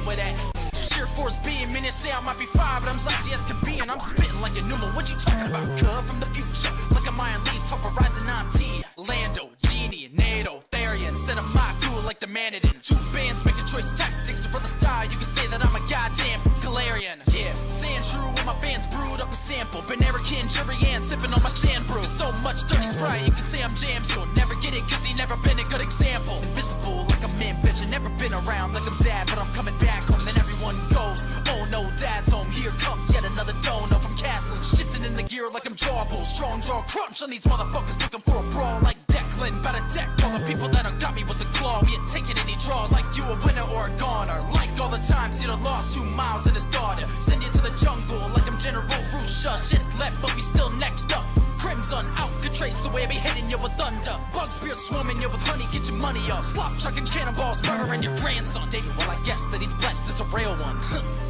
dealing with that. Sheer force being, minutes say I might be fine, but I'm saucy as can be, and I'm spitting like a pneumo. What you talking about, cub? From the future, like a Mayan leaves, talk Horizon 9T. Lando, Genie, NATO, Therian, set a mock duel like the Manadin. Two bands making choice tactics, for the style, you can say that I'm a goddamn Galarian. Yeah, saying true when my fans brewed up a sample. Banerican, Jerry-Ann, sipping on my sand brew. So much dirty Sprite, you can say I'm jammed. You'll never get it, cause he never been a good example. Invisible like a man, bitch, I never been around like I'm dad, but I'm coming back home, then everyone goes, oh no, dad's home, here comes yet another dono from castles, shifting in the gear like I'm jawable, strong jaw crunch on these motherfuckers looking for a brawl like Declan, about a deck, all the people that have got me with the claw, we ain't taking any draws like you a winner or a goner, like all the times you done lost 2 miles and his daughter, send you to the jungle like I'm General Rusha, just left but we still next up, Crimson out, could trace the way I be hitting you with thunder, bug spirit swarming you with honey, get your money off, slop chucking cannonballs, murdering your grandson, David, well I guess that he's blessed as a real one,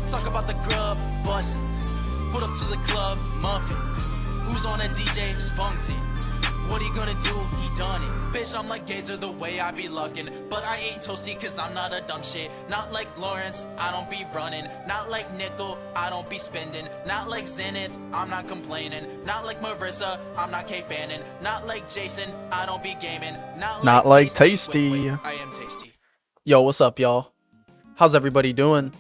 talk about the grub, bussin', put up to the club, muffin, who's on a DJ, spunky, what he gonna do, he done it, bitch I'm like Gazer the way I be luckin', but I ain't toasty cause I'm not a dumb shit, not like Lawrence, I don't be running, not like Nickel, I don't be spending, not like Zenith, I'm not complaining, not like Marissa, I'm not K-fanning, not like Jason, I don't be gaming, not like Tasty. Wait, I am Tasty. Yo, what's up y'all? How's everybody doing?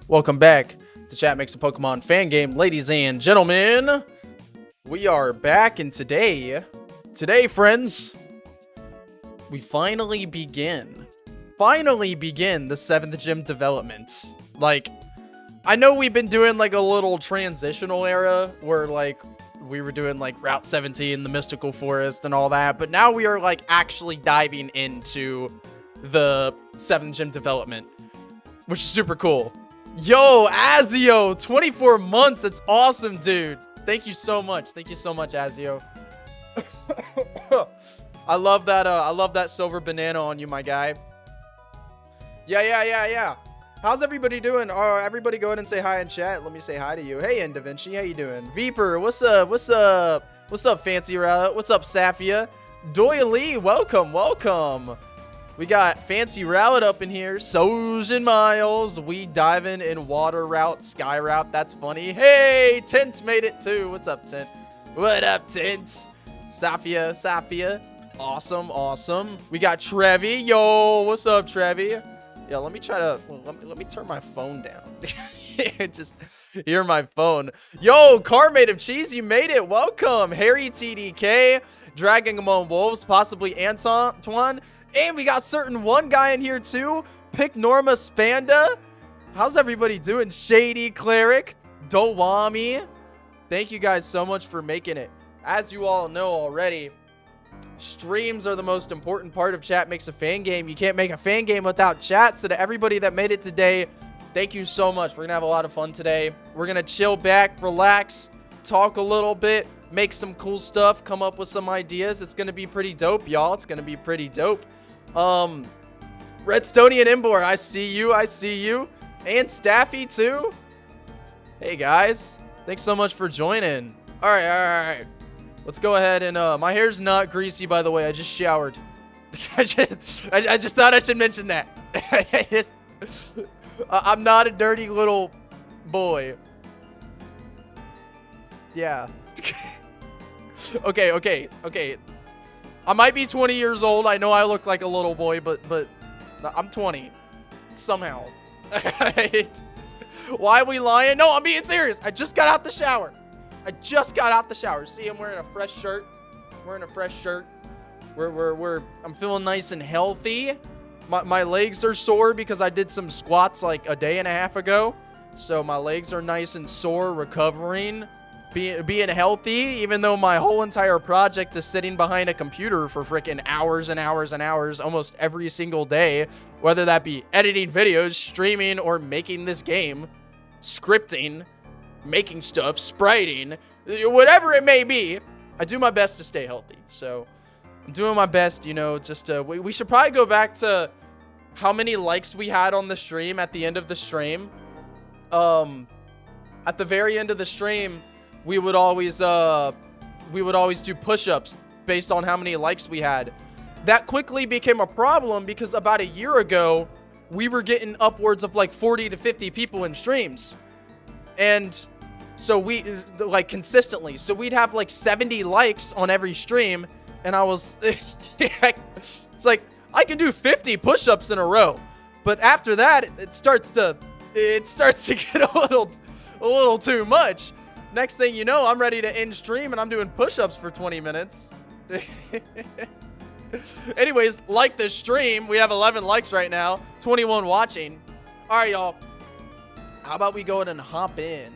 Welcome back to Chat Makes a Pokemon fan game, ladies and gentlemen. We are back, and today, friends, we finally begin the 7th gym development. Like, I know we've been doing like a little transitional era where like we were doing like Route 17, the Mystical Forest and all that, but now we are like actually diving into the 7th gym development, which is super cool. Yo, Azio, 24 months. That's awesome, dude. Thank you so much. Thank you so much, Azio. I love that silver banana on you, my guy. Yeah. How's everybody doing? Everybody go ahead and say hi in chat. Let me say hi to you. Hey, Da Vinci, how you doing? Veeper, what's up? What's up, Fancy Route? What's up, Safia? Doily, welcome. We got Fancy Route up in here. Sojan Miles. We diving in Water Route, Sky Route. That's funny. Hey, Tint made it too. What's up, Tint? What up, Tint? Safia. Awesome. We got Trevi. Yo, what's up, Trevi? Yeah, let me turn my phone down. Just hear my phone. Yo, Car Made of Cheese, you made it. Welcome. Harry TDK, Dragging Among Wolves, possibly Antoine. And we got certain one guy in here too. Pick Norma Spanda. How's everybody doing? Shady Cleric, Dowami. Thank you guys so much for making it. As you all know already, streams are the most important part of Chat Makes a Fan Game. You can't make a fan game without chat. So to everybody that made it today, thank you so much. We're gonna have a lot of fun today. We're gonna chill back, relax, talk a little bit, make some cool stuff, come up with some ideas. It's gonna be pretty dope, y'all. It's gonna be pretty dope. Redstonian Imbor, I see you. And Staffy too. Hey guys, thanks so much for joining. All right. Let's go ahead and my hair's not greasy, by the way. I just showered. I just thought I should mention that. I'm not a dirty little boy. Yeah. Okay. I might be 20 years old. I know I look like a little boy, but I'm 20 somehow. Why are we lying? No, I'm being serious. I just got out the shower. See, I'm wearing a fresh shirt. I'm feeling nice and healthy. My legs are sore because I did some squats like a day and a half ago. So my legs are nice and sore, recovering, being healthy, even though my whole entire project is sitting behind a computer for freaking hours and hours and hours almost every single day, whether that be editing videos, streaming, or making this game, scripting, making stuff, spriting, whatever it may be. I do my best to stay healthy. So I'm doing my best, you know, just to, we should probably go back to how many likes we had on the stream at the end of the stream. At the very end of the stream, we would always do push-ups based on how many likes we had. That quickly became a problem because about a year ago, we were getting upwards of like 40 to 50 people in streams. And so we, like, consistently. So we'd have like 70 likes on every stream. And I was, it's like, I can do 50 push-ups in a row. But after that, it starts to get a little too much. Next thing you know, I'm ready to end stream and I'm doing push-ups for 20 minutes. Anyways, like this stream. We have 11 likes right now, 21 watching. All right, y'all. How about we go ahead and hop in?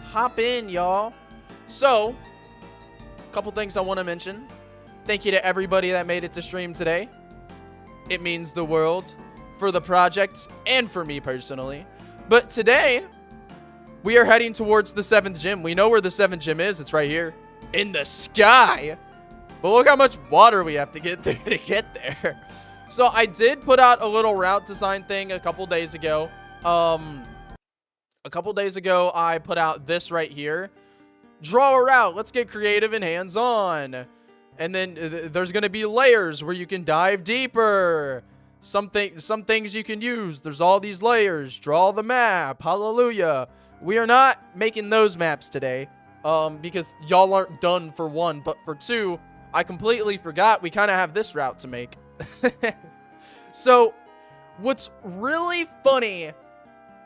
Hop in, y'all. So, a couple things I want to mention. Thank you to everybody that made it to stream today. It means the world for the project and for me personally. But today, we are heading towards the 7th gym. We know where the 7th gym is. It's right here in the sky. But look how much water we have to get there to get there. So I did put out a little route design thing a couple days ago. A couple days ago, I put out this right here. Draw a route. Let's get creative and hands-on. And then there's going to be layers where you can dive deeper. Some things you can use. There's all these layers. Draw the map. Hallelujah. We are not making those maps today. Because y'all aren't done for one. But for two, I completely forgot we kind of have this route to make. So, what's really funny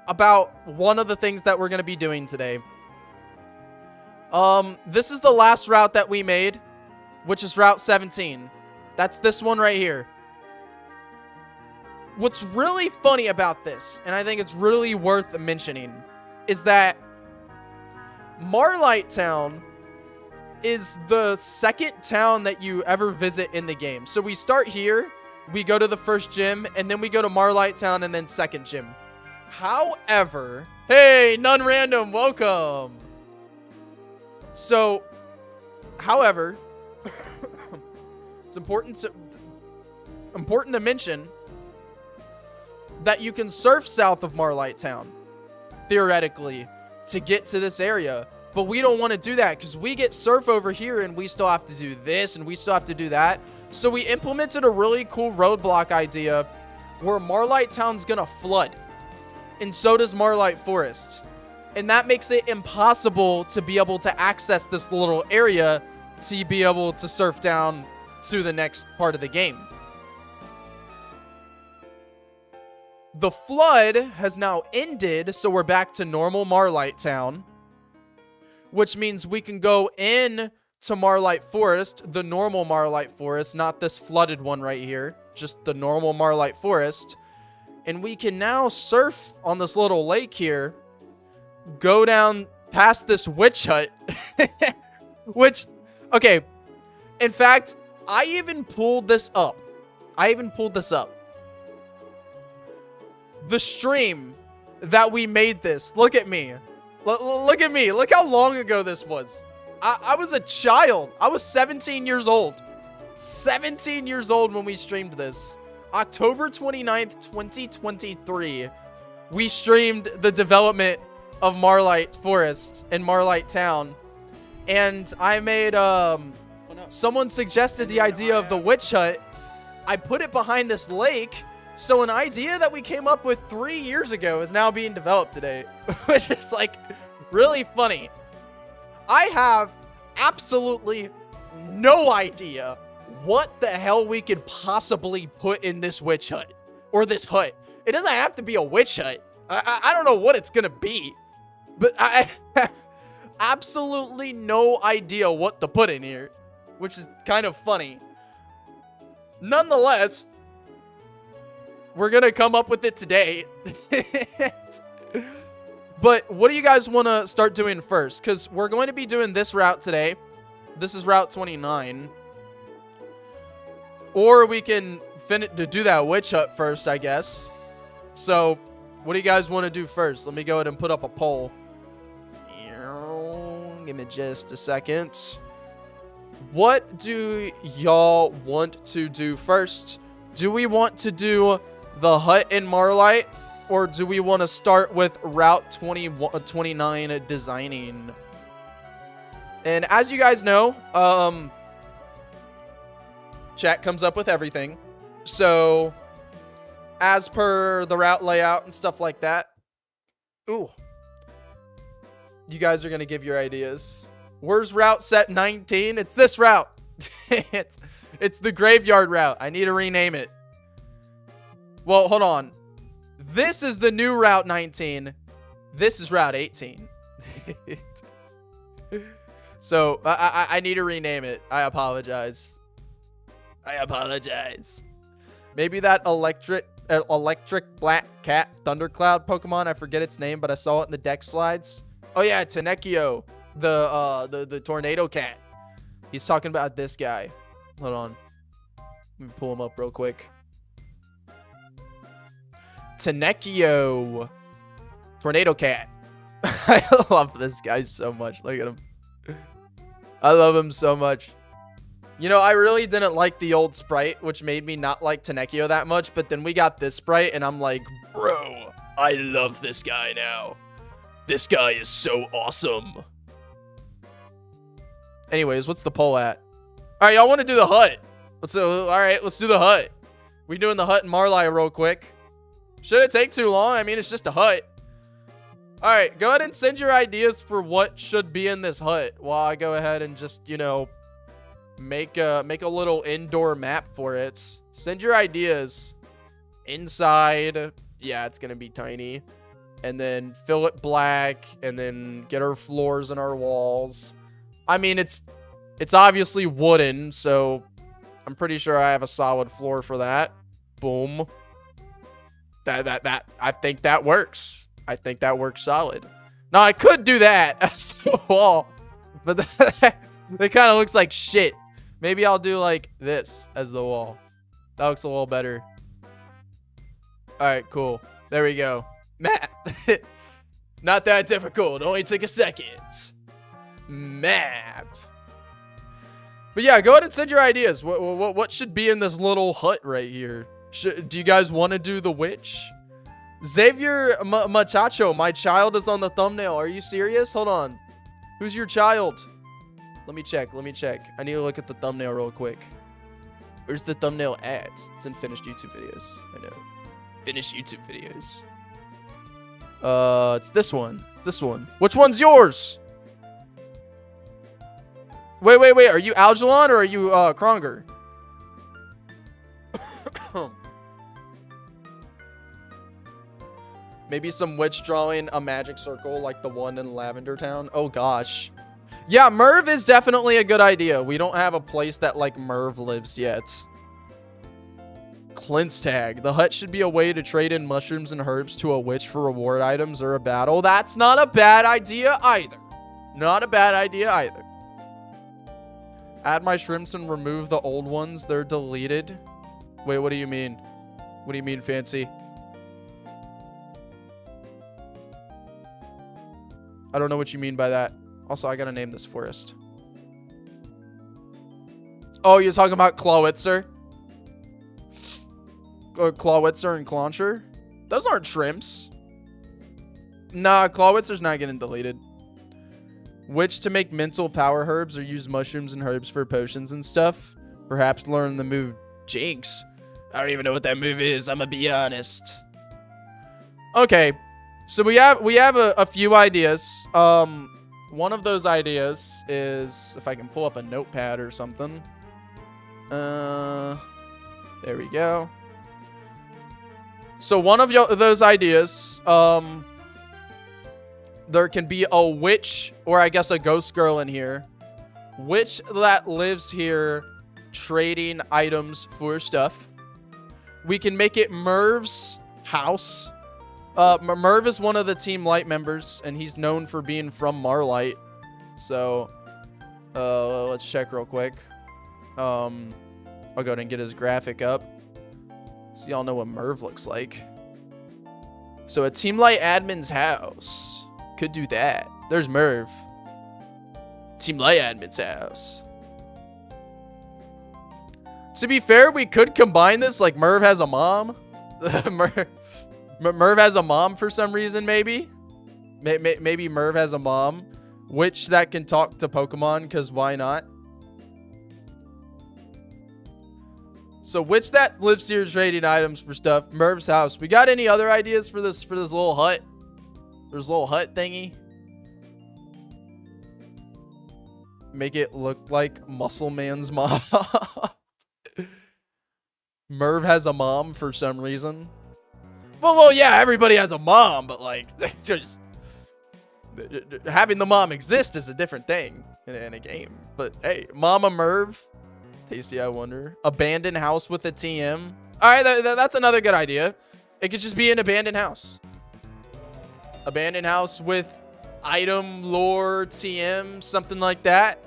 about one of the things that we're going to be doing today. This is the last route that we made, which is Route 17. That's this one right here. What's really funny about this, and I think it's really worth mentioning, is that Marlight Town is the second town that you ever visit in the game. So we start here, we go to the first gym, and then we go to Marlight Town and then second gym. However, hey, none random, welcome. So, however, it's important to mention that you can surf south of Marlight Town, theoretically, to get to this area. But we don't want to do that because we get surf over here and we still have to do this and we still have to do that. So we implemented a really cool roadblock idea where Marlight Town's gonna flood. And so does Marlight Forest. And that makes it impossible to be able to access this little area to be able to surf down to the next part of the game. The flood has now ended, so we're back to normal Marlight Town, which means we can go in to Marlight Forest, the normal Marlight Forest, not this flooded one right here, just the normal Marlight Forest. And we can now surf on this little lake here, go down past this witch hut, which, okay, in fact, I even pulled this up. The stream that we made this, look at me. Look at me. Look how long ago this was. I was a child. I was 17 years old. 17 years old when we streamed this. October 29th, 2023. We streamed the development of Marlight Forest and Marlight Town. And I made, someone suggested the idea of the witch hut. I put it behind this lake. So an idea that we came up with 3 years ago is now being developed today. Which is like really funny. I have absolutely no idea what the hell we could possibly put in this witch hut. Or this hut. It doesn't have to be a witch hut. I don't know what it's gonna be. But I have absolutely no idea what to put in here. Which is kind of funny. Nonetheless, we're gonna come up with it today. But what do you guys want to start doing first? Because we're going to be doing this route today. This is Route 29. Or we can do that witch hut first, I guess. So, what do you guys want to do first? Let me go ahead and put up a poll. Give me just a second. What do y'all want to do first? Do we want to the hut in Marlight, or do we want to start with Route 29 designing? And as you guys know, chat comes up with everything. So as per the route layout and stuff like that. Ooh. You guys are going to give your ideas. Where's route set 19? It's this route. It's the graveyard route. I need to rename it. Well, hold on. This is the new route 19. This is route 18. So I need to rename it. I apologize. Maybe that electric black cat thundercloud Pokemon. I forget its name, but I saw it in the deck slides. Oh yeah, Tenekio, the tornado cat. He's talking about this guy. Hold on. Let me pull him up real quick. Tenekio, tornado cat. I love this guy so much. Look at him. I love him so much. You know, I really didn't like the old sprite, which made me not like Tenekio that much. But then we got this sprite, and I'm like, bro, I love this guy now. This guy is so awesome. Anyways, what's the poll at? All right, y'all want to do the hut? All right, let's do the hut. We doing the hut in Marley real quick. Should it take too long? I mean, it's just a hut. All right, go ahead and send your ideas for what should be in this hut while I go ahead and just, you know, make a little indoor map for it. Send your ideas. Inside, yeah, it's going to be tiny. And then fill it black, and then get our floors and our walls. I mean, it's obviously wooden, so I'm pretty sure I have a solid floor for that. Boom. That I think that works. I think that works solid. Now I could do that as the wall, but that kind of looks like shit. Maybe I'll do like this as the wall. That looks a little better. All right, cool. There we go. Map. Not that difficult. Only took a second. Map. But yeah, go ahead and send your ideas. What should be in this little hut right here? Do you guys want to do the witch? Xavier Machacho, my child is on the thumbnail. Are you serious? Hold on. Who's your child? Let me check. I need to look at the thumbnail real quick. Where's the thumbnail at? It's in finished YouTube videos. I know. Finished YouTube videos. It's this one. Which one's yours? Wait. Are you Algelon or are you Kronger? Maybe some witch drawing a magic circle like the one in Lavender Town. Oh gosh. Yeah, Merv is definitely a good idea. We don't have a place that like Merv lives yet. Clint's tag. The hut should be a way to trade in mushrooms and herbs to a witch for reward items or a battle. That's not a bad idea either. Add my shrimps and remove the old ones. They're deleted. Wait, what do you mean? What do you mean, Fancy? I don't know what you mean by that. Also, I gotta name this forest. Oh, you're talking about Clawitzer? Clawitzer and Clauncher? Those aren't shrimps. Nah, Clawitzer's not getting deleted. Which to make mental power herbs or use mushrooms and herbs for potions and stuff. Perhaps learn the move Jinx. I don't even know what that move is. I'm gonna be honest. Okay, so we have a few ideas. One of those ideas is if I can pull up a notepad or something. There we go. So one of those ideas, there can be a witch or I guess a ghost girl in here. Witch that lives here trading items for stuff. We can make it Merv's house. Merv is one of the Team Light members, and he's known for being from Marlight. So, let's check real quick. I'll go ahead and get his graphic up, so y'all know what Merv looks like. So, a Team Light admin's house. Could do that. There's Merv. Team Light admin's house. To be fair, we could combine this. Like, Merv has a mom. Merv has a mom for some reason, maybe. Maybe Merv has a mom. Witch that can talk to Pokemon, because why not? So witch that lives here trading items for stuff. Merv's house. We got any other ideas for this little hut? There's a little hut thingy. Make it look like Muscle Man's mom. Merv has a mom for some reason. Well, yeah, everybody has a mom, but like, just having the mom exist is a different thing in a game. But hey, Mama Merv, tasty. I wonder. Abandoned house with a TM. All right, that's another good idea. It could just be an abandoned house. Abandoned house with item lore TM, something like that.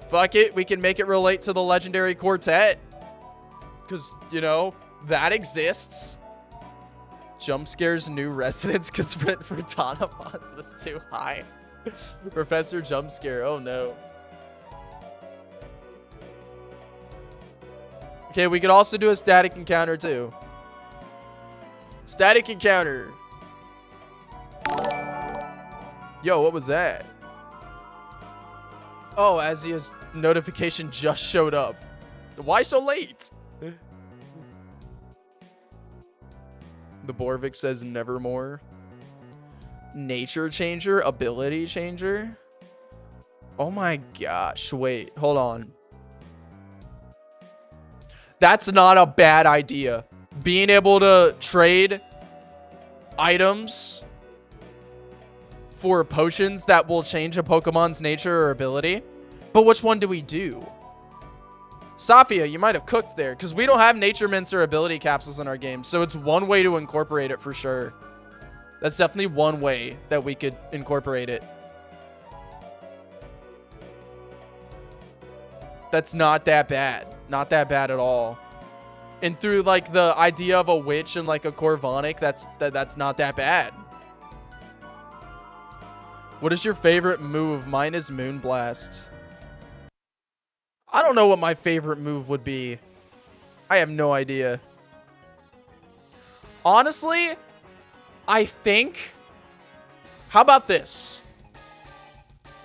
Fuck it, we can make it relate to the legendary quartet. Because, you know, that exists. Jump scares new residents because rent for Tanamons was too high. Professor Jump Scare, oh no. Okay, we could also do a static encounter too. Static encounter. Yo, what was that? Oh, Azia's notification just showed up. Why so late? The Borvik says nevermore. Nature changer, ability changer. Oh my gosh, wait, hold on. That's not a bad idea. Being able to trade items for potions that will change a Pokemon's nature or ability. But which one do we do? Safia, you might have cooked there because we don't have nature mints or ability capsules in our game. So it's one way to incorporate it for sure. That's definitely one way that we could incorporate it. That's not that bad. Not that bad at all. And through like the idea of a witch and like a Corvonic, that's not that bad. What is your favorite move? Mine is Moonblast. I don't know what my favorite move would be. I have no idea. Honestly, I think... How about this?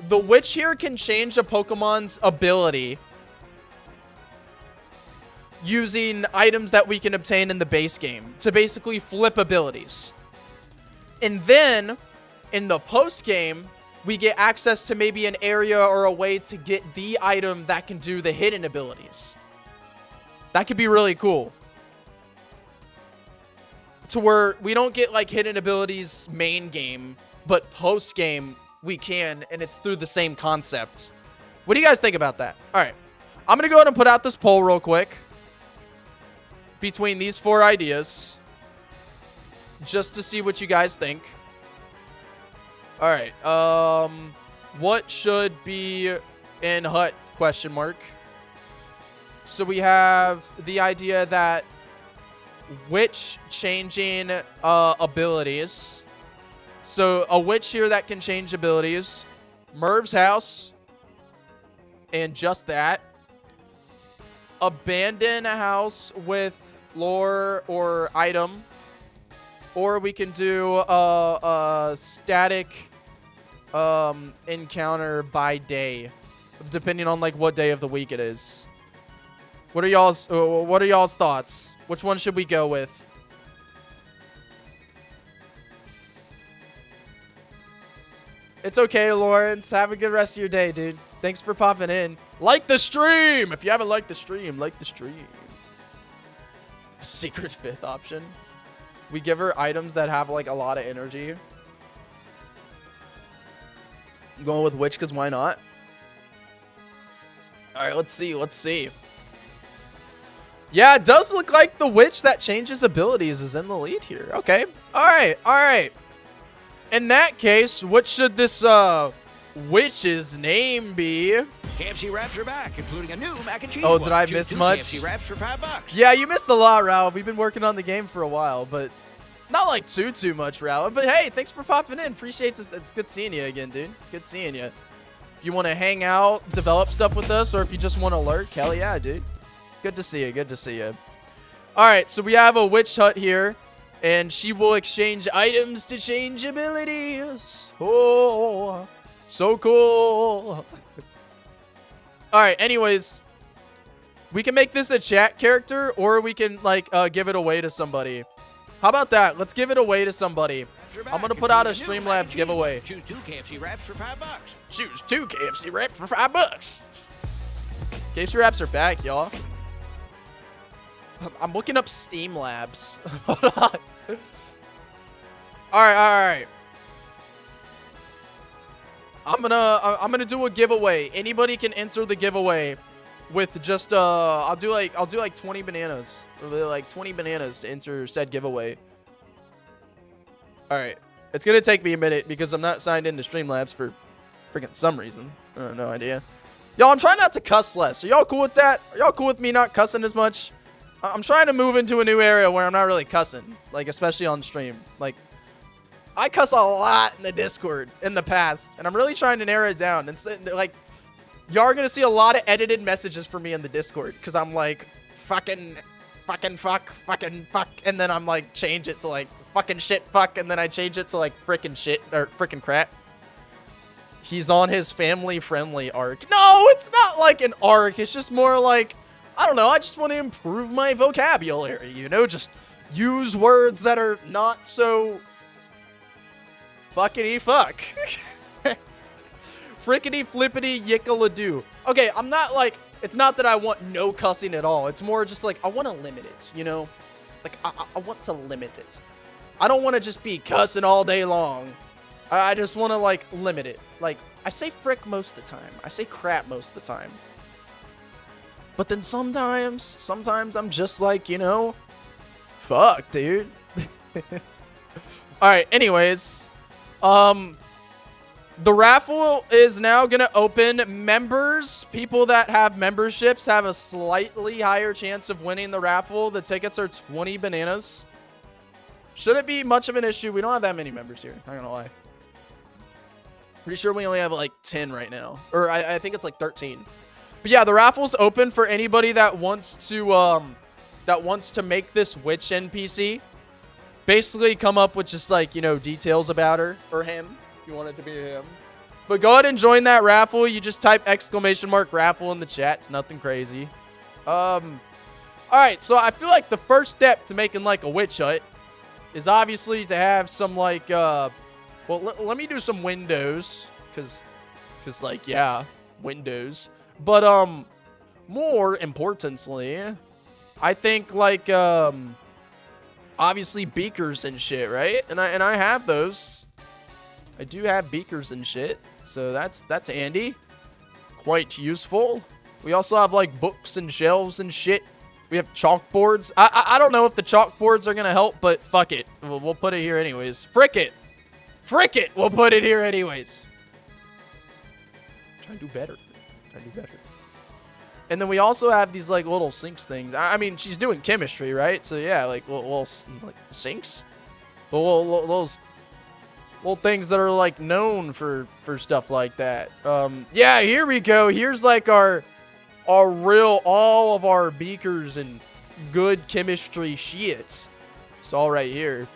The witch here can change a Pokemon's ability using items that we can obtain in the base game to basically flip abilities. And then, in the post game, we get access to maybe an area or a way to get the item that can do the hidden abilities. That could be really cool. To where we don't get like hidden abilities main game, but post game we can, and it's through the same concept. What do you guys think about that? All right, I'm gonna go ahead and put out this poll real quick between these 4 ideas, just to see what you guys think. All right, what should be in hut, question mark. So we have the idea that witch changing abilities. So a witch here that can change abilities. Merv's house. And just that. Abandon a house with lore or item. Or we can do a static encounter by day, depending on like what day of the week it is. What are y'all's thoughts? Which one should we go with? It's okay, Lawrence. Have a good rest of your day, dude. Thanks for popping in. Like the stream! If you haven't liked the stream, like the stream. Secret 5th option. We give her items that have like a lot of energy. I'm going with witch because why not? All right, let's see. Let's see. Yeah, it does look like the witch that changes abilities is in the lead here. Okay. All right. All right. In that case, what should this witch's name be? KFC wraps are back, including a new mac and cheese. Oh, did I miss much? KFC wraps for $5. Yeah, you missed a lot, Raul. We've been working on the game for a while, but not like too much, Raul. But hey, thanks for popping in. Appreciate it. It's good seeing you again, dude. Good seeing you. If you want to hang out, develop stuff with us, or if you just want to lurk, hell yeah, dude. Good to see you. Good to see you. All right, so we have a witch hut here, and she will exchange items to change abilities. Oh, so cool. All right, anyways, We can make this a chat character, or we can, like, give it away to somebody. How about that? Let's give it away to somebody. I'm going to put out a Streamlabs giveaway. Choose 2 KFC wraps for $5. Choose 2 KFC wraps for $5. KFC wraps are back, y'all. I'm looking up Steam Labs. Hold on. All right. I'm gonna do a giveaway. Anybody can enter the giveaway with just I'll do like 20 bananas, or like 20 bananas to enter said giveaway. All right, it's gonna take me a minute because I'm not signed into Streamlabs for freaking some reason. I have no idea. Y'all, I'm trying not to cuss less. Are y'all cool with that? Are y'all cool with me not cussing as much? I'm trying to move into a new area where I'm not really cussing, like especially on stream. Like, I cuss a lot in the Discord in the past, and I'm really trying to narrow it down. And like, y'all are gonna see a lot of edited messages from me in the Discord because I'm like, fucking fuck, and then I'm like change it to like fucking shit fuck, and then I change it to like frickin' shit or frickin' crap. He's on his family-friendly arc. No, it's not like an arc. It's just more like, I don't know. I just want to improve my vocabulary, you know? Just use words that are not so fuckity fuck. Frickety flippity yickle-a-doo. Okay, I'm not like, it's not that I want no cussing at all. It's more just like, I want to limit it, you know? Like, I want to limit it. I don't want to just be cussing all day long. I just want to, like, limit it. Like, I say frick most of the time. I say crap most of the time. But then sometimes I'm just like, you know, fuck, dude. Alright, anyways. The raffle is now going to open. Members, people that have memberships have a slightly higher chance of winning the raffle. The tickets are 20 bananas. Shouldn't be much of an issue. We don't have that many members here. Not gonna lie. Pretty sure we only have like 10 right now. Or I think it's like 13. But yeah, the raffle's open for anybody that wants to make this witch NPC. Basically come up with just like, you know, details about her or him. If you want it to be him. But go ahead and join that raffle. You just type !raffle in the chat. It's nothing crazy. Alright, so I feel like the first step to making like a witch hut is obviously to have some like well, let me do some windows, cause like, yeah, windows. But more importantly, I think like obviously beakers and shit, right? And I have those. I do have beakers and shit, so that's handy, quite useful. We also have like books and shelves and shit. We have chalkboards. I don't know if the chalkboards are gonna help, but fuck it. We'll put it here anyways. Frick it. We'll put it here anyways. Try to do better. And then we also have these like little sinks things. I mean, she's doing chemistry, right? So yeah, like little like sinks. Those little things that are like known for stuff like that. Yeah, here we go. Here's like all of our beakers and good chemistry shit. It's all right here.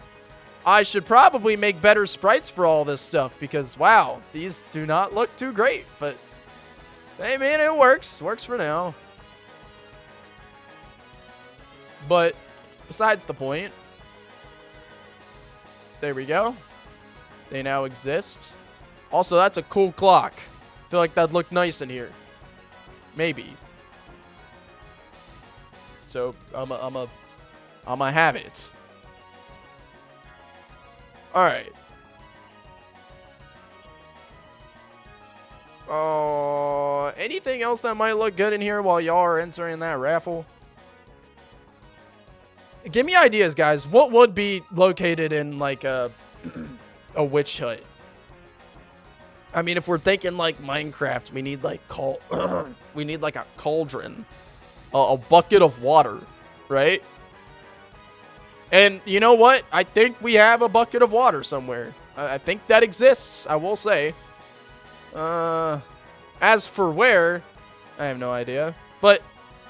I should probably make better sprites for all this stuff because, wow, these do not look too great. But, hey, man, it works. Works for now. But, besides the point, there we go. They now exist. Also, that's a cool clock. I feel like that'd look nice in here. Maybe. So, I'ma have it. Alright. Anything else that might look good in here while y'all are entering that raffle? Give me ideas, guys. What would be located in, like, a witch hut? I mean, if we're thinking, like, Minecraft, we need, like, we need, like, a cauldron. A bucket of water, right? And you know what? I think we have a bucket of water somewhere. I think that exists, I will say. As for where, I have no idea. But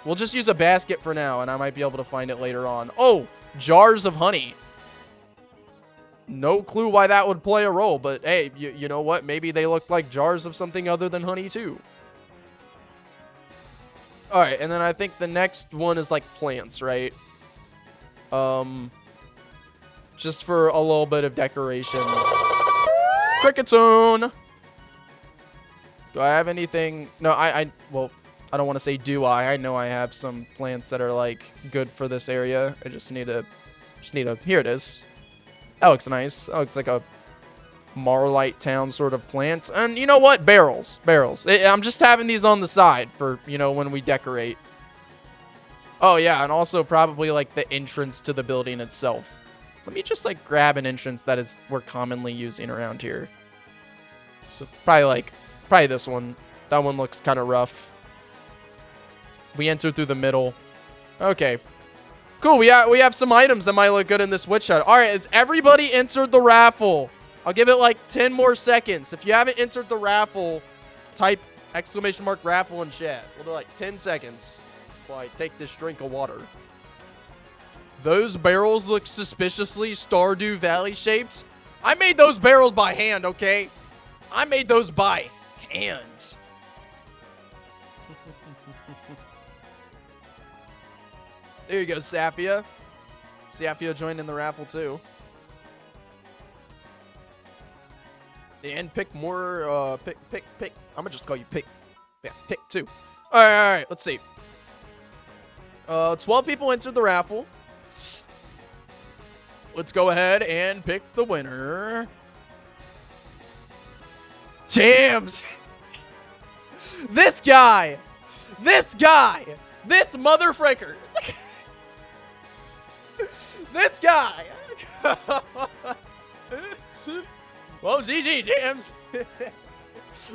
we'll just use a basket for now, and I might be able to find it later on. Oh, jars of honey. No clue why that would play a role, but hey, you know what? Maybe they look like jars of something other than honey, too. All right, and then I think the next one is like plants, right? Just for a little bit of decoration. Cricketone. Do I have anything? No, well, I don't want to say do I. I know I have some plants that are like good for this area. I just need to, here it is. That looks nice. That looks like a Marlite Town sort of plant. And you know what? Barrels. I'm just having these on the side for, you know, when we decorate. Oh, yeah, and also probably like the entrance to the building itself. Let me just like grab an entrance that is we're commonly using around here. So probably this one. That one looks kind of rough. We enter through the middle. Okay. Cool, we have some items that might look good in this witch hut. All right, has everybody entered the raffle? I'll give it like 10 more seconds. If you haven't entered the raffle, type !raffle in chat. We'll do like 10 seconds while I take this drink of water. Those barrels look suspiciously Stardew Valley shaped. I made those barrels by hand, okay? I made those by hand. There you go, Sapia. Sapia joined in the raffle too. And pick more, pick. I'm gonna just call you pick. Yeah, pick 2. All right, let's see. 12 people entered the raffle. Let's go ahead and pick the winner. Jams! This guy! This motherfricker! This guy! Well, GG, Jams.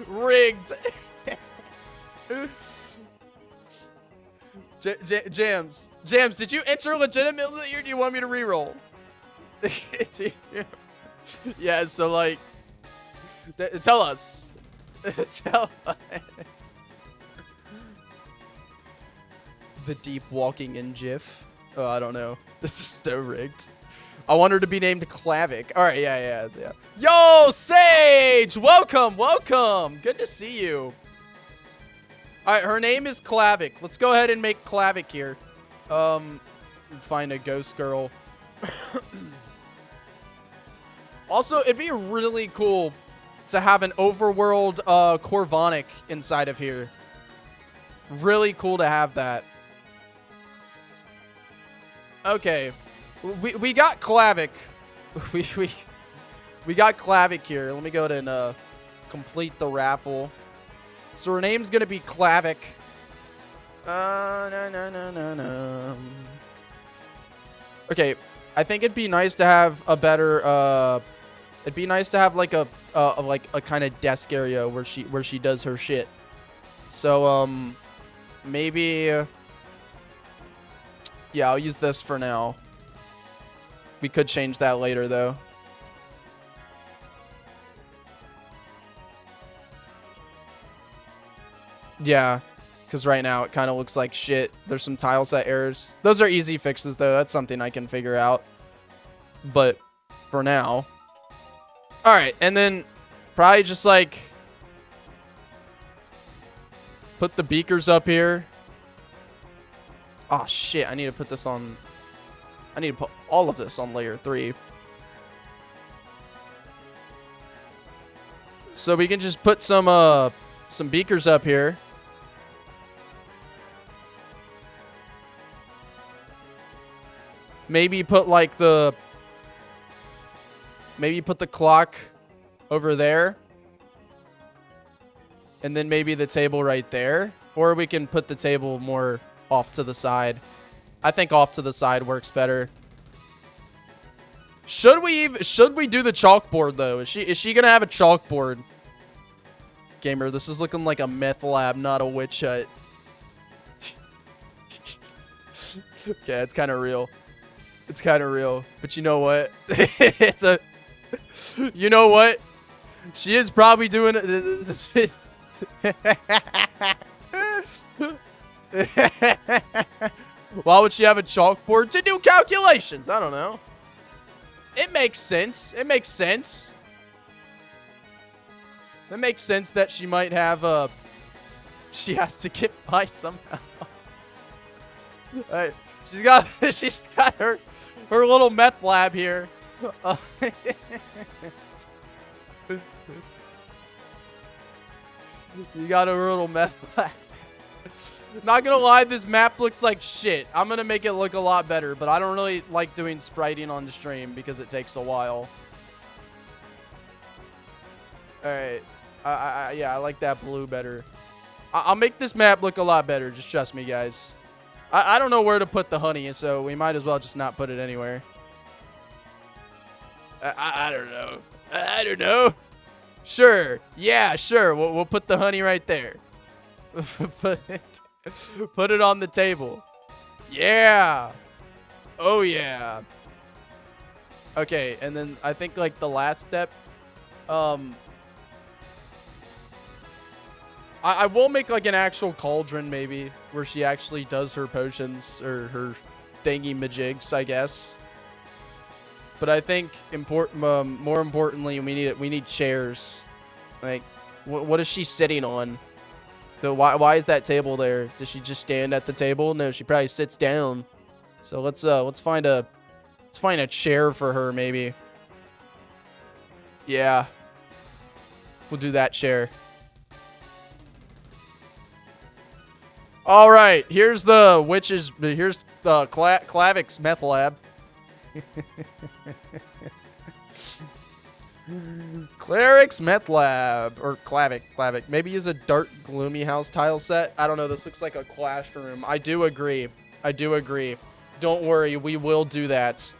Rigged. Jams, did you enter legitimately or do you want me to reroll? Yeah, so like, tell us. Tell us. The deep walking in GIF. Oh, I don't know. This is so rigged. I want her to be named Clavic. All right, yeah. Yo, Sage! Welcome. Good to see you. All right, her name is Clavic. Let's go ahead and make Clavic here. Find a ghost girl. Also, it'd be really cool to have an overworld Corvonic inside of here. Really cool to have that. Okay. We got Clavic. We got Clavic here. Let me go ahead and complete the raffle. So her name's gonna be Clavic. No. Okay, I think it'd be nice to have a better. It'd be nice to have like a kind of desk area where she does her shit. So maybe. Yeah, I'll use this for now. We could change that later though. Yeah, because right now it kind of looks like shit. There's some tile set errors. Those are easy fixes, though. That's something I can figure out. But for now. All right, and then probably just, like, put the beakers up here. Oh, shit. I need to put this on... I need to put all of this on layer 3. So we can just put some beakers up here. Maybe put like maybe put the clock over there. And then maybe the table right there. Or we can put the table more off to the side. I think off to the side works better. Should we do the chalkboard though? Is she gonna have a chalkboard? Gamer, this is looking like a meth lab, not a witch hut. Okay, it's kind of real. It's kind of real. But you know what? You know what? She is probably doing this. Why would she have a chalkboard? To do calculations. I don't know. It makes sense. It makes sense. It makes sense that she might have She has to get by somehow. Alright, she's got her little meth lab here. You got a little meth lab. Not gonna lie, this map looks like shit. I'm gonna make it look a lot better, but I don't really like doing spriting on the stream because it takes a while. Alright. Yeah, I like that blue better. I'll make this map look a lot better. Just trust me, guys. I don't know where to put the honey, so we might as well just not put it anywhere. I don't know. I don't know. Sure. Yeah, sure. We'll put the honey right there. Put it on the table. Yeah. Oh, yeah. Okay, and then I think, like, the last step, I will make, like, an actual cauldron, maybe, where she actually does her potions, or her thingy-majigs, I guess. But I think, more importantly, we need chairs. Like, what is she sitting on? Why is that table there? Does she just stand at the table? No, she probably sits down. So let's find a chair for her, maybe. Yeah. We'll do that chair. All right, here's the Clavic's meth lab. Cleric's meth lab, or Clavic. Maybe use a dark gloomy house tile set. I don't know. This looks like a classroom. I do agree. Don't worry, we will do that.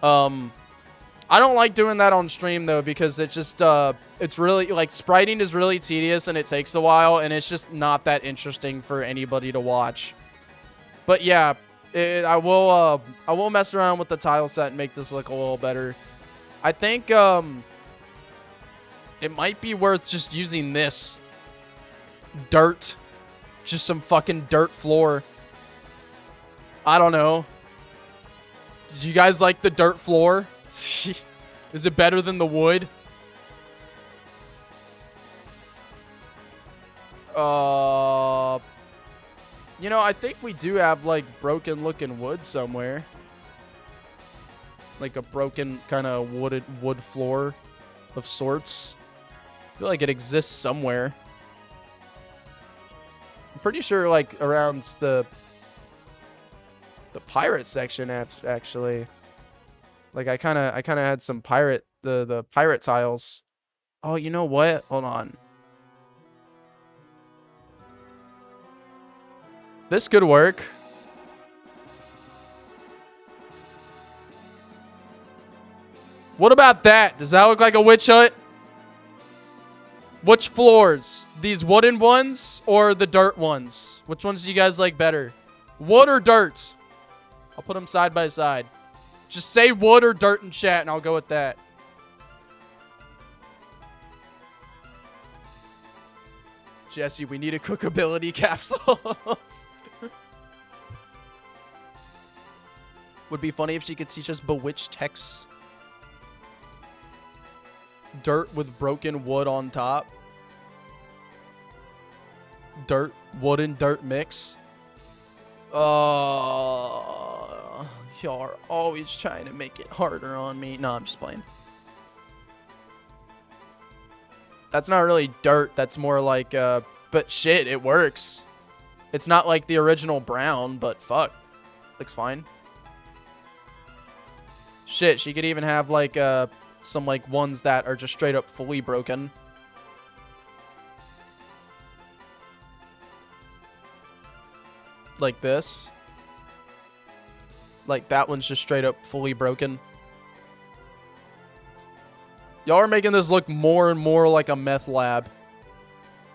I don't like doing that on stream though because it just it's really like spriting is really tedious and it takes a while and it's just not that interesting for anybody to watch. But yeah, I will mess around with the tile set and make this look a little better. I think it might be worth just using this dirt, just some fucking dirt floor. I don't know. Did you guys like the dirt floor? Is it better than the wood? You know, I think we do have like broken looking wood somewhere. Like a broken kind of wood floor of sorts. I feel like it exists somewhere. I'm pretty sure like around the pirate section actually. Like I kind of had some the pirate tiles. Oh, you know what? Hold on. This could work. What about that? Does that look like a witch hut? Which floors? These wooden ones or the dirt ones? Which ones do you guys like better? Wood or dirt? I'll put them side by side. Just say wood or dirt in chat and I'll go with that. Jesse, we need a cookability capsules. Would be funny if she could teach us bewitched texts. Dirt with broken wood on top. Dirt, wood and dirt mix. Y'all are always trying to make it harder on me. No, I'm just playing. That's not really dirt. That's more like, but shit, it works. It's not like the original brown, but fuck. Looks fine. Shit, she could even have like, some like ones that are just straight up fully broken. Like this. Like that one's just straight up fully broken. Y'all are making this look more and more like a meth lab.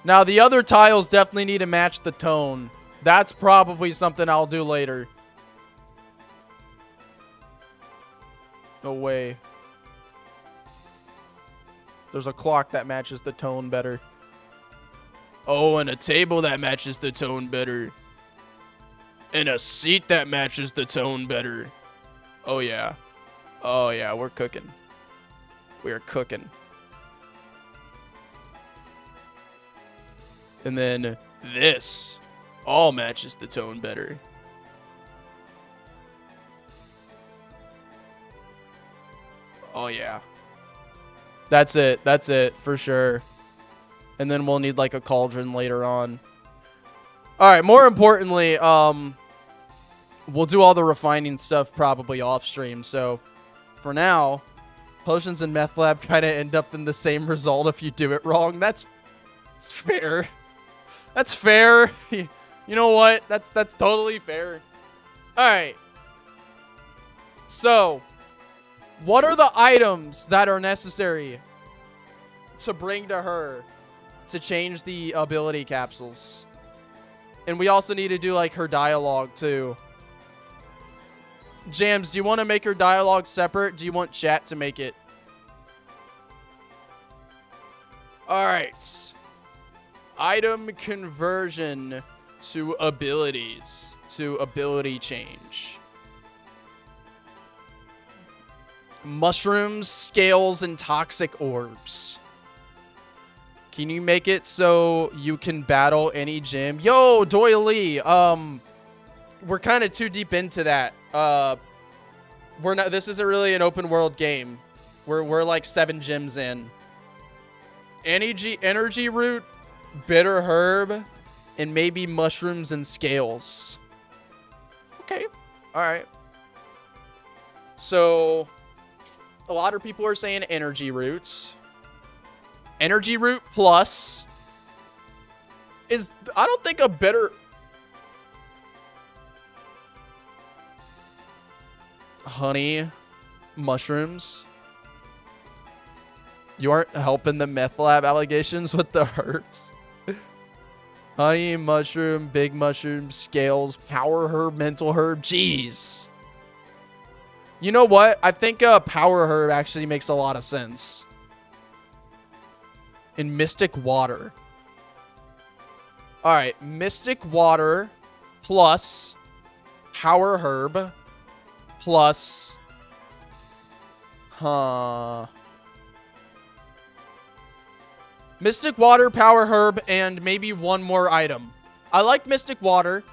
Now the other tiles definitely need to match the tone. That's probably something I'll do later. No way. There's a clock that matches the tone better. Oh, and a table that matches the tone better. And a seat that matches the tone better. Oh, yeah. Oh, yeah, we're cooking. We're cooking. And then this all matches the tone better. Oh, yeah. That's it. That's it for sure. And then we'll need like a cauldron later on. All right. More importantly, we'll do all the refining stuff probably off stream. So for now, potions and meth lab kind of end up in the same result if you do it wrong. That's fair. That's fair. You know what? That's totally fair. All right. So, what are the items that are necessary to bring to her to change the ability capsules? And we also need to do like her dialogue too. Jams, do you want to make her dialogue separate? Do you want chat to make it? All right. Item conversion to abilities, to ability change. Mushrooms, scales, and toxic orbs. Can you make it so you can battle any gym? Yo, Doily, we're kind of too deep into that. We're not. This isn't really an open world game. We're like 7 gyms in. Energy root, bitter herb, and maybe mushrooms and scales. Okay, all right. So, a lot of people are saying energy roots. Energy root plus is, I don't think, a bitter... Honey, mushrooms. You aren't helping the meth lab allegations with the herbs. Honey, mushroom, big mushroom, scales, power herb, mental herb. Jeez. You know what? I think power herb actually makes a lot of sense. In mystic water. All right, mystic water plus power herb plus mystic water, power herb, and maybe one more item. I like mystic water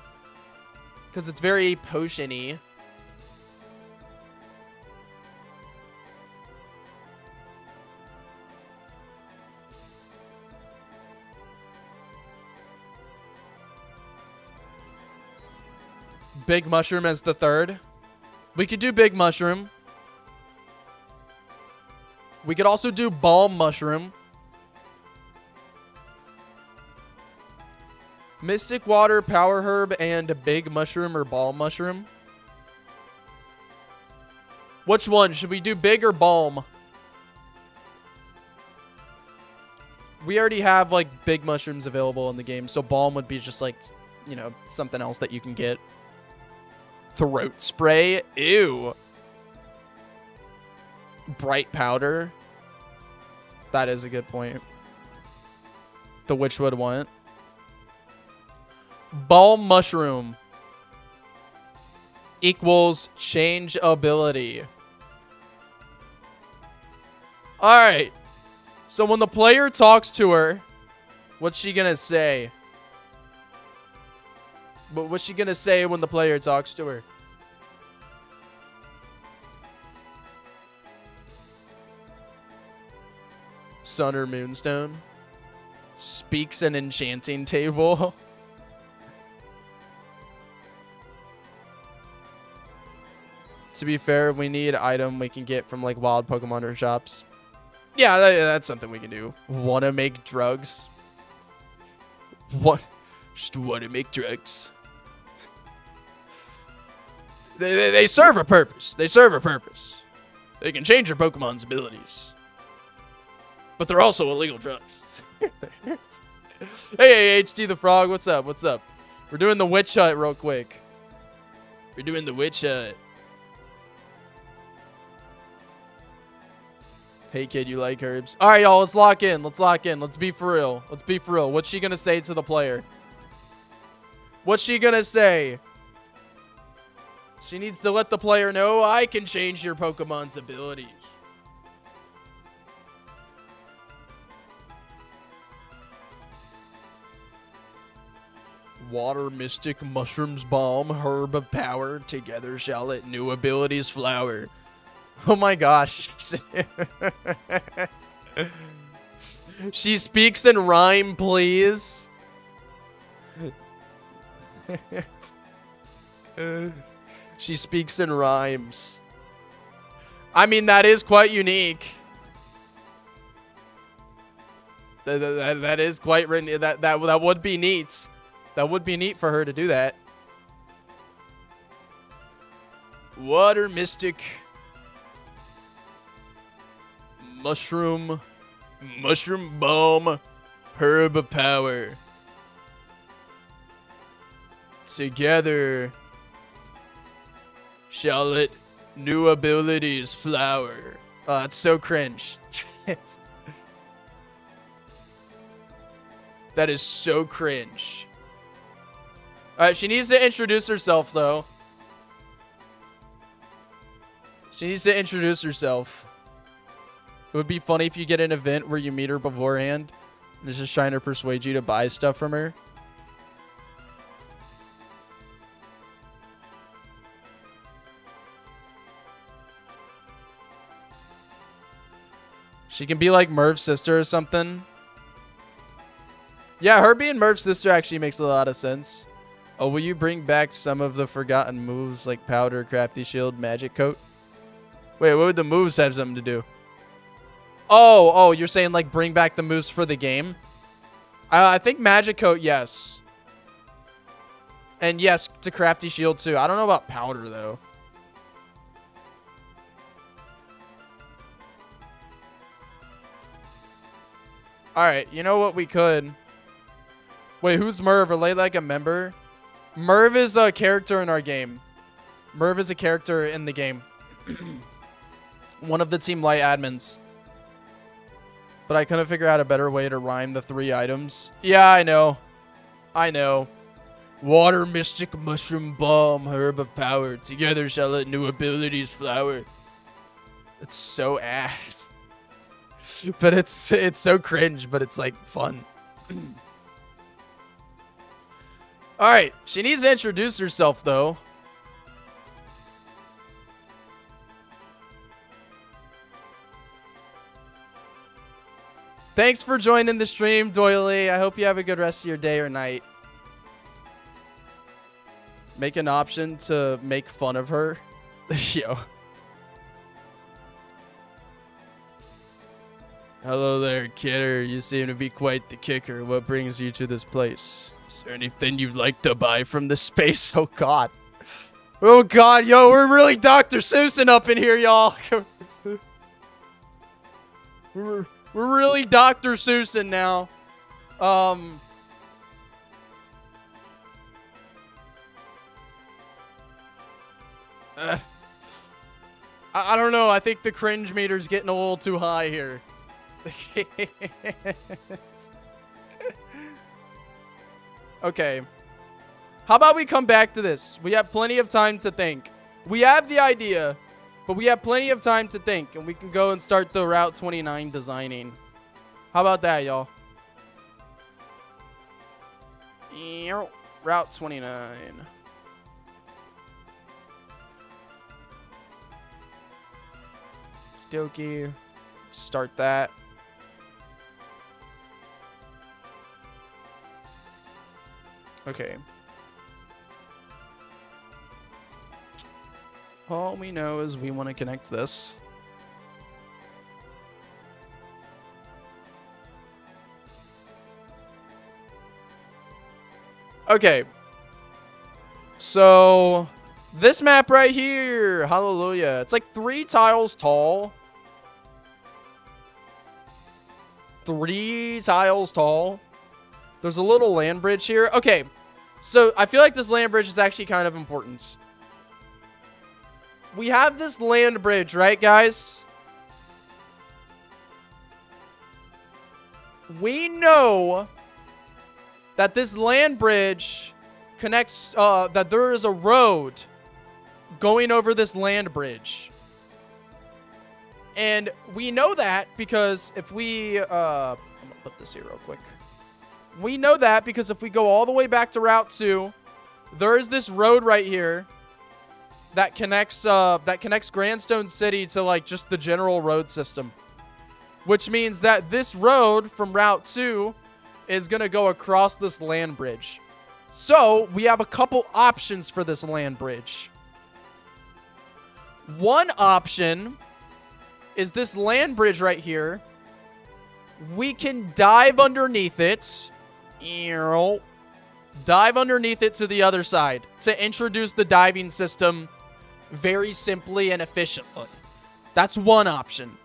because it's very potion-y. Big mushroom as the third. We could do big mushroom. We could also do balm mushroom. Mystic water, power herb, and a big mushroom or balm mushroom. Which one? Should we do big or balm? We already have like big mushrooms available in the game, so balm would be just like, you know, something else that you can get. Throat spray. Ew. Bright powder. That is a good point. The Witchwood want. Balm mushroom equals change ability. Alright. So when the player talks to her, what's she gonna say? But what's she gonna say when the player talks to her? Sun or Moonstone? Speaks an enchanting table. To be fair, we need an item we can get from like wild Pokemon or shops. Yeah, that's something we can do. Wanna make drugs? What? Just wanna make drugs. They serve a purpose. They serve a purpose. They can change your Pokemon's abilities. But they're also illegal drugs. Hey, HT the Frog, what's up? What's up? We're doing the Witch Hut real quick. We're doing the Witch Hut. Hey, kid, you like herbs? All right, y'all, let's lock in. Let's lock in. Let's be for real. Let's be for real. What's she going to say to the player? What's she going to say? She needs to let the player know I can change your Pokemon's abilities. Water, mystic, mushrooms, balm, herb of power. Together shall let new abilities flower. Oh my gosh. She speaks in rhyme, please. She speaks in rhymes. I mean, that is quite unique. That is quite written. That would be neat. That would be neat for her to do that. Water mystic. Mushroom balm. Herb of power. Together shall let new abilities flower. Oh, it's so cringe. That is so cringe. Alright, she needs to introduce herself, though. She needs to introduce herself. It would be funny if you get an event where you meet her beforehand and is just trying to persuade you to buy stuff from her. She can be like Merv's sister or something. Yeah, her being Merv's sister actually makes a lot of sense. Oh, will you bring back some of the forgotten moves like Powder, Crafty Shield, Magic Coat? Wait, what would the moves have something to do? Oh, you're saying like bring back the moves for the game? I think Magic Coat, yes. And yes, to Crafty Shield too. I don't know about Powder though. Alright, you know what we could? Wait, who's Merv? Are they like a member? Merv is a character in our game. Merv is a character in the game. One of the Team Light admins. But I couldn't figure out a better way to rhyme the 3 items. Yeah, I know. I know. Water, mystic, mushroom, balm, herb of power. Together shall let new abilities flower. It's so ass. But it's so cringe, but it's like fun. Alright, she needs to introduce herself though. Thanks for joining the stream, Doily. I hope you have a good rest of your day or night. Make an option to make fun of her. Yo. Hello there, kidder. You seem to be quite the kicker. What brings you to this place? Is there anything you'd like to buy from this space? Oh, God. Oh, God. Yo, we're really Dr. Seussing up in here, y'all. We're really Dr. Seussing now. I don't know. I think the cringe meter's getting a little too high here. Okay. How about we come back to this? We have plenty of time to think. We have the idea, but we have plenty of time to think, and we can go and start the Route 29 designing. How about that, y'all? Route 29. Dokie. Start that. Okay. All we know is we want to connect this. Okay. So, this map right here, hallelujah. It's like 3 tiles tall. 3 tiles tall. There's a little land bridge here. Okay, so I feel like this land bridge is actually kind of important. We have this land bridge, right, guys? We know that this land bridge connects, that there is a road going over this land bridge. And we know that because if we, I'm going to put this here real quick. We know that because if we go all the way back to Route 2, there is this road right here that connects Grandstone City to like just the general road system. Which means that this road from Route 2 is going to go across this land bridge. So, we have a couple options for this land bridge. One option is this land bridge right here. We can dive underneath it. Dive underneath it to the other side to introduce the diving system very simply and efficiently. That's one option.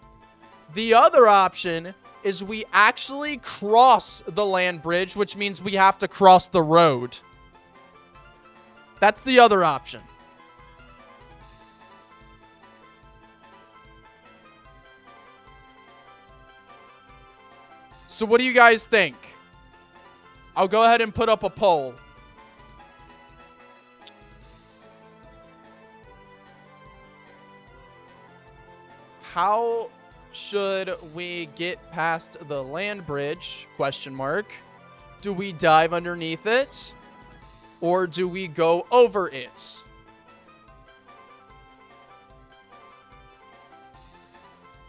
The other option is we actually cross the land bridge, which means we have to cross the road. That's the other option. So what do you guys think? I'll go ahead and put up a poll. How should we get past the land bridge? Question mark. Do we dive underneath it? Or do we go over it?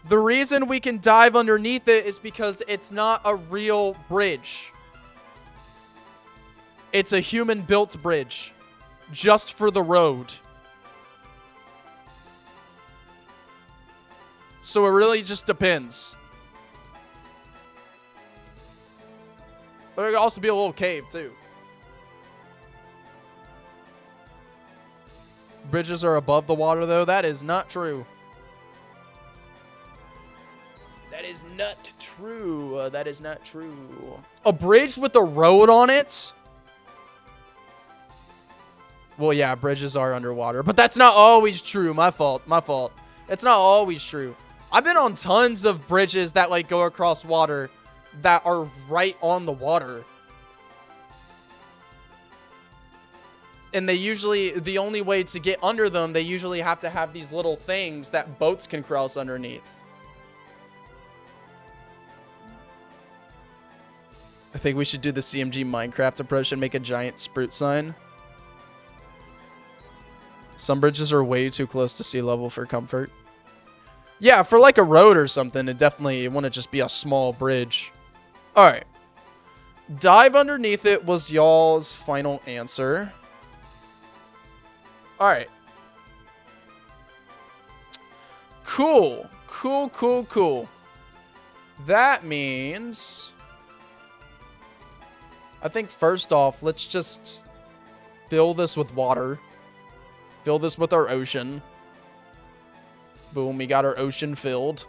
The reason we can dive underneath it is because it's not a real bridge. It's a human-built bridge. Just for the road. So it really just depends. But it could also be a little cave, too. Bridges are above the water, though. That is not true. That is not true. That is not true. A bridge with a road on it? Well, yeah, bridges are underwater. But that's not always true. My fault. My fault. It's not always true. I've been on tons of bridges that, like, go across water that are right on the water. And they usually, the only way to get under them, they usually have to have these little things that boats can cross underneath. I think we should do the CMG Minecraft approach and make a giant spruce sign. Some bridges are way too close to sea level for comfort. Yeah, for like a road or something, it wouldn't just be a small bridge. Alright. Dive underneath it was y'all's final answer. Alright. Cool. Cool, cool, cool. That means... I think first off, let's just fill this with water. Fill this with our ocean. Boom, we got our ocean filled.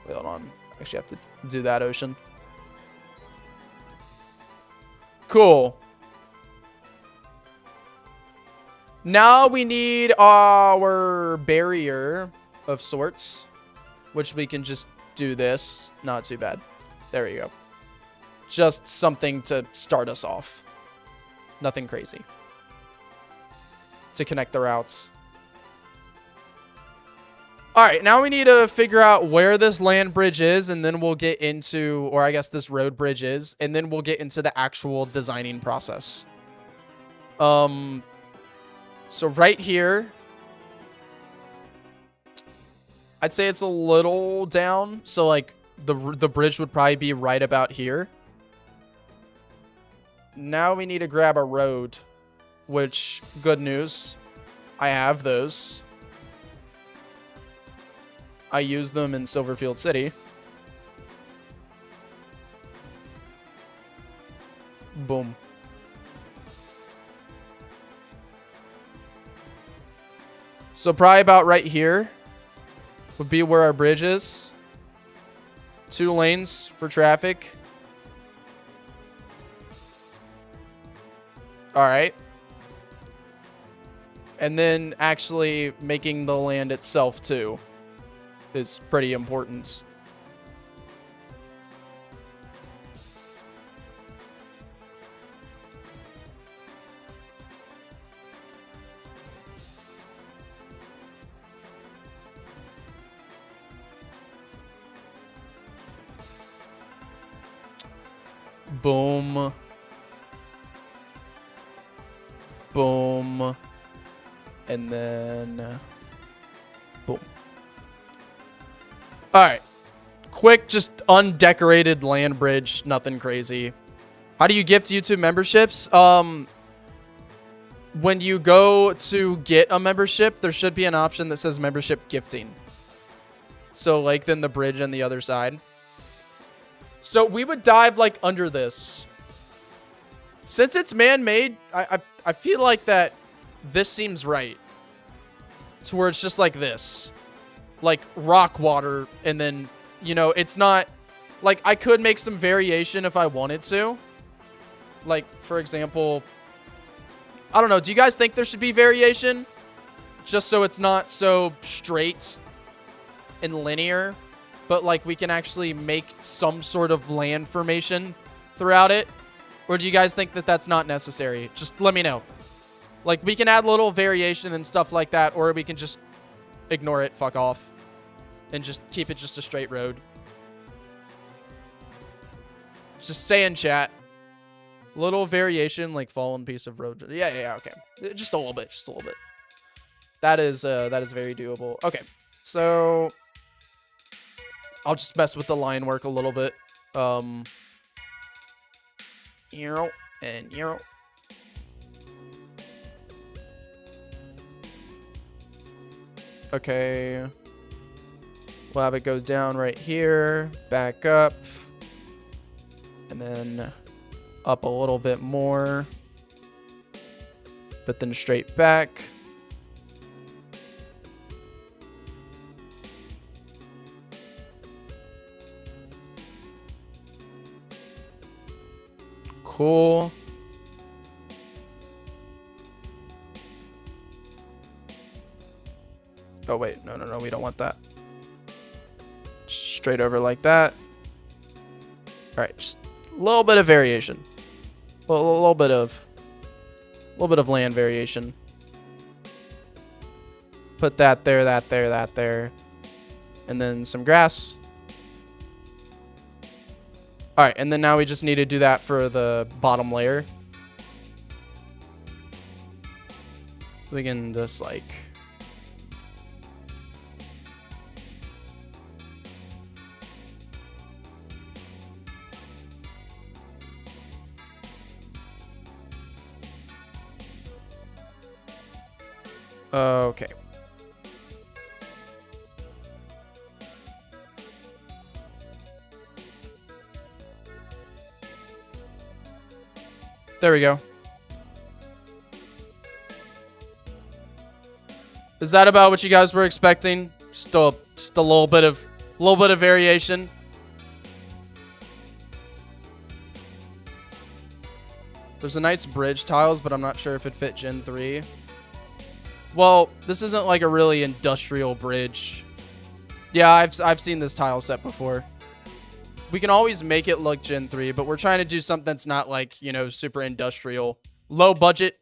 Wait, hold on. Actually, I have to do that ocean. Cool. Now we need our barrier of sorts, which we can just do this. Not too bad. There we go. Just something to start us off. Nothing crazy. To connect the routes. Alright, now we need to figure out where this land bridge is, and then we'll get into, or I guess this road bridge is, and then we'll get into the actual designing process. So right here, I'd say it's a little down, so like the bridge would probably be right about here. Now we need to grab a road, which, good news, I have those. I use them in Silverfield City. Boom. So probably about right here would be where our bridge is. 2 lanes for traffic. All right. And then actually making the land itself too is pretty important. Boom. Boom. And then boom. All right. Quick, just undecorated land bridge. Nothing crazy. How do you gift YouTube memberships? When you go to get a membership, there should be an option that says membership gifting. So like then the bridge on the other side. So we would dive like under this. Since it's man-made, I feel like that this seems right. To where it's just like this. Like rock water, and then, you know, it's not... Like, I could make some variation if I wanted to. Like, for example... I don't know. Do you guys think there should be variation? Just so it's not so straight and linear. But, like, we can actually make some sort of land formation throughout it. Or do you guys think that that's not necessary? Just let me know. Like, we can add little variation and stuff like that. Or we can just ignore it, fuck off. And just keep it just a straight road. Just say in chat. Little variation, like fallen piece of road. Yeah, okay. Just a little bit, That is very doable. Okay, so I'll just mess with the line work a little bit. Euro and euro. Okay. We'll have it go down right here, back up, and then up a little bit more, but then straight back. Cool. Oh, wait. No, we don't want that. Straight over like that. All right, just a little bit of variation. A little bit of land variation. Put that there, that there, that there. And then some grass. All right, and then now we just need to do that for the bottom layer. We can just like... Okay. There we go. Is that about what you guys were expecting? Just a little bit of variation. There's a nice bridge tiles, but I'm not sure if it fit Gen 3. Well, this isn't like a really industrial bridge. Yeah, I've seen this tile set before. We can always make it look Gen 3, but we're trying to do something that's not like, you know, super industrial. Low budget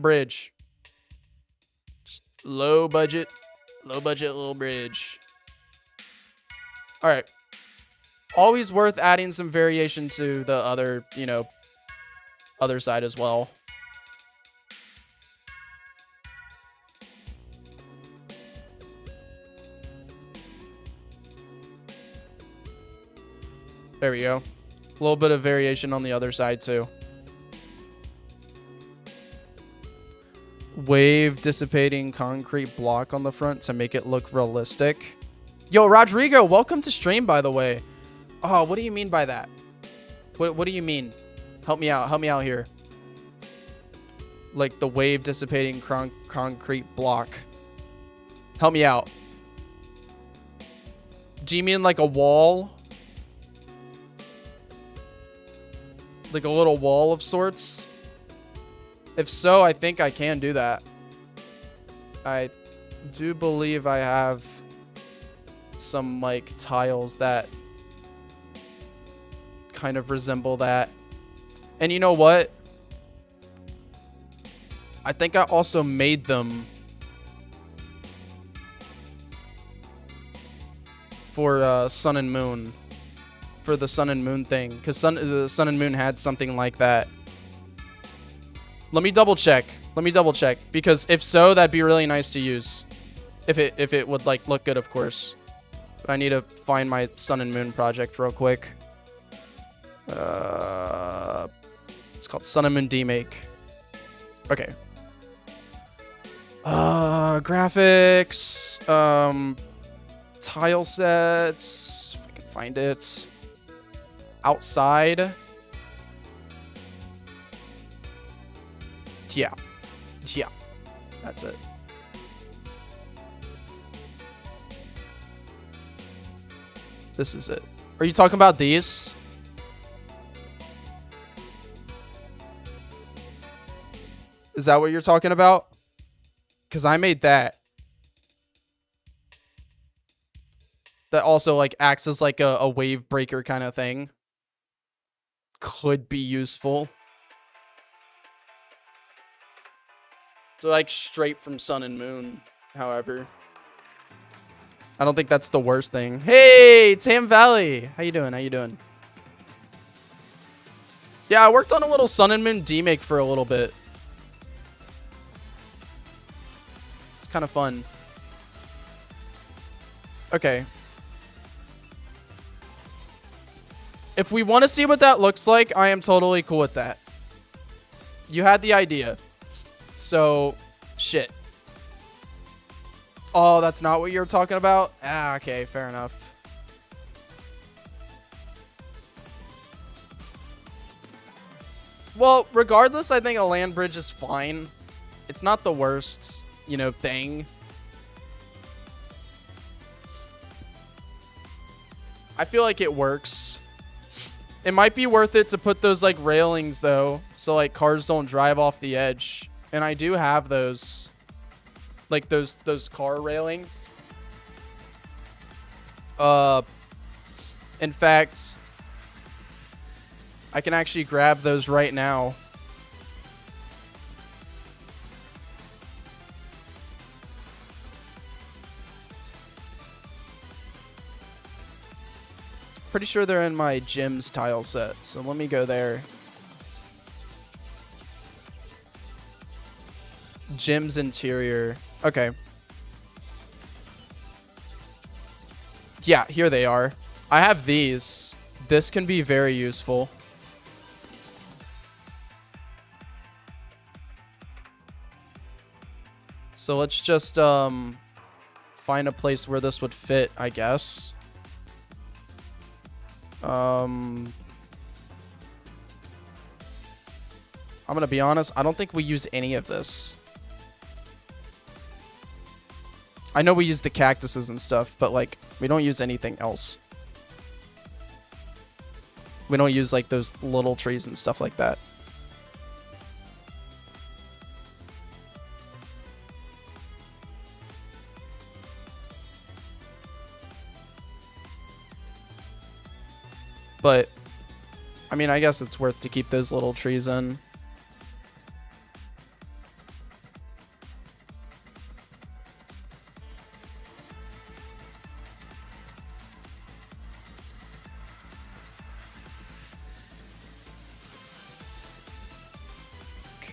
bridge. Just low budget little bridge. All right. Always worth adding some variation to the other, you know, other side as well. There we go. A little bit of variation on the other side too. Wave dissipating concrete block on the front to make it look realistic. Yo, Rodrigo, welcome to stream, by the way. Oh, what do you mean by that? What do you mean? Help me out. Help me out here. Like the wave dissipating concrete block. Help me out. Do you mean like a wall? Like a little wall of sorts? If so, I think I can do that. I do believe I have some like tiles that kind of resemble that. And you know what? I think I also made them for Sun and Moon. for the Sun and Moon thing, because the Sun and Moon had something like that. Let me double check. Because if so, that'd be really nice to use. If it would like look good, of course. But I need to find my Sun and Moon project real quick. It's called Sun and Moon D-Make. Okay. Graphics. Tile sets. If I can find it. Outside. Yeah. That's it. This is it. Are you talking about these? Is that what you're talking about? Because I made that. That also like acts as like a wave breaker kind of thing. Could be useful. So like straight from Sun and Moon, however. I don't think that's the worst thing. Hey, Tam Valley. How you doing? Yeah, I worked on a little Sun and Moon D-Make for a little bit. It's kind of fun. Okay. If we want to see what that looks like, I am totally cool with that. You had the idea. So, shit. Oh, that's not what you're talking about? Ah, okay, fair enough. Well, regardless, I think a land bridge is fine. It's not the worst, you know, thing. I feel like it works. It might be worth it to put those, like, railings, though, so, like, cars don't drive off the edge. And I do have those, like, those car railings. In fact, I can actually grab those right now. Pretty sure they're in my gym's tile set, so let me go there. Gym's interior. Okay. Yeah, here they are. I have these. This can be very useful. So let's just find a place where this would fit, I guess. I'm gonna be honest, I don't think we use any of this. I know we use the cactuses and stuff, but like we don't use anything else. We don't use like those little trees and stuff like that. But I mean, I guess it's worth to keep those little trees in.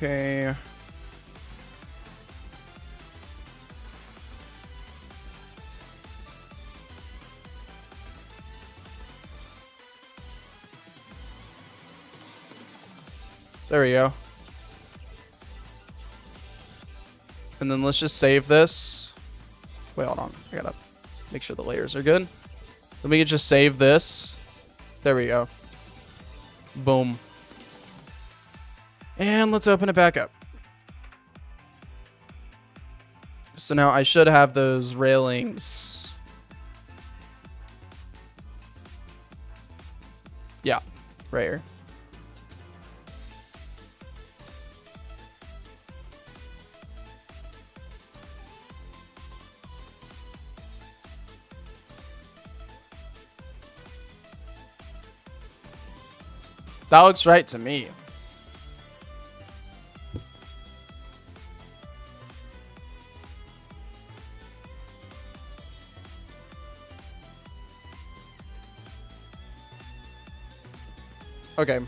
Okay. There we go. And then let's just save this. Wait, hold on. I gotta make sure the layers are good. Then we can just save this. There we go. Boom. And let's open it back up. So now I should have those railings. Yeah, right here. That looks right to me. Okay.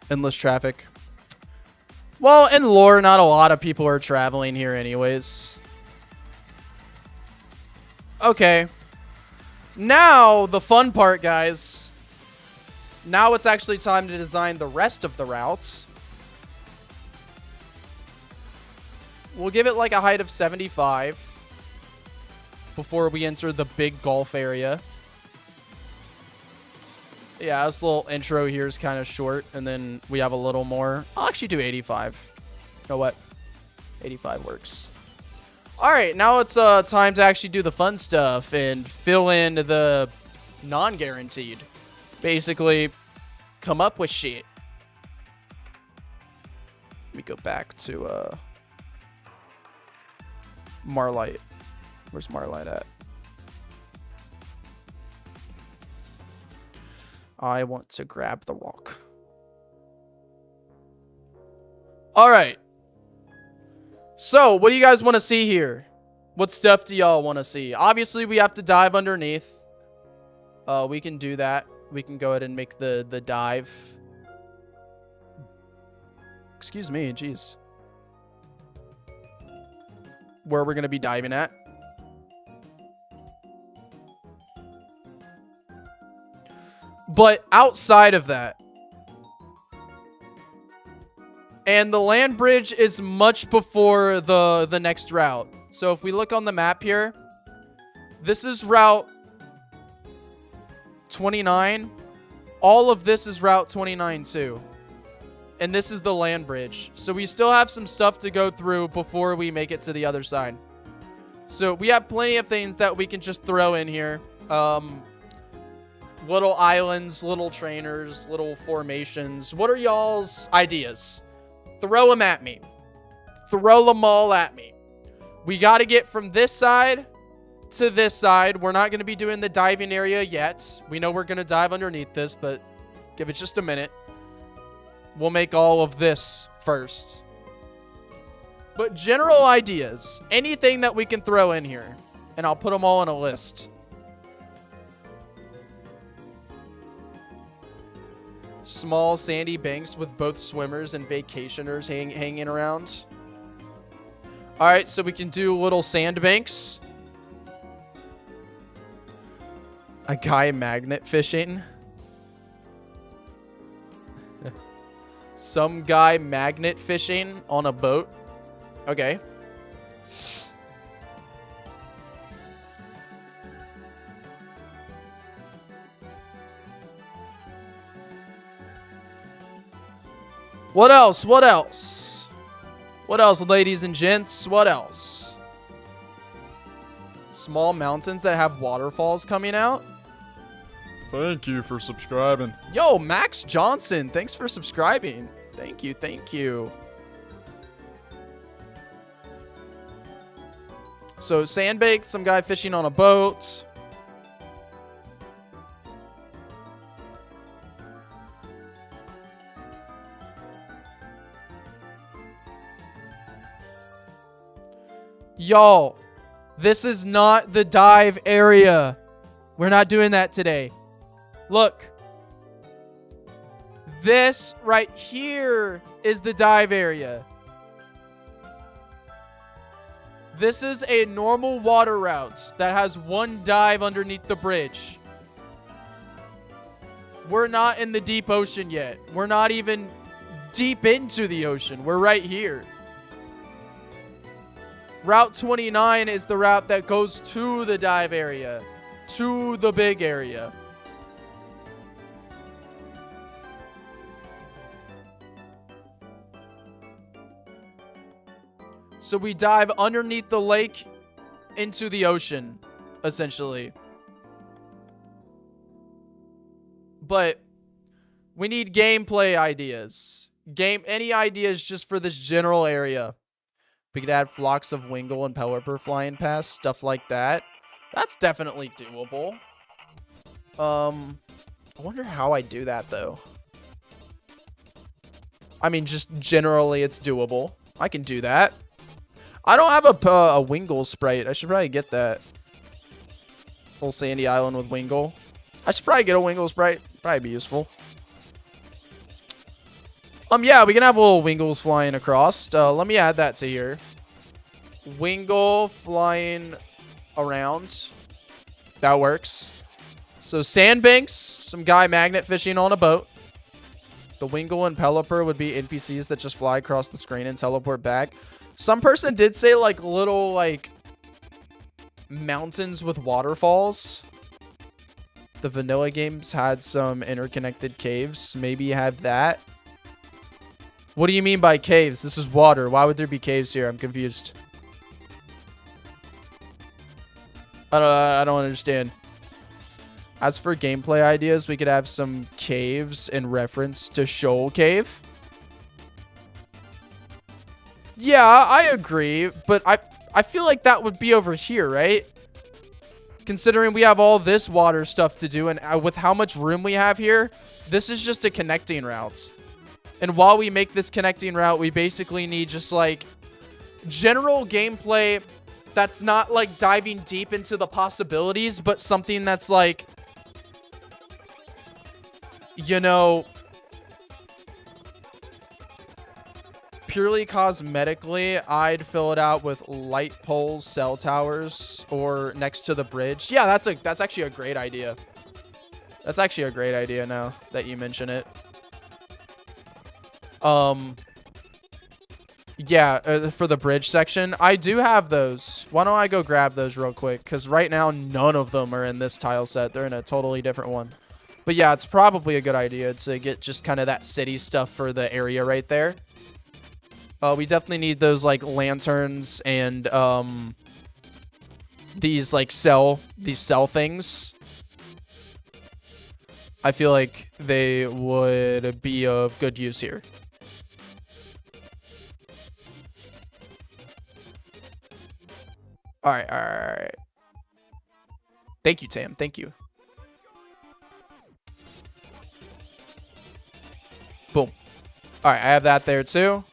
Endless traffic. Well, in lore, not a lot of people are traveling here anyways. Okay. Now, the fun part, guys. Now it's actually time to design the rest of the routes. We'll give it like a height of 75 before we enter the big golf area. Yeah, this little intro here is kind of short, and then we have a little more. I'll actually do 85. You know what? 85 works. All right, now it's time to actually do the fun stuff and fill in the non-guaranteed. Basically, come up with shit. Let me go back to Marlight. Where's Marlight at? I want to grab the rock. All right. So, what do you guys want to see here? What stuff do y'all want to see? Obviously, we have to dive underneath. We can do that. We can go ahead and make the dive. Excuse me, jeez. Where we're going to be diving at. But outside of that, and the land bridge is much before the next route. So if we look on the map here, this is route 29. All of this is route 29 too. And this is the land bridge. So we still have some stuff to go through before we make it to the other side. So we have plenty of things that we can just throw in here. Little islands, little trainers, little formations. What are y'all's ideas? Throw them at me. Throw them all at me. We got to get from this side to this side. We're not going to be doing the diving area yet. We know we're going to dive underneath this, but give it just a minute. We'll make all of this first. But general ideas. Anything that we can throw in here. And I'll put them all on a list. Small sandy banks with both swimmers and vacationers hanging around. All right, so we can do little sand banks. A guy magnet fishing. Some guy magnet fishing on a boat. Okay. What else? What else? What else, ladies and gents? What else? Small mountains that have waterfalls coming out. Thank you for subscribing. Yo, Max Johnson, thanks for subscribing. Thank you, thank you. So, sandbank, some guy fishing on a boat. Y'all, this is not the dive area. We're not doing that today. Look. This right here is the dive area. This is a normal water route that has one dive underneath the bridge. We're not in the deep ocean yet. We're not even deep into the ocean. We're right here. Route 29 is the route that goes to the dive area, to the big area. So we dive underneath the lake into the ocean, essentially. But we need gameplay ideas. Any ideas just for this general area? We could add flocks of Wingull and Pelipper flying past, stuff like that. That's definitely doable. I wonder how I do that, though. I mean, just generally, it's doable. I can do that. I don't have a Wingull sprite. I should probably get that. Little sandy island with Wingull. I should probably get a Wingull Sprite. Probably be useful. Yeah, we can have little Wingulls flying across. Let me add that to here. Wingull flying around. That works. So sandbanks, some guy magnet fishing on a boat. The Wingull and Pelipper would be NPCs that just fly across the screen and teleport back. Some person did say like little like mountains with waterfalls. The vanilla games had some interconnected caves. Maybe have that. What do you mean by caves? This is water. Why would there be caves here? I'm confused. I don't understand. As for gameplay ideas, we could have some caves in reference to Shoal Cave. Yeah, I agree, but I feel like that would be over here, right? Considering we have all this water stuff to do, and with how much room we have here, this is just a connecting route. And while we make this connecting route, we basically need just like general gameplay that's not like diving deep into the possibilities, but something that's like, you know, purely cosmetically, I'd fill it out with light poles, cell towers, or next to the bridge. Yeah, that's actually a great idea. That's actually a great idea now that you mention it. Yeah, for the bridge section, I do have those. Why don't I go grab those real quick? Because right now, none of them are in this tile set. They're in a totally different one. But yeah, it's probably a good idea to get just kind of that city stuff for the area right there. We definitely need those like lanterns and these cell things. I feel like they would be of good use here. All right. Thank you, Tam. Thank you. Boom. All right, I have that there too.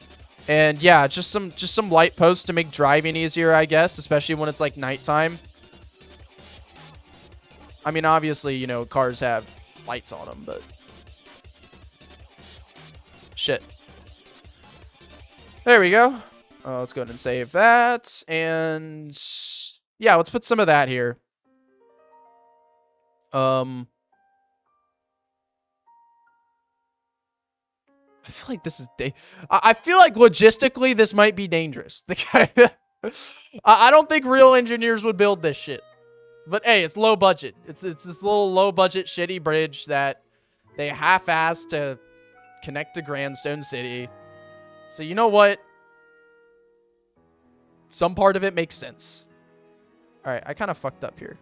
And yeah, just some light posts to make driving easier, I guess, especially when it's like nighttime. I mean, obviously, you know, cars have lights on them, but shit. There we go. Let's go ahead and save that. And yeah, let's put some of that here. I feel like this is I feel like logistically this might be dangerous. I don't think real engineers would build this shit. But hey, it's low budget. It's this little low budget shitty bridge that they half-assed to connect to Grandstone City. So you know what? Some part of it makes sense. All right, I kind of fucked up here.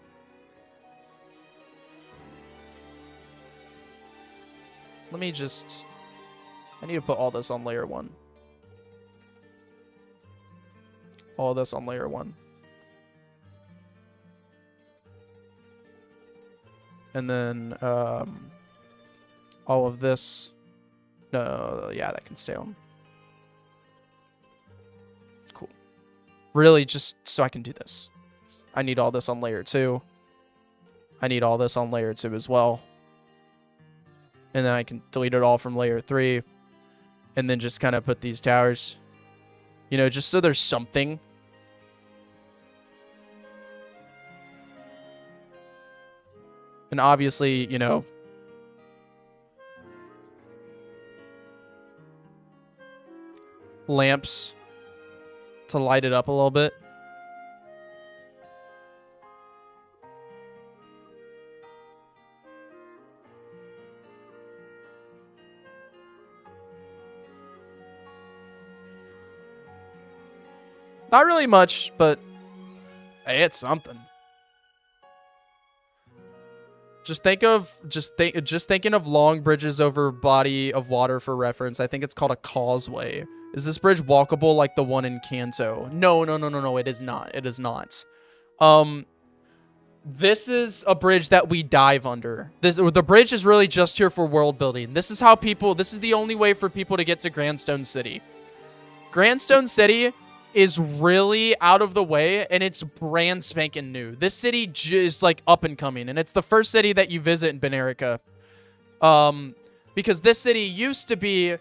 Let me just... I need to put all this on layer 1. All this on layer 1. And then all of this. No, yeah, that can stay on. Cool. Really, just so I can do this. I need all this on layer 2. I need all this on layer 2 as well. And then I can delete it all from layer 3. And then just kind of put these towers. You know, just so there's something. And obviously, you know, lamps to light it up a little bit. Not really much, but hey, it's something. Just thinking of long bridges over body of water for reference. I think it's called a causeway. Is this bridge walkable like the one in Kanto? No, it is not. It is not. This is a bridge that we dive under. The bridge is really just here for world building. This is the only way for people to get to Grandstone City. Grandstone City is really out of the way, and it's brand spanking new. This city is like up and coming, and it's the first city that you visit in Benerica. Because this city used to be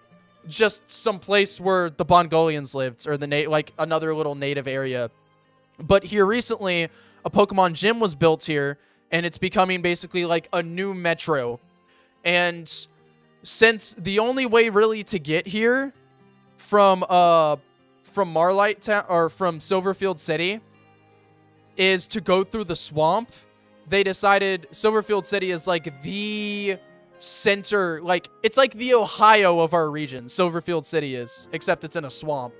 just some place where the Bongolians lived, or like another little native area. But here recently, a Pokemon gym was built here, and it's becoming basically like a new metro. And since the only way really to get here from Marlight Town or from Silverfield City is to go through the swamp, they decided Silverfield City is like the center, like it's like the Ohio of our region. Silverfield City is, except it's in a swamp.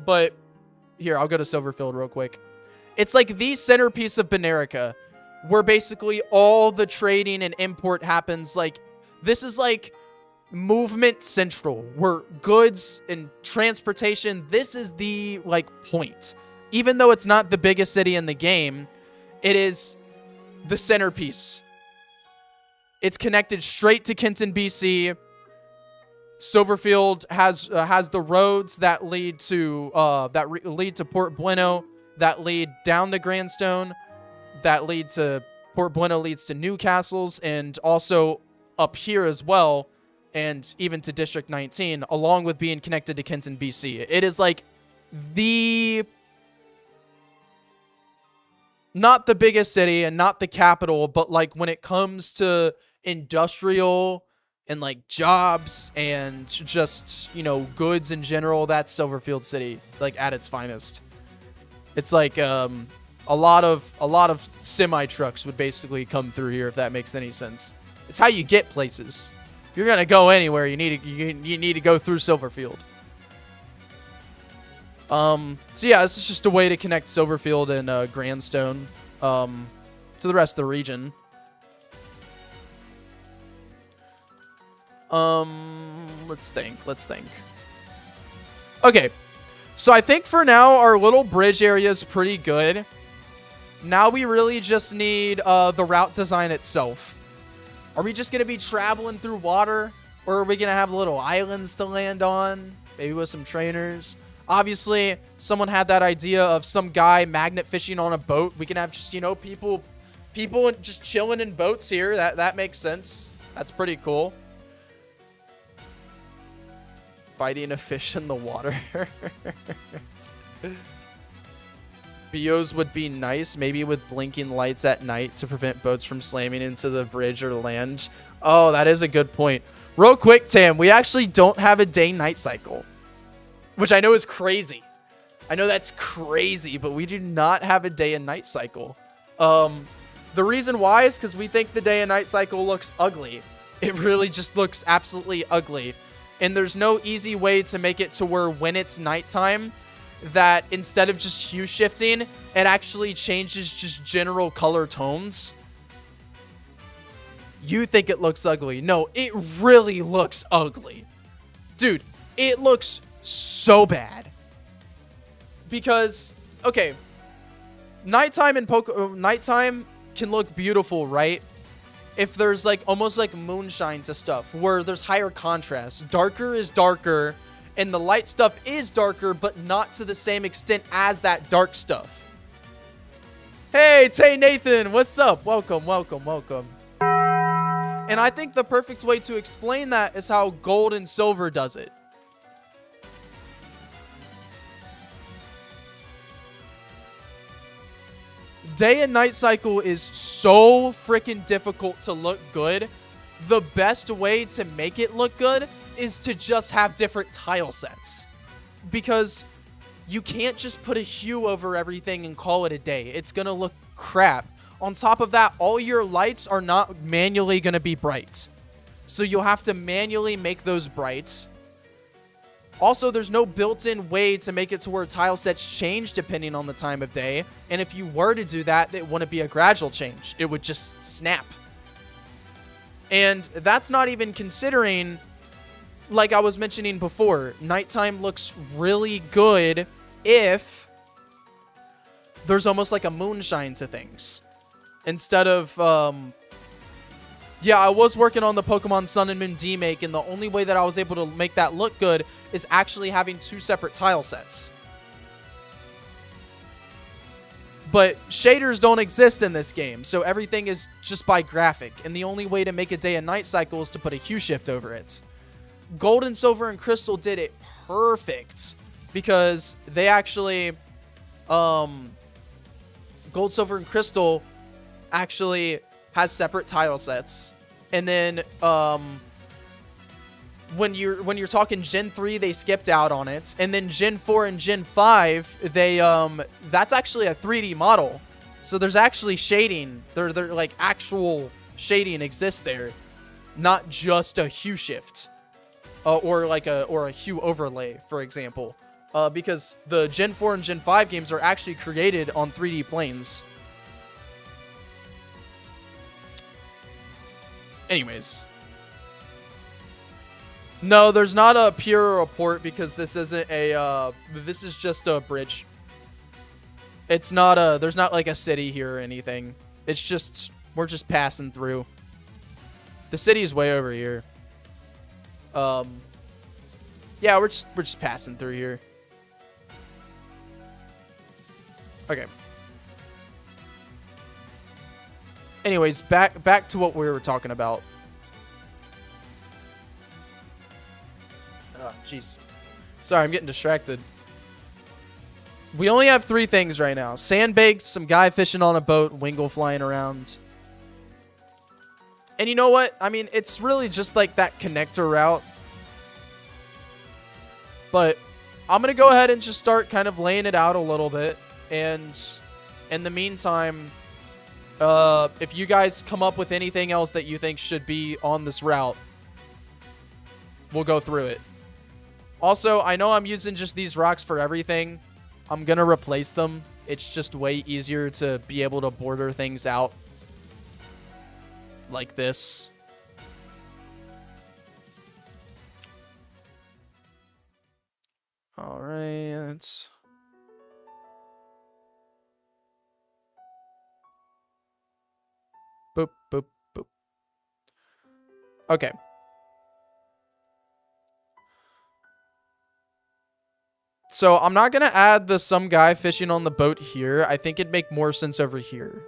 But here, I'll go to Silverfield real quick. It's like the centerpiece of Benerica, where basically all the trading and import happens. Like, this is like movement central, where goods and transportation, this is the like point. Even though it's not the biggest city in the game, it is the centerpiece. It's connected straight to Kenton, BC. Silverfield has the roads that lead to lead to Port Bueno, that lead down to Grandstone, that lead to Port Bueno leads to Newcastles, and also up here as well, and even to District 19, along with being connected to Kenton, BC. It is like not the biggest city and not the capital, but like when it comes to industrial and like jobs and just, you know, goods in general, that's Silverfield City, like at its finest. It's like a lot of semi trucks would basically come through here, if that makes any sense. It's how you get places. If you're gonna go anywhere, you need to go through Silverfield. So yeah, this is just a way to connect Silverfield and Grandstone to the rest of the region. Let's think. Okay, so I think for now our little bridge area is pretty good. Now we really just need the route design itself. Are we just going to be traveling through water? Or are we going to have little islands to land on? Maybe with some trainers? Obviously, someone had that idea of some guy magnet fishing on a boat. We can have just, you know, people just chilling in boats here. That makes sense. That's pretty cool. Fighting a fish in the water. Bios would be nice, maybe with blinking lights at night to prevent boats from slamming into the bridge or land. Oh, that is a good point. Real quick, Tam, we actually don't have a day-night cycle, which I know is crazy. I know that's crazy, but we do not have a day and night cycle. The reason why is because we think the day and night cycle looks ugly. It really just looks absolutely ugly. And there's no easy way to make it to where when it's nighttime, that instead of just hue shifting, it actually changes just general color tones. You think it looks ugly. No, it really looks ugly. Dude, it looks so bad. Because, okay, nighttime can look beautiful, right? If there's like almost like moonshine to stuff where there's higher contrast. Darker is darker. And the light stuff is darker, but not to the same extent as that dark stuff. Hey, Tay Nathan, what's up? Welcome. And I think the perfect way to explain that is how gold and silver does it. Day and night cycle is so freaking difficult to look good. The best way to make it look good is to just have different tile sets, because you can't just put a hue over everything and call it a day. It's gonna look crap. On top of that, all your lights are not manually gonna be bright, so you'll have to manually make those bright. Also, there's no built-in way to make it to where tile sets change depending on the time of day, and if you were to do that, it wouldn't be a gradual change. It would just snap. And that's not even considering, like I was mentioning before, nighttime looks really good if there's almost like a moonshine to things. Instead of, yeah, I was working on the Pokemon Sun and Moon demake, and the only way that I was able to make that look good is actually having two separate tile sets. But shaders don't exist in this game, so everything is just by graphic. And the only way to make a day and night cycle is to put a hue shift over it. Gold and Silver and Crystal did it perfect because they actually... Gold, Silver, and Crystal actually has separate tile sets. And then when you're talking Gen 3, they skipped out on it. And then Gen 4 and Gen 5, they that's actually a 3D model. So there's actually shading. They're like actual shading exists there, not just a hue shift. Or a hue overlay, for example. Because the Gen 4 and Gen 5 games are actually created on 3D planes. Anyways. No, there's not a pure report because this isn't a, this is just a bridge. It's not a, there's not like a city here or anything. It's just, we're just passing through. The city's way over here. Yeah, we're just passing through here. Okay. Anyways, back to what we were talking about. Oh, jeez. Sorry, I'm getting distracted. We only have 3 things right now. Sandbaked, some guy fishing on a boat, Wingle flying around. And you know what? I mean, it's really just like that connector route. But I'm going to go ahead and just start kind of laying it out a little bit. And in the meantime, if you guys come up with anything else that you think should be on this route, we'll go through it. Also, I know I'm using just these rocks for everything. I'm going to replace them. It's just way easier to be able to border things out like this. All right. Boop, boop, boop. Okay. So I'm not going to add the some guy fishing on the boat here. I think it'd make more sense over here.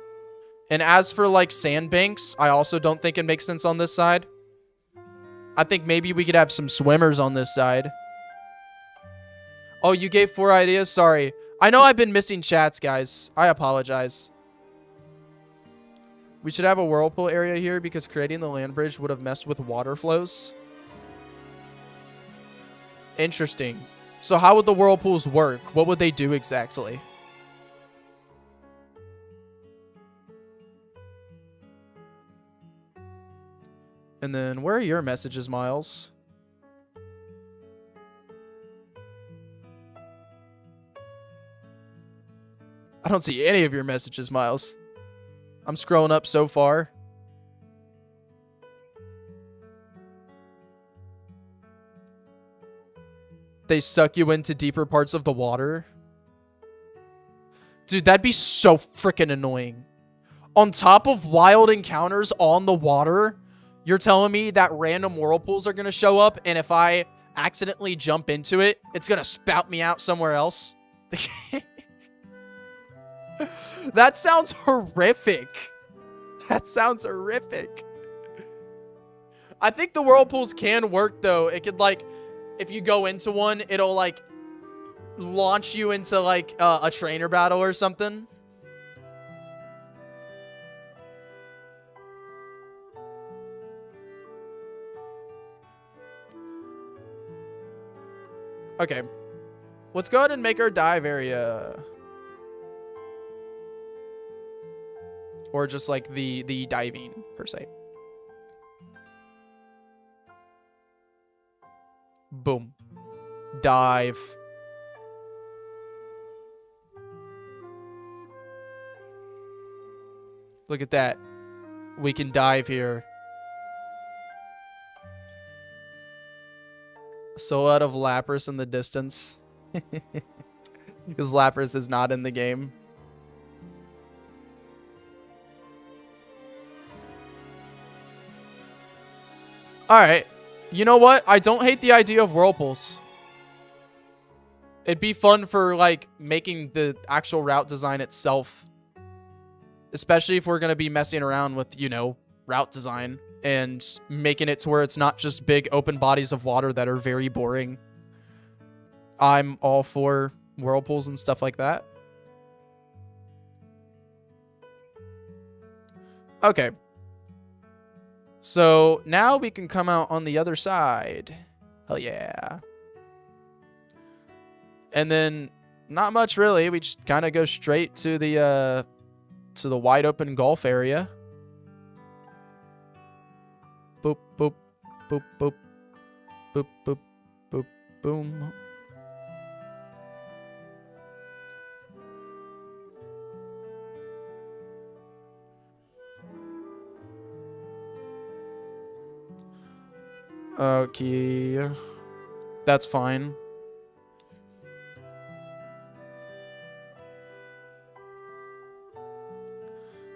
And as for like sandbanks, I also don't think it makes sense on this side. I think maybe we could have some swimmers on this side. Oh, you gave 4 ideas? Sorry. I know I've been missing chats, guys. I apologize. We should have a whirlpool area here because creating the land bridge would have messed with water flows. Interesting. So how would the whirlpools work? What would they do exactly? And then where are your messages, Miles? I don't see any of your messages, Miles. I'm scrolling up so far. They suck you into deeper parts of the water. Dude, that'd be so freaking annoying. On top of wild encounters on the water, you're telling me that random whirlpools are going to show up, and if I accidentally jump into it, it's going to spout me out somewhere else? That sounds horrific. That sounds horrific. I think the whirlpools can work, though. It could, like, if you go into one, it'll, like, launch you into, like, a trainer battle or something. Okay. Let's go ahead and make our dive area. Or just like the diving per se. Boom. Dive. Look at that. We can dive here. Silhouette of Lapras in the distance. Because Lapras is not in the game. Alright. You know what? I don't hate the idea of whirlpools. It'd be fun for, like, making the actual route design itself especially if we're going to be messing around with, you know, route design and making it to where it's not just big open bodies of water that are very boring. I'm all for whirlpools and stuff like that. Okay. So now we can come out on the other side. Hell yeah. And then not much really. We just kind of go straight to the wide open golf area. Boop, boop, boop, boop, boop, boop, boop, boom. Okay. That's fine.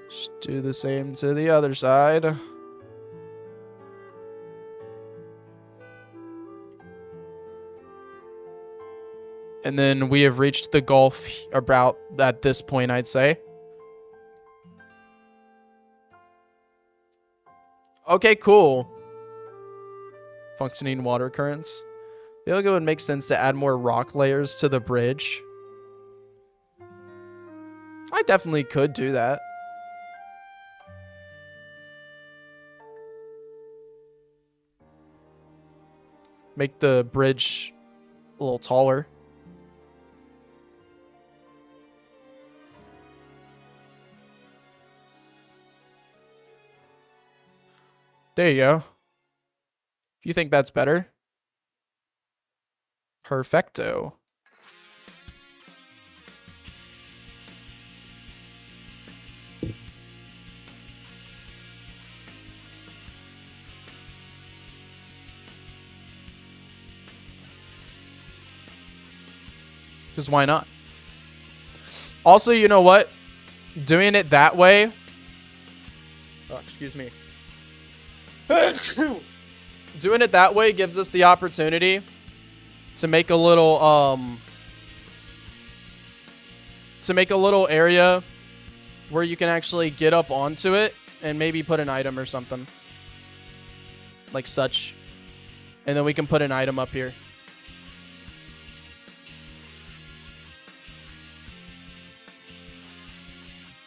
Just do the same to the other side. And then we have reached the golf about at this point, I'd say. Okay, cool. Functioning water currents. I feel like it would make sense to add more rock layers to the bridge. I definitely could do that. Make the bridge a little taller. There you go. If you think that's better. Perfecto. Because why not? Also, you know what? Doing it that way. Oh, excuse me. Doing it that way gives us the opportunity to make a little area where you can actually get up onto it and maybe put an item or something like such, and then we can put an item up here.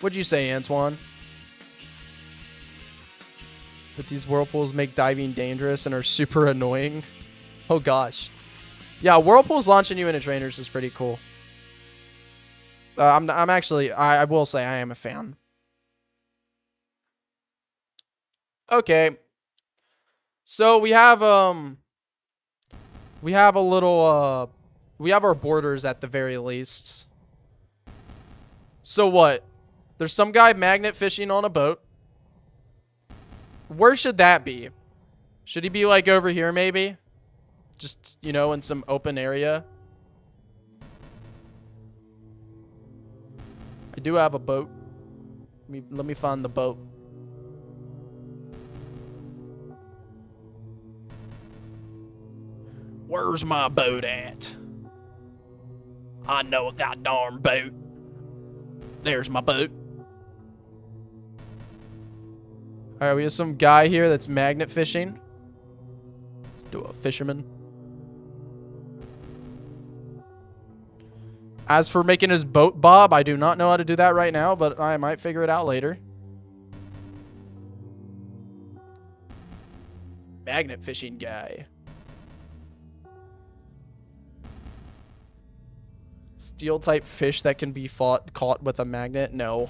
What'd you say, Antoine? But these whirlpools make diving dangerous and are super annoying. Oh gosh. Yeah, whirlpools launching you into trainers is pretty cool. I'm actually, I will say I am a fan. Okay. So we have a little, we have our borders at the very least. So what? There's some guy magnet fishing on a boat. Where should that be? Should he be like over here maybe? Just, you know, in some open area. I do have a boat. Let me find the boat. Where's my boat at? I know a goddamn boat. There's my boat. Alright, we have some guy here that's magnet fishing. Let's do a fisherman. As for making his boat bob, I do not know how to do that right now, but I might figure it out later. Magnet fishing guy. Steel type fish that can be caught with a magnet? No.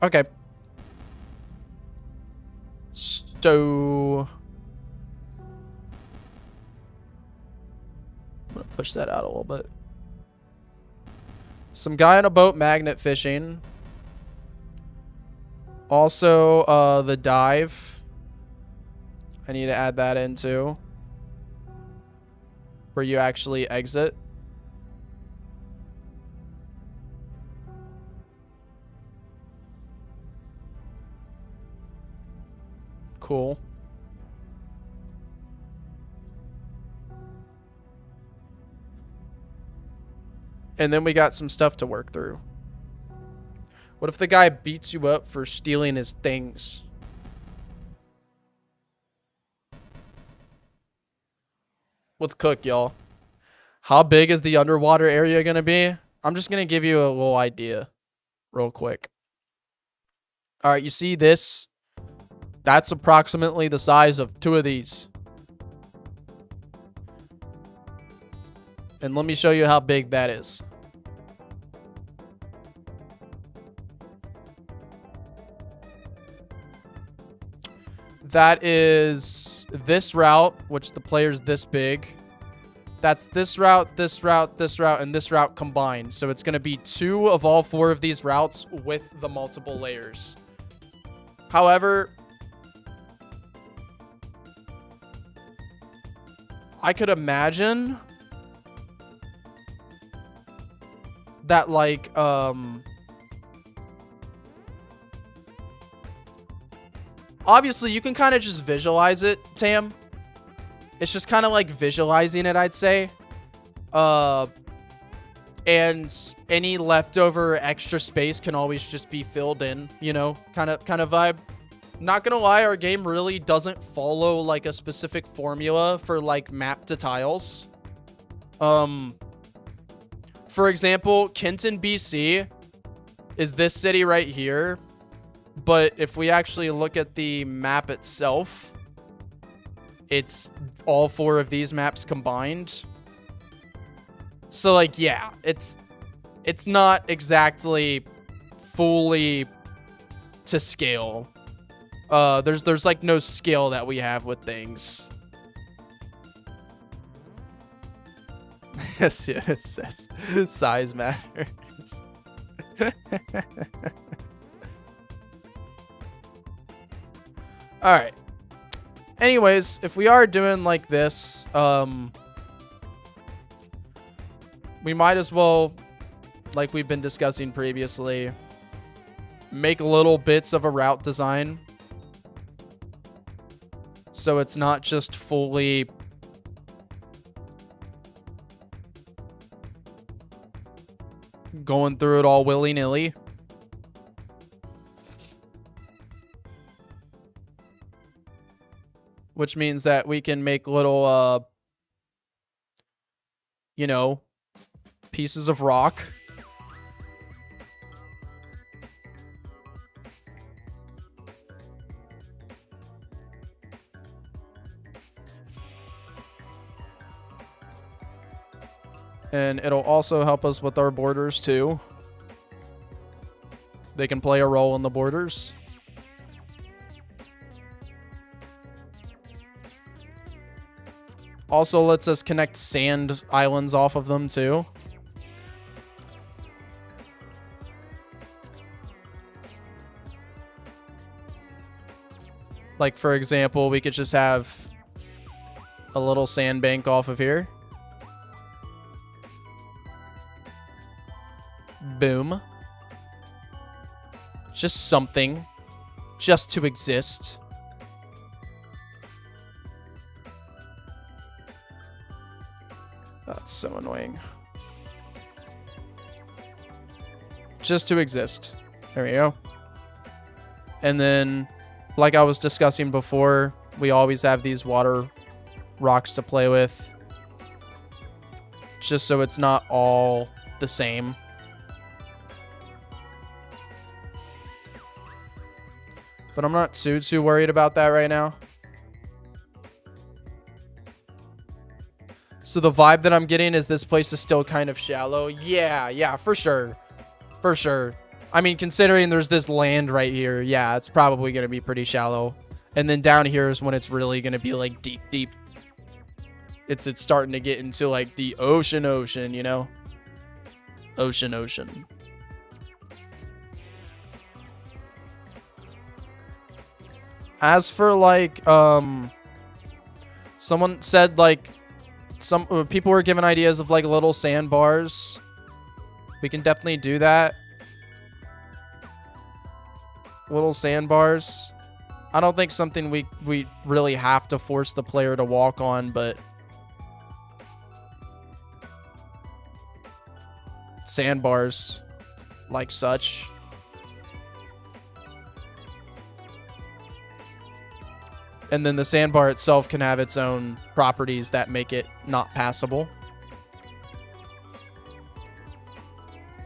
Okay. So I'm gonna push that out a little bit. Some guy on a boat magnet fishing. Also, the dive. I need to add that in too. Where you actually exit. Cool. And then we got some stuff to work through. What if the guy beats you up for stealing his things? Let's cook, y'all. How big is the underwater area going to be? I'm just going to give you a little idea real quick. All right, you see this? That's approximately the size of 2 of these. And let me show you how big that is. That is this route, which the player's this big. That's this route, this route, this route, and this route combined. So it's going to be 2 of all 4 of these routes with the multiple layers. However, I could imagine that, like, obviously you can kind of just visualize it, Tam. It's just kind of like visualizing it, I'd say. And any leftover extra space can always just be filled in, you know, kind of vibe. Not gonna lie, our game really doesn't follow like a specific formula for like map to tiles. For example, Kenton, BC is this city right here. But if we actually look at the map itself, it's all 4 of these maps combined. So like, yeah, it's not exactly fully to scale. There's like no scale that we have with things. Yes, yeah, it says size matters. All right. Anyways, if we are doing like this, we might as well, like we've been discussing previously, make little bits of a route design. So it's not just fully going through it all willy-nilly. Which means that we can make little, you know, pieces of rock. And it'll also help us with our borders too. They can play a role in the borders. Also lets us connect sand islands off of them too. Like, for example, we could just have a little sandbank off of here. Boom. Just something. Just to exist. That's so annoying. Just to exist. There we go. And then, like I was discussing before, we always have these water rocks to play with. Just so it's not all the same. But I'm not too worried about that right now. So the vibe that I'm getting is this place is still kind of shallow. Yeah, for sure. For sure. I mean, considering there's this land right here, yeah, it's probably going to be pretty shallow. And then down here is when it's really going to be like deep. It's starting to get into like the ocean, you know? Ocean. As for like, someone said like, some people were given ideas of like little sandbars. We can definitely do that. Little sandbars. I don't think something we really have to force the player to walk on, but sandbars like such. And then the sandbar itself can have its own properties that make it not passable.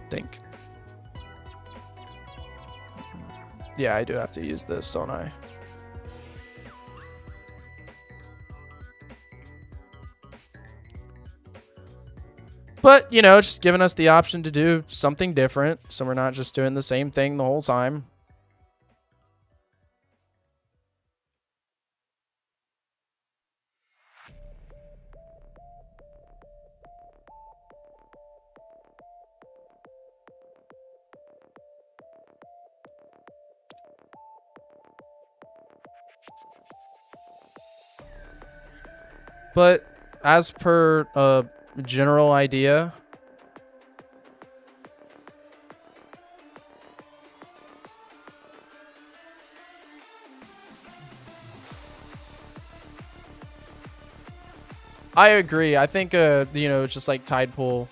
Think. Yeah, I do have to use this, don't I? But, you know, just giving us the option to do something different, so we're not just doing the same thing the whole time. But as per a general idea, I agree. I think you know, just like tide pool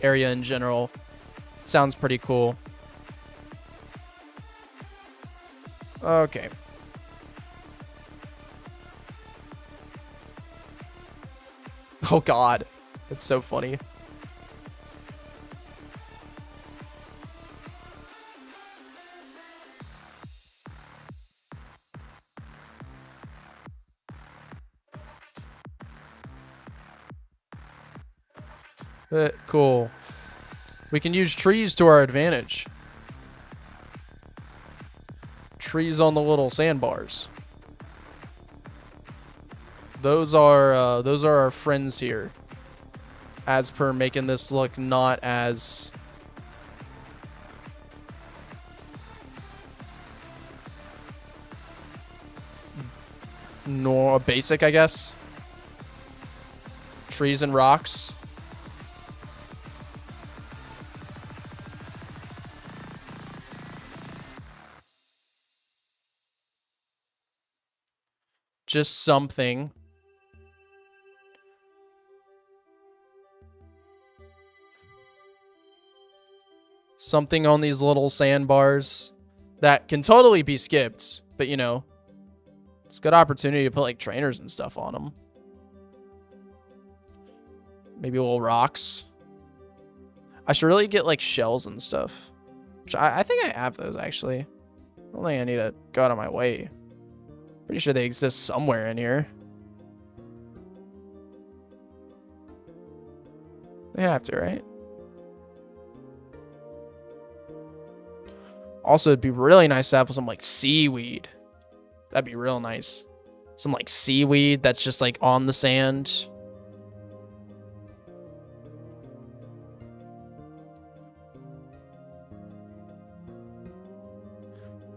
area in general sounds pretty cool. Okay. Oh god, it's so funny. Cool. We can use trees to our advantage. Trees on the little sandbars. Those are our friends here. As per making this look not as nor basic, I guess. Trees and rocks. Just something. Something on these little sandbars that can totally be skipped, but you know, it's a good opportunity to put like trainers and stuff on them. Maybe little rocks. I should really get like shells and stuff. Which I think I have those actually. I don't think I need to go out of my way. Pretty sure they exist somewhere in here. They have to, right? Also, it'd be really nice to have some like seaweed. That'd be real nice. Some like seaweed that's just like on the sand.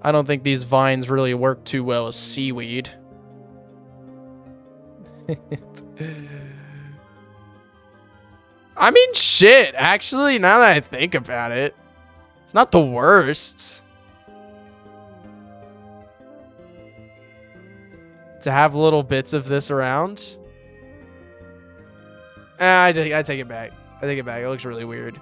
I don't think these vines really work too well as seaweed. I mean, shit. Actually, now that I think about it, it's not the worst. To have little bits of this around. I take it back. I take it back. It looks really weird.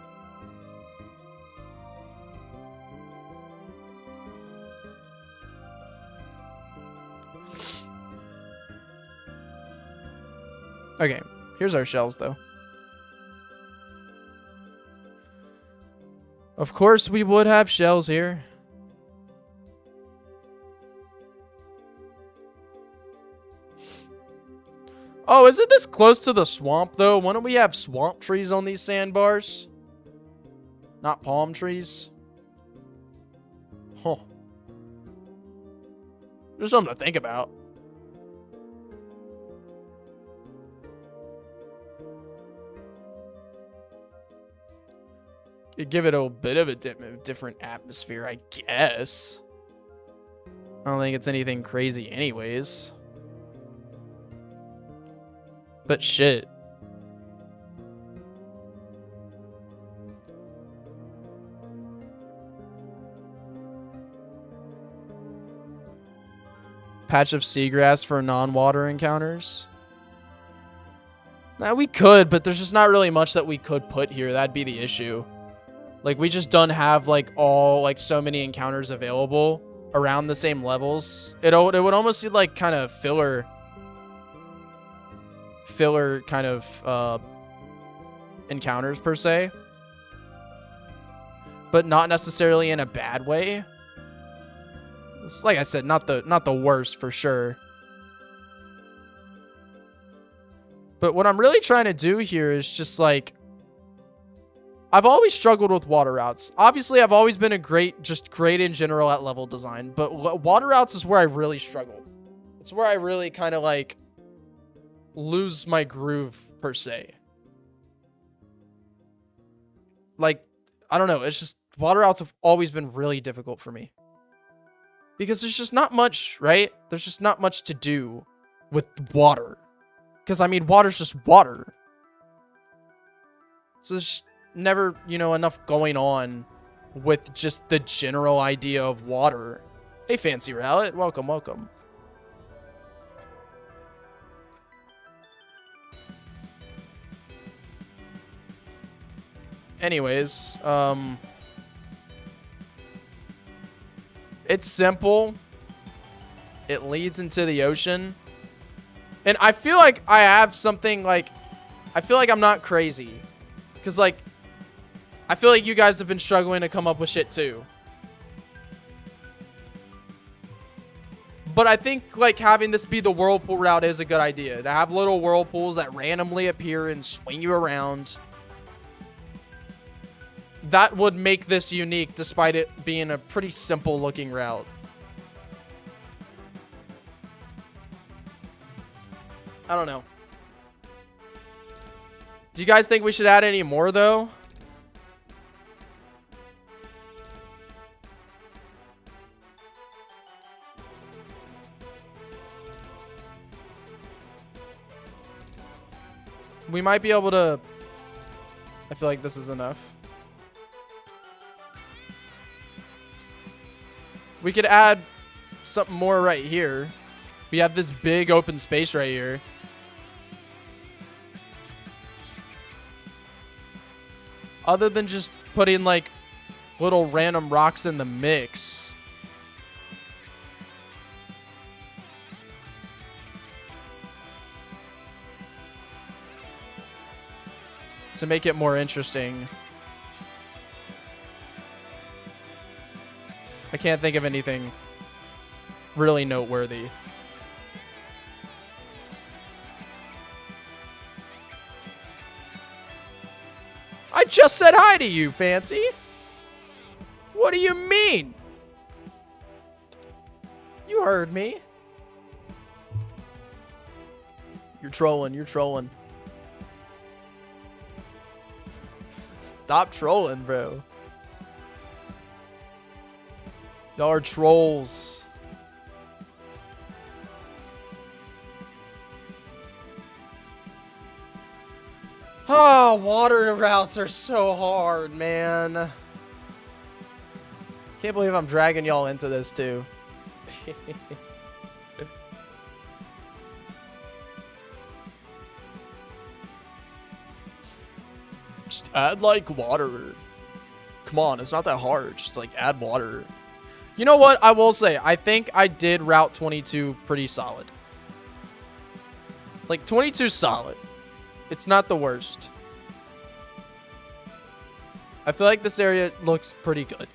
Okay, here's our shells, though. Of course, we would have shells here. Oh, isn't this close to the swamp, though? Why don't we have swamp trees on these sandbars? Not palm trees? Huh. There's something to think about. It'd give it a bit of a different atmosphere, I guess. I don't think it's anything crazy anyways. But shit. Patch of seagrass for non-water encounters. Nah, we could, but there's just not really much that we could put here. That'd be the issue. Like, we just don't have, like, all, like, so many encounters available around the same levels. It would almost be, like, kind of filler kind of, encounters, per se. But not necessarily in a bad way. It's, like I said, not the worst, for sure. But what I'm really trying to do here is just, like, I've always struggled with water routes. Obviously, I've always been great in general at level design, but water routes is where I really struggle. It's where I really kind of, like, lose my groove, per se. Like, I don't know. It's just, water routes have always been really difficult for me. Because there's just not much, right? There's just not much to do with water. Because, I mean, water's just water. So there's just never, you know, enough going on with just the general idea of water. Hey, Fancy Rowlet. Welcome, welcome. Anyways, it's simple. It leads into the ocean. And I feel like I have something, like, I feel like I'm not crazy. Because, like, I feel like you guys have been struggling to come up with shit, too. But I think, like, having this be the whirlpool route is a good idea. To have little whirlpools that randomly appear and swing you around. That would make this unique, despite it being a pretty simple-looking route. I don't know. Do you guys think we should add any more, though? We might be able to... I feel like this is enough. We could add something more right here. We have this big open space right here. Other than just putting, like, little random rocks in the mix. To make it more interesting. I can't think of anything really noteworthy. I just said hi to you, Fancy. What do you mean? You heard me. You're trolling. You're trolling. Stop trolling, bro. Y'all are trolls. Oh, water routes are so hard, man. Can't believe I'm dragging y'all into this, too. Just add, like, water. Come on, it's not that hard. Just, like, add water. You know what? I will say, I think I did Route 22 pretty solid. Like, 22 solid. It's not the worst. I feel like this area looks pretty good.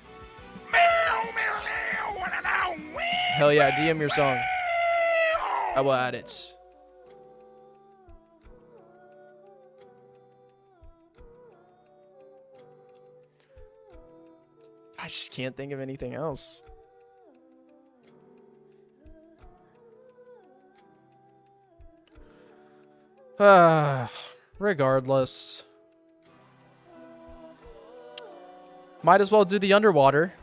Hell yeah, DM your song. I will add it. I just can't think of anything else. Regardless. Might as well do the underwater.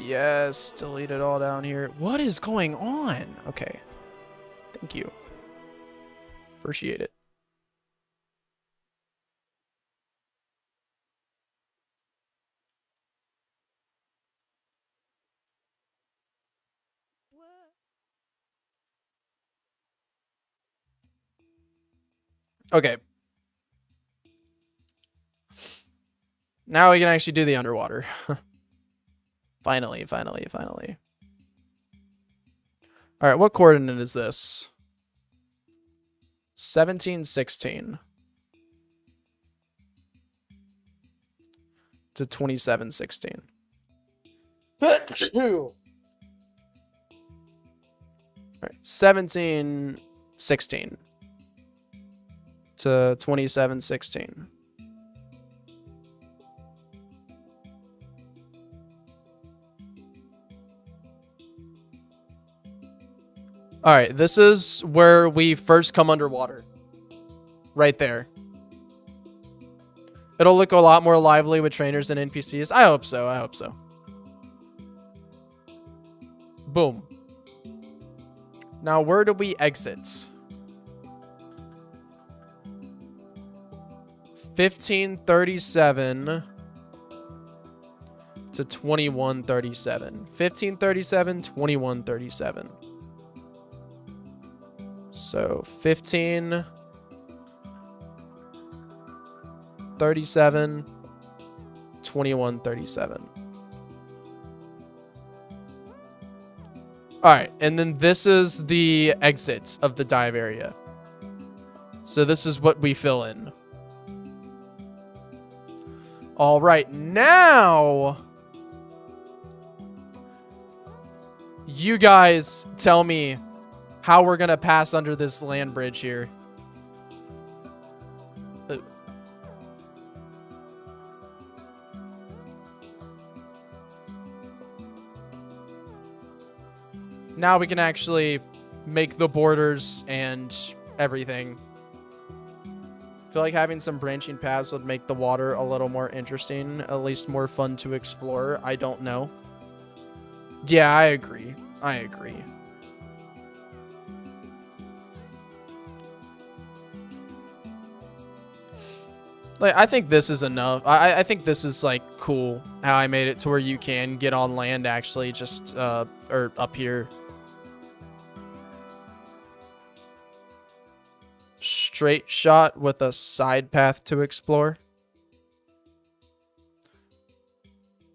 Yes, delete it all down here. What is going on? Okay. Thank you. Appreciate it. Okay. Now we can actually do the underwater. Finally. All right, what coordinate is this? 1716 to 2716. All right, 1716 to 2716. All right, this is where we first come underwater. Right there. It'll look a lot more lively with trainers and NPCs. I hope so. Boom. Now, where do we exit? 1537 to 2137. 1537, 2137. So 1537, 2137. All right, and then this is the exit of the dive area. So this is what we fill in. All right, now you guys tell me how we're gonna pass under this land bridge here. Now we can actually make the borders and everything. I feel like having some branching paths would make the water a little more interesting, at least more fun to explore. I don't know. Yeah, I agree. Like, I think this is enough. I think this is, like, cool how I made it to where you can get on land, actually, just, or up here. Straight shot with a side path to explore.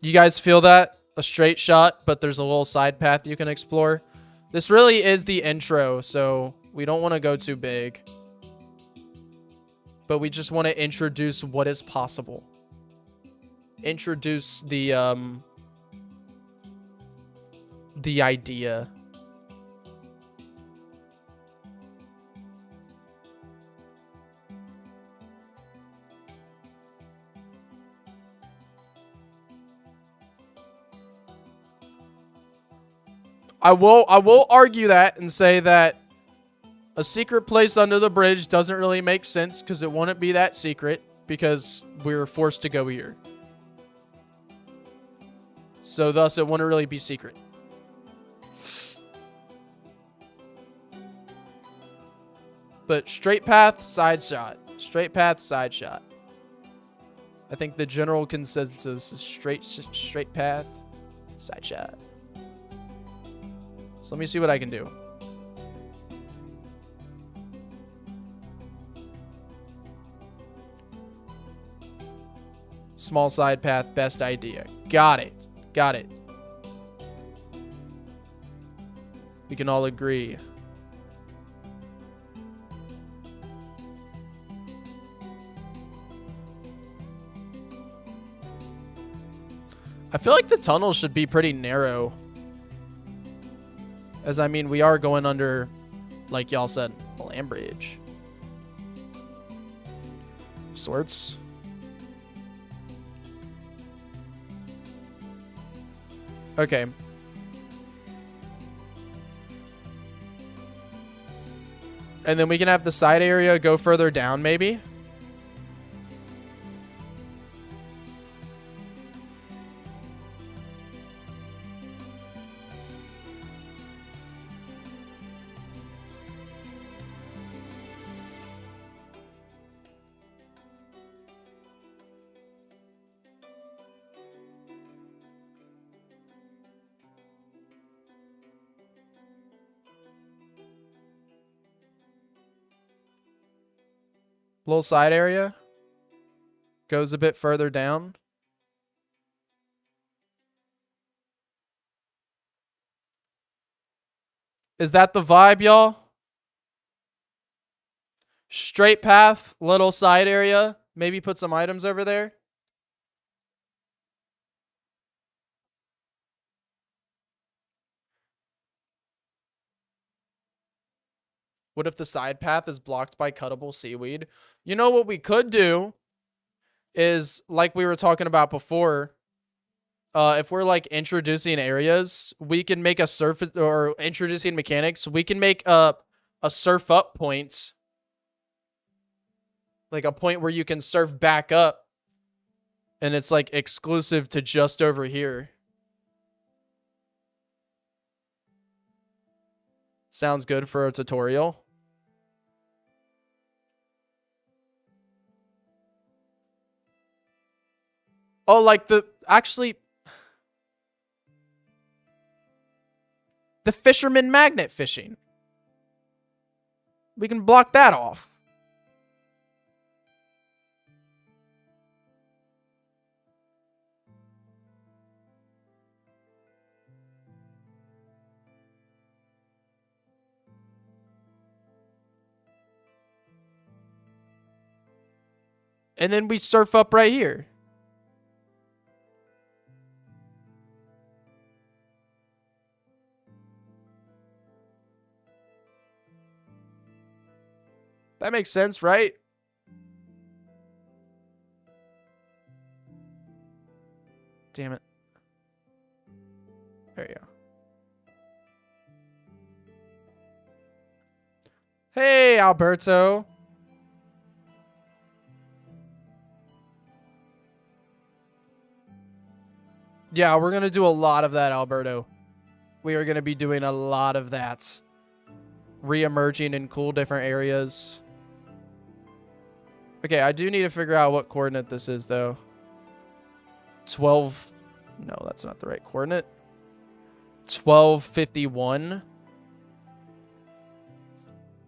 You guys feel that? A straight shot, but there's a little side path you can explore. This really is the intro, so we don't want to go too big. But we just want to introduce what is possible. Introduce the idea. I will argue that and say that a secret place under the bridge doesn't really make sense because it wouldn't be that secret because we were forced to go here. So thus it wouldn't really be secret. But straight path, side shot. Straight path, side shot. I think the general consensus is straight path, side shot. So let me see what I can do. Small side path, best idea. Got it. We can all agree. I feel like the tunnel should be pretty narrow. As I mean, we are going under, like y'all said, a land bridge. Of sorts. Okay. And then we can have the side area go further down, maybe. Little side area. Goes a bit further down. Is that the vibe, y'all? Straight path, little side area. Maybe put some items over there. What if the side path is blocked by cuttable seaweed? You know what we could do is, like we were talking about before, if we're like introducing areas, we can make a surf, or introducing mechanics, we can make a surf up point. Like a point where you can surf back up. And it's like exclusive to just over here. Sounds good for a tutorial. Oh, like actually, the fisherman magnet fishing. We can block that off. And then we surf up right here. That makes sense, right? Damn it. There you go. Hey, Alberto. Yeah, we're going to do a lot of that, Alberto. We are going to be doing a lot of that. Re-emerging in cool different areas. Okay, I do need to figure out what coordinate this is, though. 12... No, that's not the right coordinate. 1251.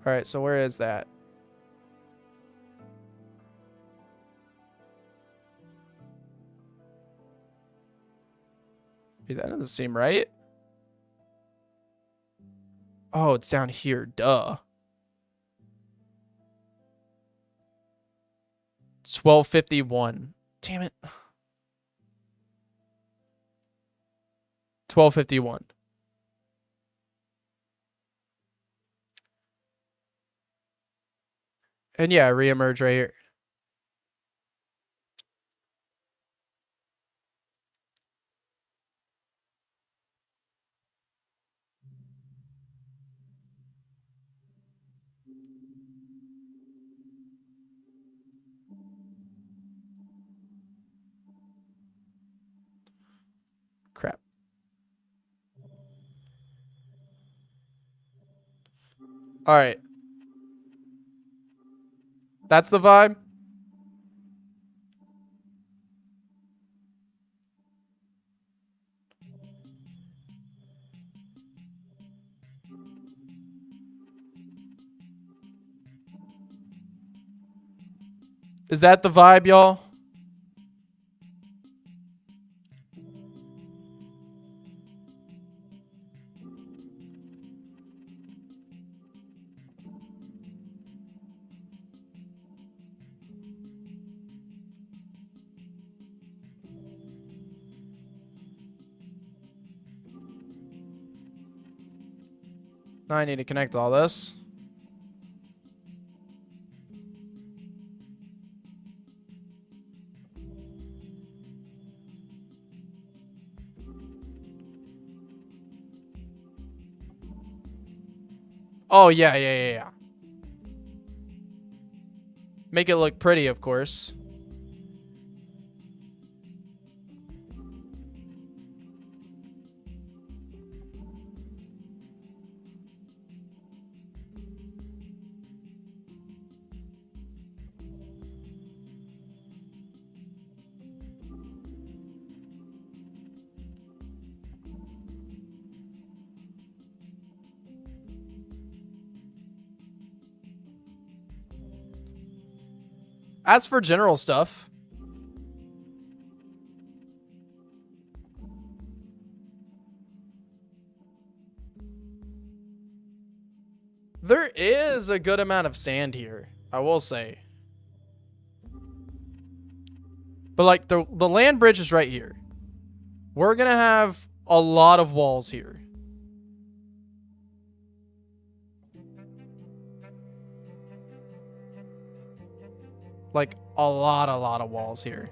All right, so where is that? That doesn't seem right. Oh, it's down here. Duh. 1251. Damn it. 1251. And yeah, reemerge right here. Crap. All right. That's the vibe. Is that the vibe, y'all? Now I need to connect all this. Oh, yeah. Make it look pretty, of course. As for general stuff, there is a good amount of sand here, I will say. But like the land bridge is right here. We're gonna have a lot of walls here. Like a lot of walls here.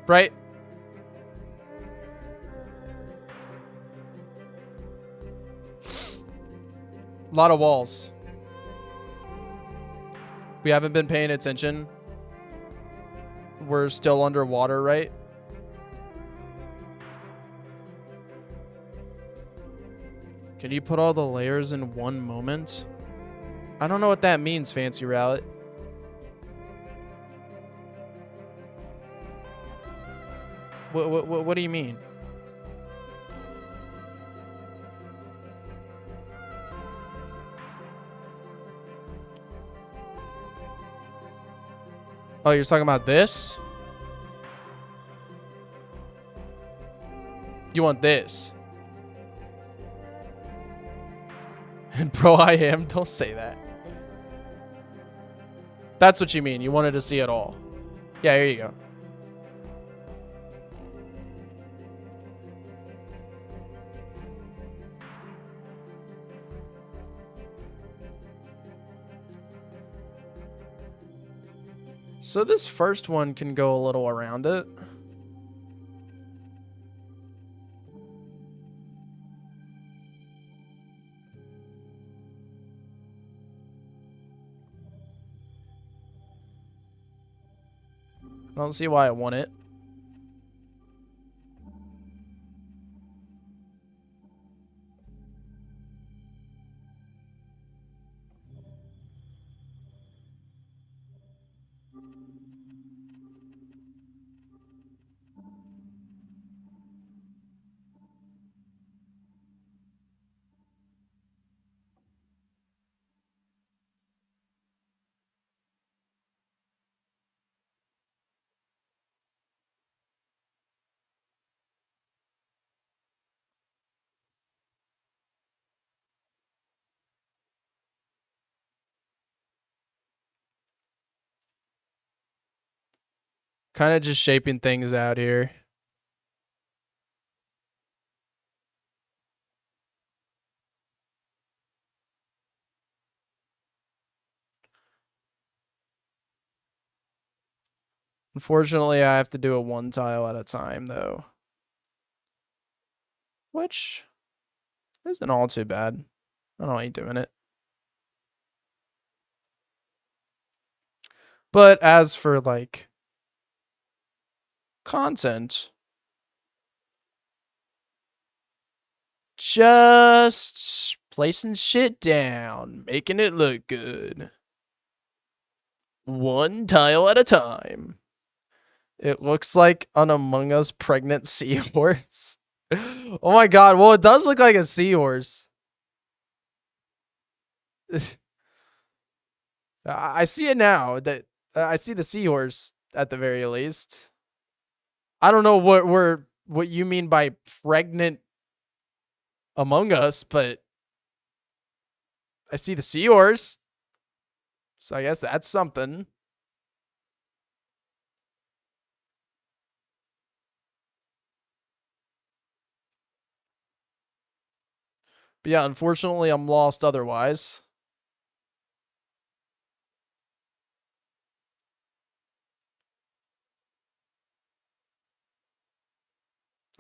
Right? A lot of walls. We haven't been paying attention. We're still underwater, right? Can you put all the layers in one moment? I don't know what that means, Fancy Rowlet. What do you mean? Oh, you're talking about this? You want this? And bro, I am. Don't say that. That's what you mean. You wanted to see it all. Yeah, here you go. So this first one can go a little around it. I don't see why I want it. Kind of just shaping things out here. Unfortunately, I have to do it one tile at a time, though. Which isn't all too bad. I don't hate doing it. But as for, like, content, just placing shit down, making it look good. One tile at a time. It looks like an Among Us pregnant seahorse. Oh my god, well, it does look like a seahorse. I see it now. That I see the seahorse at the very least. I don't know what you mean by pregnant Among Us, but I see the seahorse. So I guess that's something. But yeah, unfortunately, I'm lost otherwise.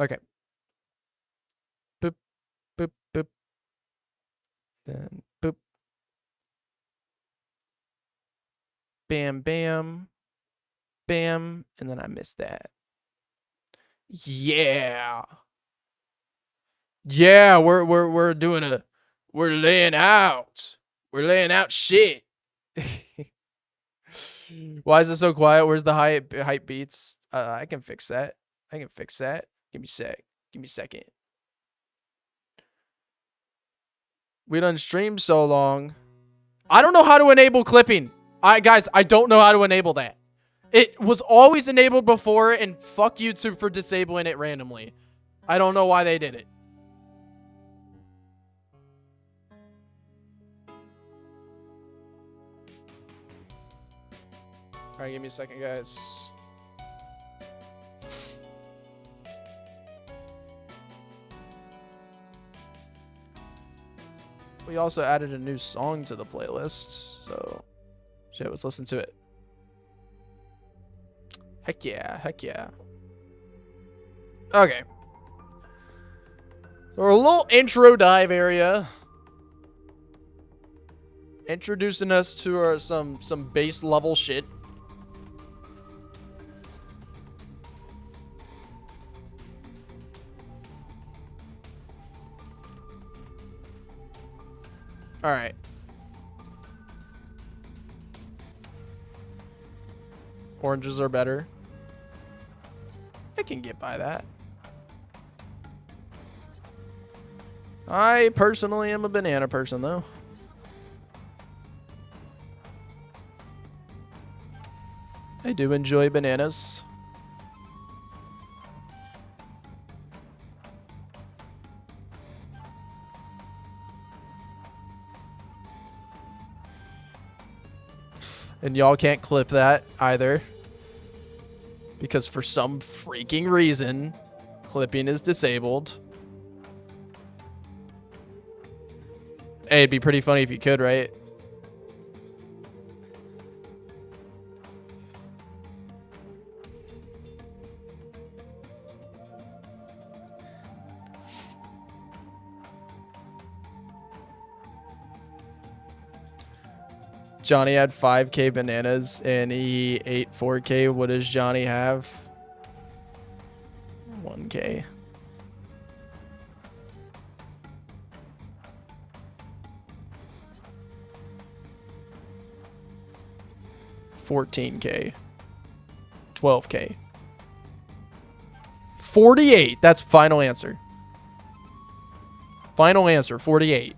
Okay. Boop, boop, boop. Then boop. Bam, bam. Bam. And then I missed that. Yeah. Yeah, we're doing we're laying out. We're laying out shit. Why is it so quiet? Where's the hype beats? I can fix that. I can fix that. Give me a sec. Give me a second. We done streamed so long. I don't know how to enable clipping. Guys, I don't know how to enable that. It was always enabled before, and fuck YouTube for disabling it randomly. I don't know why they did it. All right, give me a second, guys. We also added a new song to the playlist, so shit, let's listen to it. Heck yeah, heck yeah. Okay. So a little intro dive area. Introducing us to some base level shit. All right. Oranges are better. I can get by that. I personally am a banana person, though. I do enjoy bananas. And y'all can't clip that either. Because for some freaking reason, clipping is disabled. Hey, it'd be pretty funny if you could, right? Johnny had 5K bananas and he ate 4K. What does Johnny have? 1K. $14K. 12K. 48. That's final answer. Final answer, 48.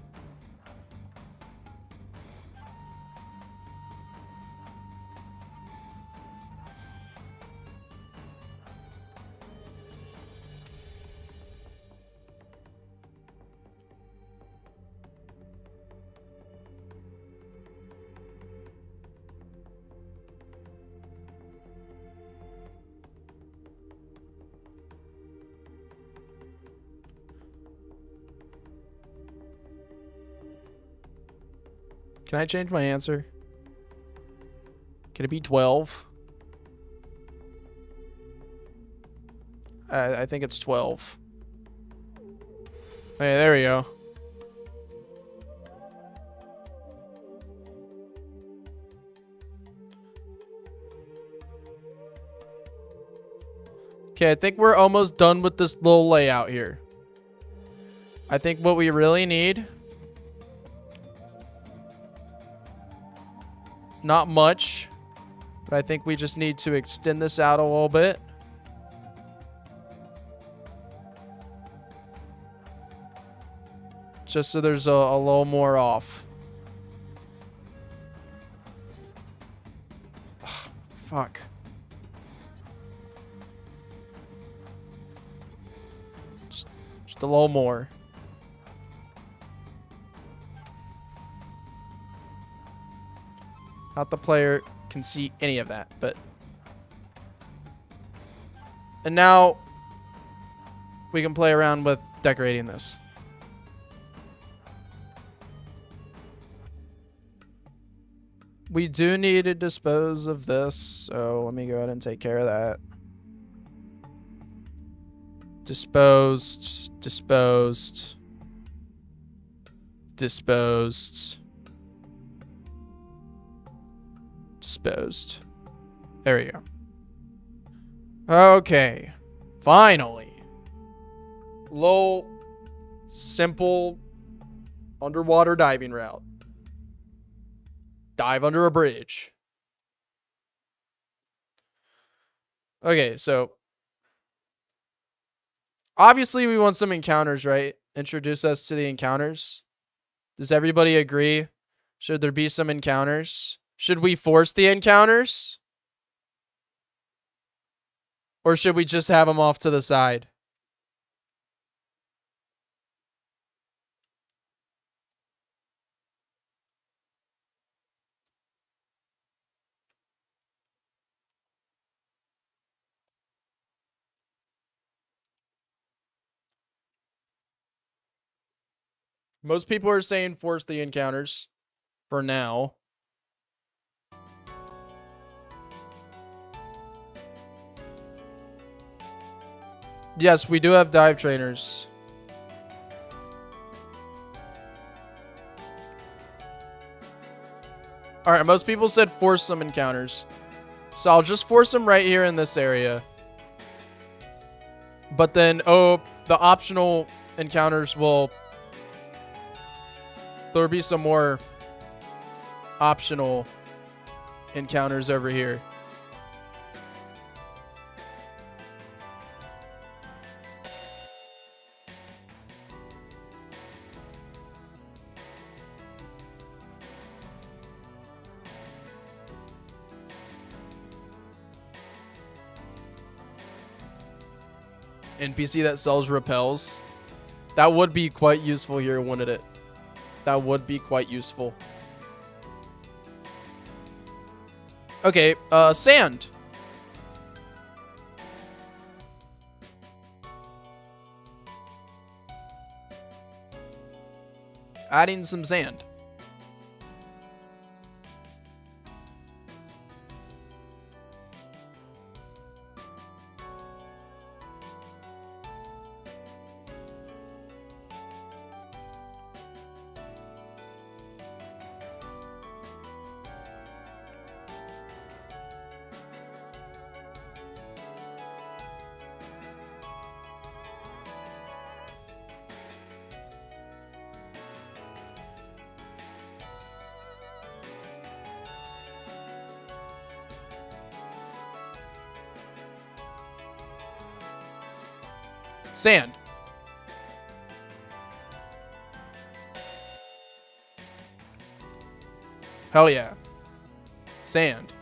Can I change my answer? Can it be 12? I think it's 12. Hey, there we go. Okay, I think we're almost done with this little layout here. I think what we really need... It's not much, but I think we just need to extend this out a little bit. Just so there's a little more off. Ugh, fuck. Just a little more. Not the player can see any of that, but... And now we can play around with decorating this. We do need to dispose of this, so let me go ahead and take care of that. Disposed. Disposed. Disposed. Disposed. There we go. Okay. Finally. Low, simple underwater diving route. Dive under a bridge. Okay, so obviously we want some encounters, right? Introduce us to the encounters. Does everybody agree? Should there be some encounters? Should we force the encounters? Or should we just have them off to the side? Most people are saying force the encounters for now. Yes, we do have dive trainers. Alright, most people said force some encounters. So I'll just force them right here in this area. But then, oh, the optional encounters will... There'll be some more optional encounters over here. NPC that sells repels. That would be quite useful here, wouldn't it? That would be quite useful. Okay, sand. Adding some sand. Sand. Hell yeah. Sand.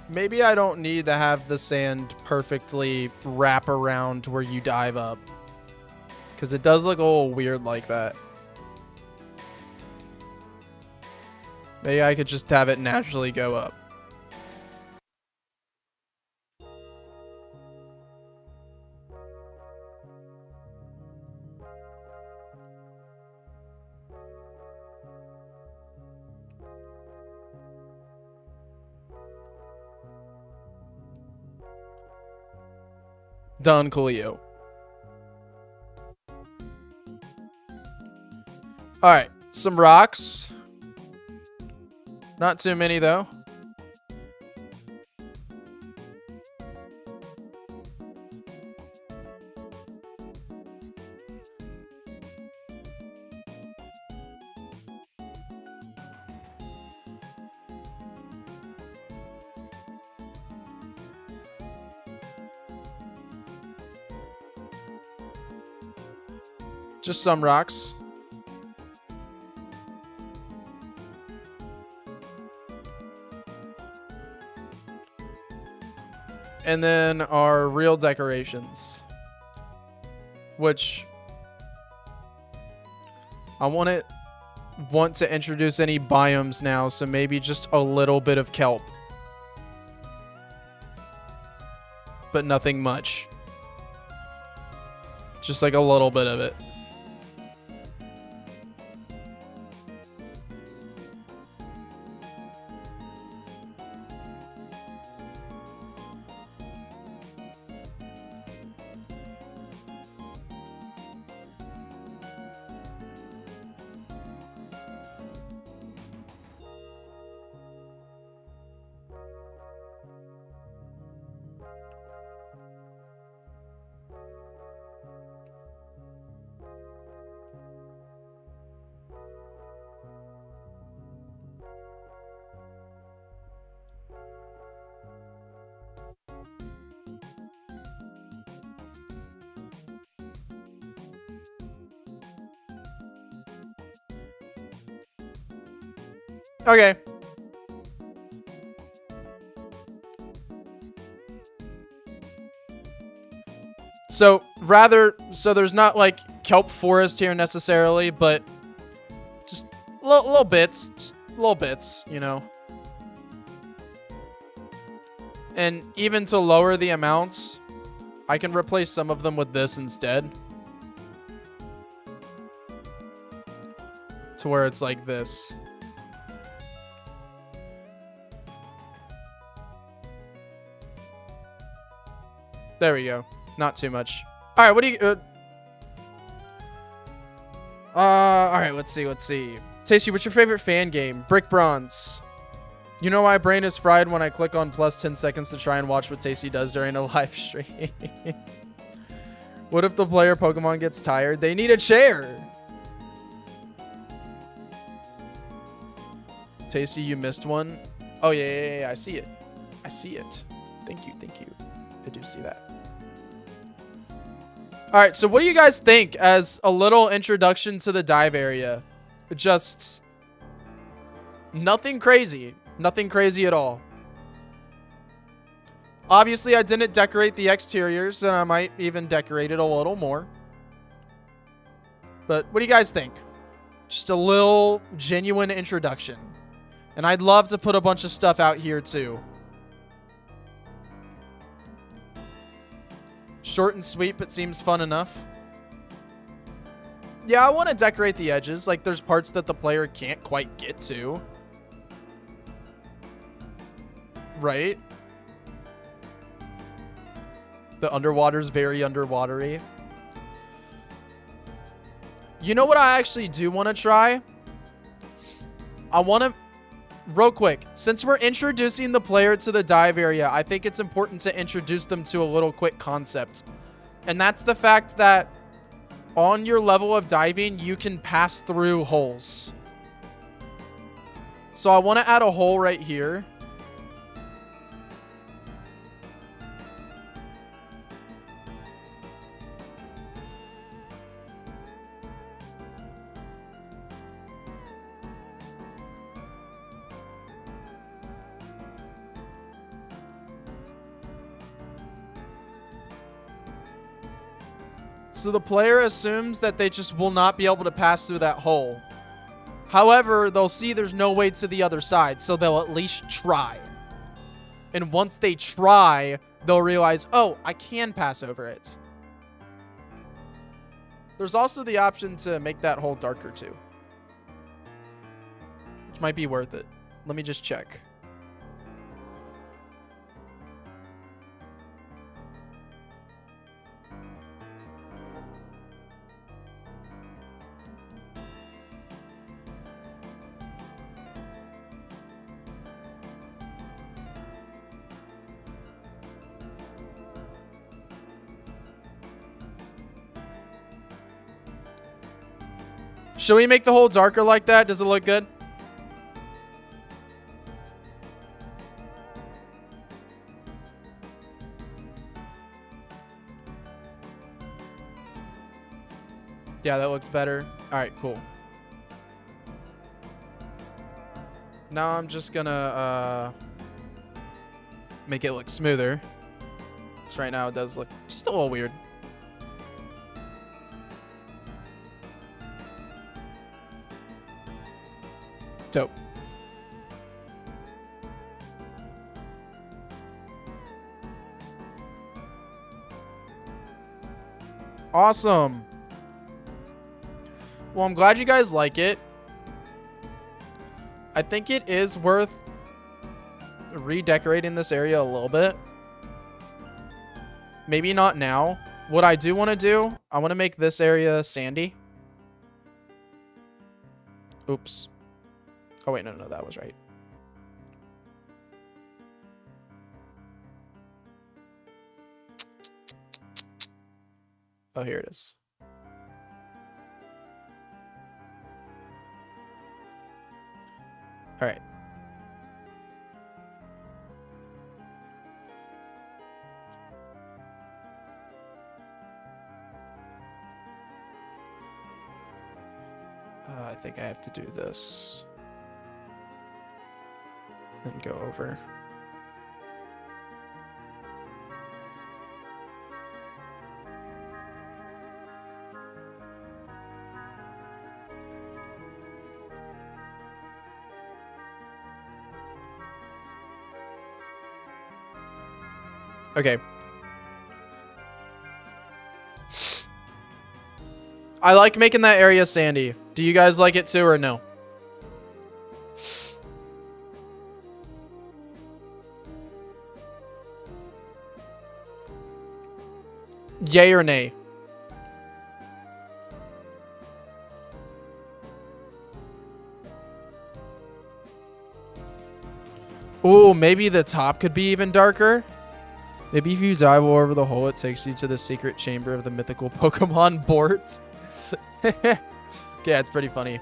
Maybe I don't need to have the sand perfectly wrap around where you dive up, because it does look a little weird like that. Maybe I could just have it naturally go up. Done, coolio. Alright, some rocks. Not too many, though. Just some rocks. And then our real decorations, which I want to introduce any biomes now, so maybe just a little bit of kelp, but nothing much. Just like a little bit of it. Okay. So there's not like kelp forest here necessarily, but just little bits, you know. And even to lower the amounts, I can replace some of them with this instead. To where it's like this. There we go. Not too much. All right, what do you... all right, let's see. Tasty, what's your favorite fan game? Brick Bronze. You know my brain is fried when I click on plus 10 seconds to try and watch what Tasty does during a live stream. What if the player Pokemon gets tired? They need a chair. Tasty, you missed one. Oh, yeah, I see it. I see it. Thank you. I do see that. All right, so what do you guys think as a little introduction to the dive area? Just nothing crazy. Nothing crazy at all. Obviously, I didn't decorate the exteriors, and I might even decorate it a little more. But what do you guys think? Just a little genuine introduction. And I'd love to put a bunch of stuff out here, too. Short and sweet, but seems fun enough. Yeah, I want to decorate the edges. Like, there's parts that the player can't quite get to. Right? The underwater's very underwatery. You know what I actually do want to try? I want to... Real quick, since we're introducing the player to the dive area, I think it's important to introduce them to a little quick concept. And that's the fact that on your level of diving, you can pass through holes. So I want to add a hole right here. So the player assumes that they just will not be able to pass through that hole. However, they'll see there's no way to the other side, so they'll at least try. And once they try, they'll realize, oh, I can pass over it. There's also the option to make that hole darker too, which might be worth it. Let me just check. Should we make the hole darker like that? Does it look good? Yeah, that looks better. All right, cool. Now I'm just gonna make it look smoother. Because right now it does look just a little weird. Dope. Awesome. Well, I'm glad you guys like it. I think it is worth redecorating this area a little bit. Maybe not now. What I do want to do, I want to make this area sandy. Oops. Oh, wait, no, that was right. Oh, here it is. All right. I think I have to do this. Then go over. Okay. I like making that area sandy. Do you guys like it too or no? Yay or nay? Ooh, maybe the top could be even darker. Maybe if you dive over the hole, it takes you to the secret chamber of the mythical Pokemon board. Yeah, it's pretty funny.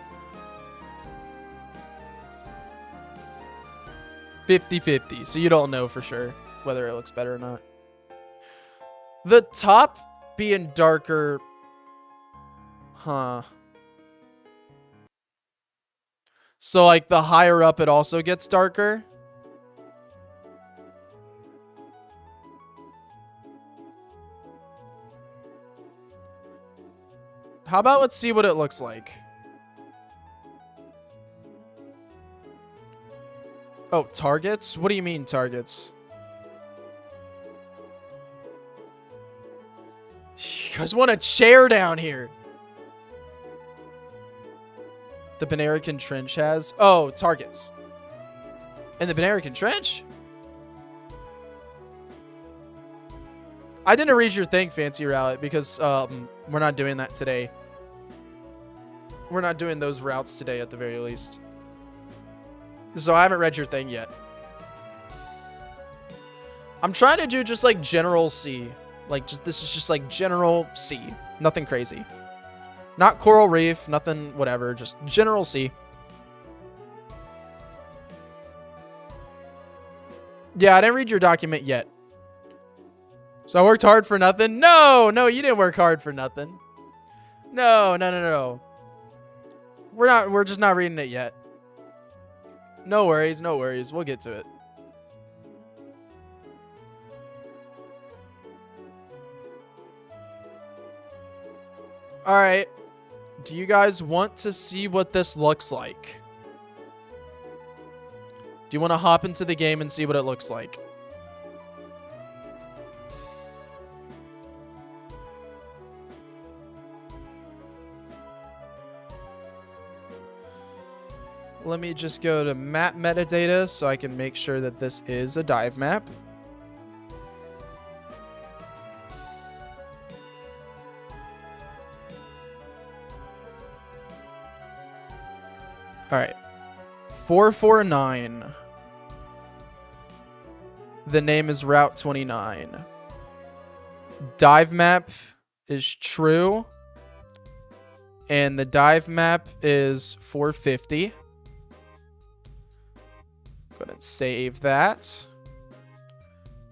50-50, so you don't know for sure whether it looks better or not. The top being darker... Huh. So, like, the higher up it also gets darker? How about let's see what it looks like. Oh, targets? What do you mean targets? You guys want a chair down here. The Banerican Trench has... Oh, targets. And the Banerican Trench? I didn't read your thing, Fancy Rowlet, because we're not doing that today. We're not doing those routes today at the very least. So I haven't read your thing yet. I'm trying to do just like general C. Like this is just like general C. Nothing crazy. Not coral reef, nothing whatever, just general C. Yeah, I didn't read your document yet. So I worked hard for nothing? No, you didn't work hard for nothing. No. We're just not reading it yet. No worries. We'll get to it. All right. Do you guys want to see what this looks like? Do you want to hop into the game and see what it looks like? Let me just go to map metadata so I can make sure that this is a dive map. All right. 449. The name is Route 29. Dive map is true. And the dive map is 450. Go ahead and save that.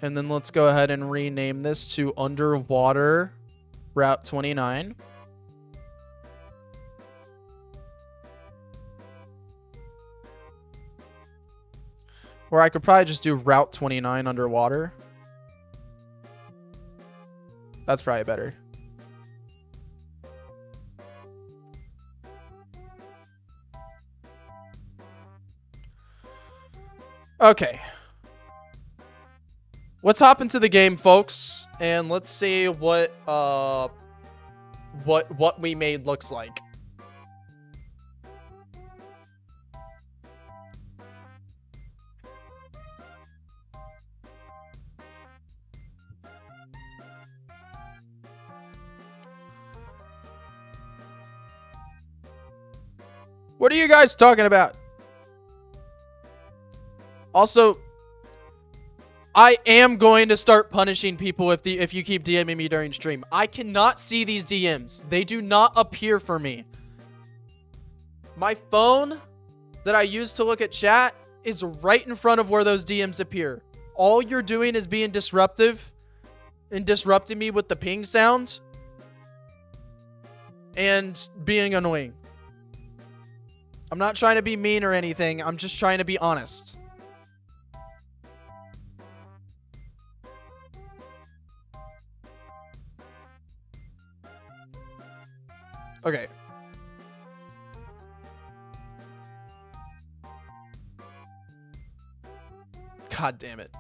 And then let's go ahead and rename this to Underwater Route 29. Or I could probably just do Route 29 underwater. That's probably better. Okay. Let's hop into the game, folks, and let's see what what we made looks like. What are you guys talking about? Also, I am going to start punishing people if you keep DMing me during stream. I cannot see these DMs. They do not appear for me. My phone that I use to look at chat is right in front of where those DMs appear. All you're doing is being disruptive and disrupting me with the ping sound and being annoying. I'm not trying to be mean or anything. I'm just trying to be honest. Okay. God damn it.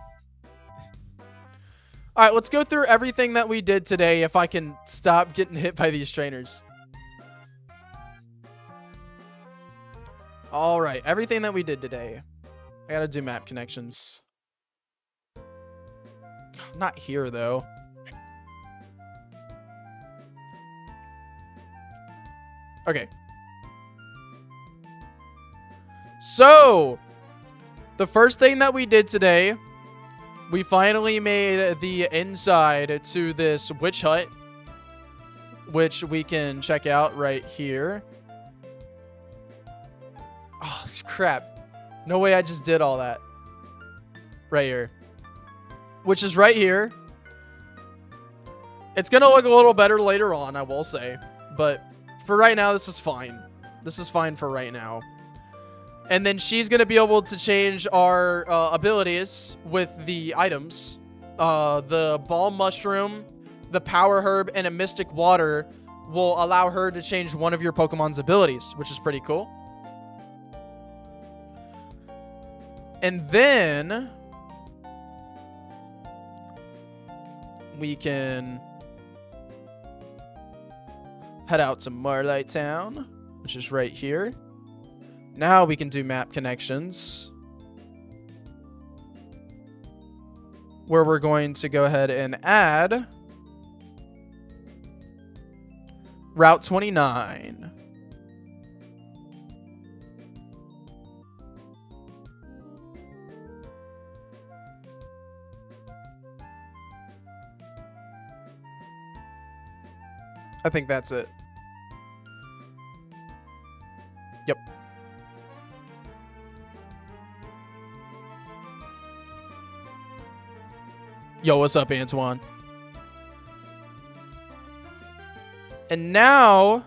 All right, let's go through everything that we did today if I can stop getting hit by these trainers. All right, everything that we did today. I gotta do map connections. Not here, though. Okay. So, the first thing that we did today, we finally made the inside to this witch hut, which we can check out right here. Oh, crap. No way I just did all that. Right here. Which is right here. It's going to look a little better later on, I will say. But for right now, this is fine. This is fine for right now. And then she's going to be able to change our abilities with the items. The ball mushroom, the power herb, and a mystic water will allow her to change one of your Pokemon's abilities, which is pretty cool. And then we can head out to Marlight Town, which is right here. Now we can do map connections, where we're going to go ahead and add Route 29. I think that's it. Yep. Yo, what's up, Antoine? And now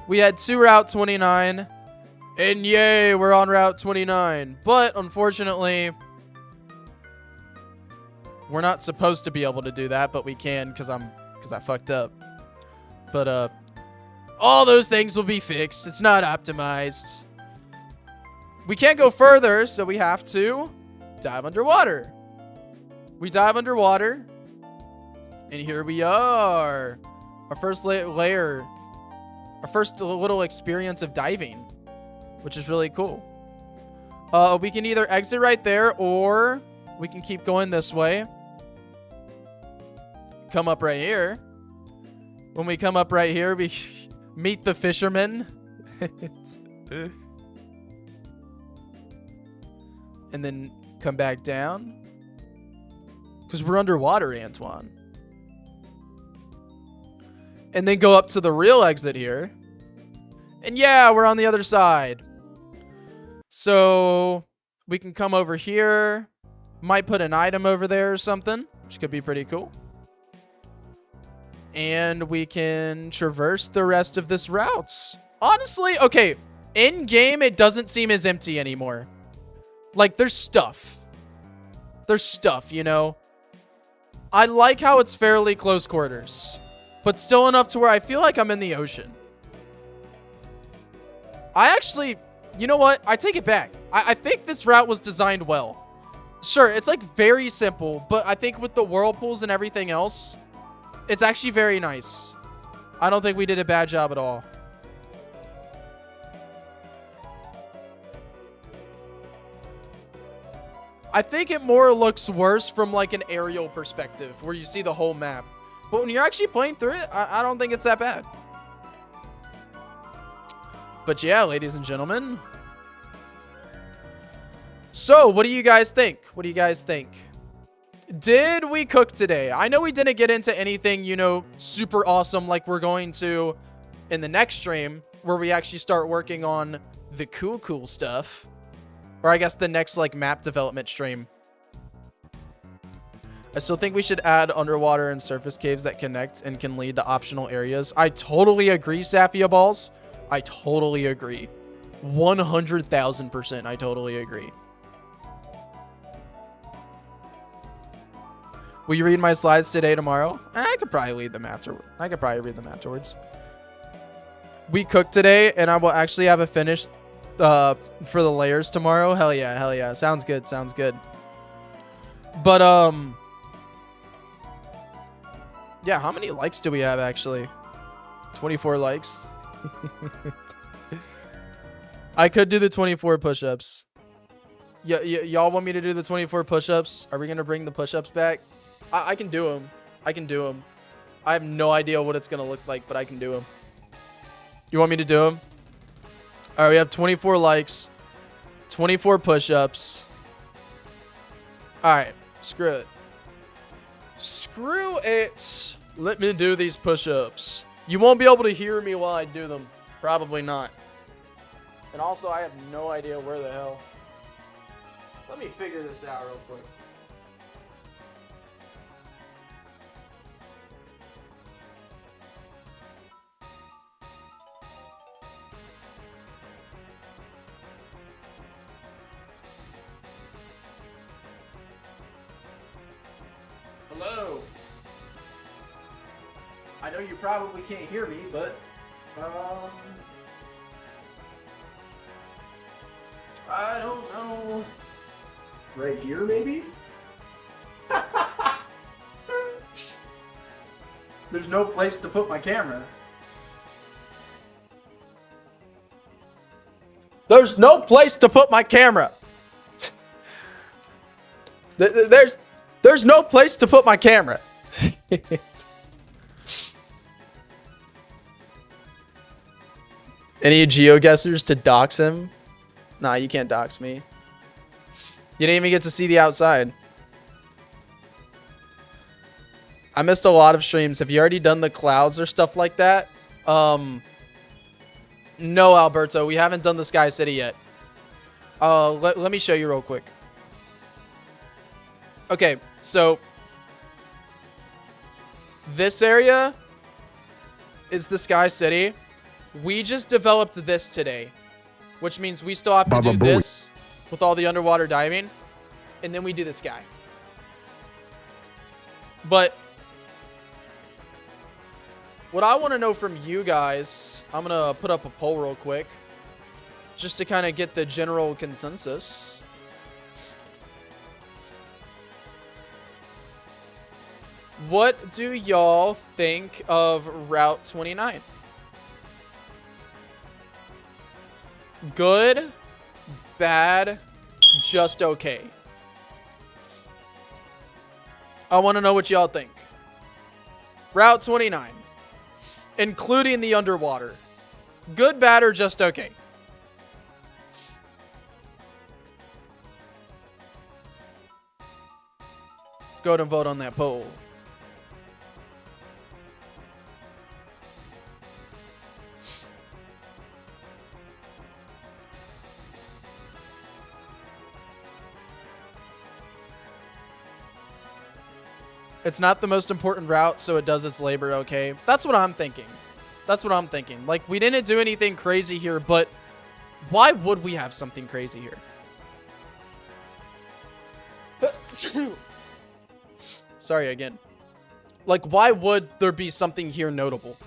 we had 2 Route 29, and yay, we're on Route 29. But unfortunately, we're not supposed to be able to do that, but we can because I fucked up. But all those things will be fixed. It's not optimized. We can't go further, so we have to dive underwater. We dive underwater, and here we are. Our first layer, our first little experience of diving, which is really cool. We can either exit right there, or we can keep going this way. Come up right here. When we come up right here, we meet the fisherman. And then come back down. Because we're underwater, Antoine. And then go up to the real exit here. And yeah, we're on the other side. So we can come over here. Might put an item over there or something, which could be pretty cool. And we can traverse the rest of this route. Honestly, okay, in game, it doesn't seem as empty anymore. Like, there's stuff. There's stuff, you know? I like how it's fairly close quarters, but still enough to where I feel like I'm in the ocean. I actually, you know what? I take it back. I think this route was designed well. Sure, it's like very simple, but I think with the whirlpools and everything else, it's actually very nice. I don't think we did a bad job at all. I think it more looks worse from like an aerial perspective where you see the whole map. But when you're actually playing through it, I don't think it's that bad. But yeah, ladies and gentlemen. So, what do you guys think? What do you guys think? Did we cook today? I know we didn't get into anything, you know, super awesome like we're going to in the next stream where we actually start working on the cool stuff. Or I guess the next like map development stream. I still think we should add underwater and surface caves that connect and can lead to optional areas. I totally agree, Safia Balls. I totally agree. 100,000% I totally agree. Will you read my slides today, tomorrow? I could probably read them afterwards. We cooked today, and I will actually have it finished for the layers tomorrow. Hell yeah. Sounds good. But, yeah, how many likes do we have, actually? 24 likes. I could do the 24 push-ups. Y'all want me to do the 24 push-ups? Are we going to bring the push-ups back? I can do them. I have no idea what it's going to look like, but I can do them. You want me to do them? All right, we have 24 likes, 24 push-ups. All right, screw it. Let me do these push-ups. You won't be able to hear me while I do them. Probably not. And also, I have no idea where the hell. Let me figure this out real quick. Hello. I know you probably can't hear me, but I don't know. Right here, maybe? There's no place to put my camera. There's no place to put my camera. There's no place to put my camera. Any geoguessers to dox him? Nah, you can't dox me. You didn't even get to see the outside. I missed a lot of streams. Have you already done the clouds or stuff like that? No, Alberto. We haven't done the Sky City yet. Let me show you real quick. Okay, so this area is the Sky City. We just developed this today, which means we still have to do this with all the underwater diving, and then we do the sky. But what I want to know from you guys, I'm going to put up a poll real quick just to kind of get the general consensus. What do y'all think of Route 29? Good, bad, just okay. I want to know what y'all think. Route 29, including the underwater. Good, bad, or just okay? Go ahead and vote on that poll. It's not the most important route, so it does its labor okay. That's what I'm thinking. Like, we didn't do anything crazy here, but why would we have something crazy here? Sorry again. Like, why would there be something here notable?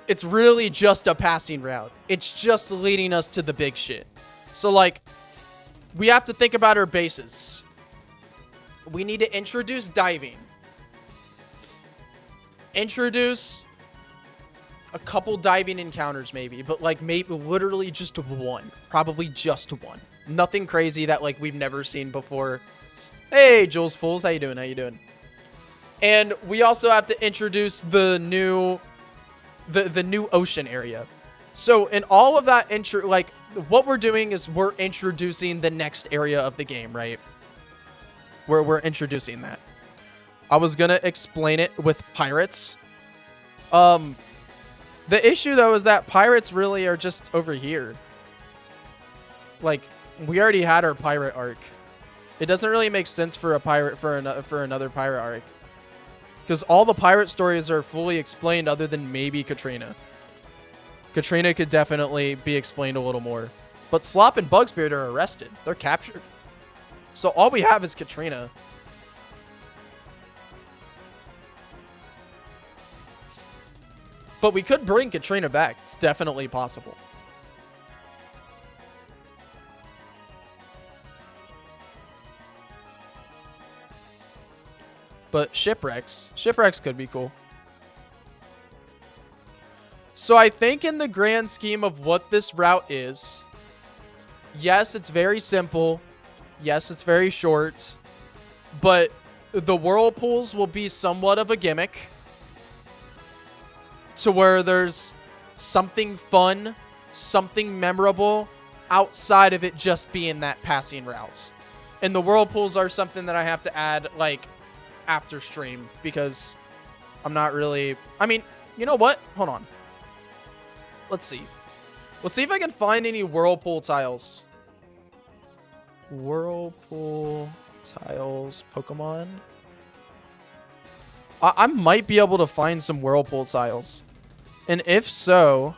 It's really just a passing route. It's just leading us to the big shit. So, like, we have to think about our bases. We need to introduce diving. Introduce a couple diving encounters maybe, but like maybe literally just one, probably just one. Nothing crazy that like we've never seen before. Hey, Jules Fools, how you doing? How you doing? And we also have to introduce the new ocean area. So in all of that like what we're doing is we're introducing the next area of the game, right? Where we're introducing that. I was gonna explain it with pirates. The issue though is that pirates really are just over here. Like we already had our pirate arc. It doesn't really make sense for a pirate for another pirate arc. Because all the pirate stories are fully explained other than maybe Katrina. Katrina could definitely be explained a little more. But Slop and Bugsbeard are arrested. They're captured. So all we have is Katrina. But we could bring Katrina back. It's definitely possible. But shipwrecks could be cool. So I think in the grand scheme of what this route is, yes, it's very simple. Yes, it's very short. But the whirlpools will be somewhat of a gimmick. To where there's something fun, something memorable outside of it just being that passing route. And the whirlpools are something that I have to add like after stream because I'm not really... I mean, you know what? Hold on. Let's see. Let's see if I can find any whirlpool tiles. Whirlpool tiles Pokemon. I might be able to find some whirlpool tiles. And if so...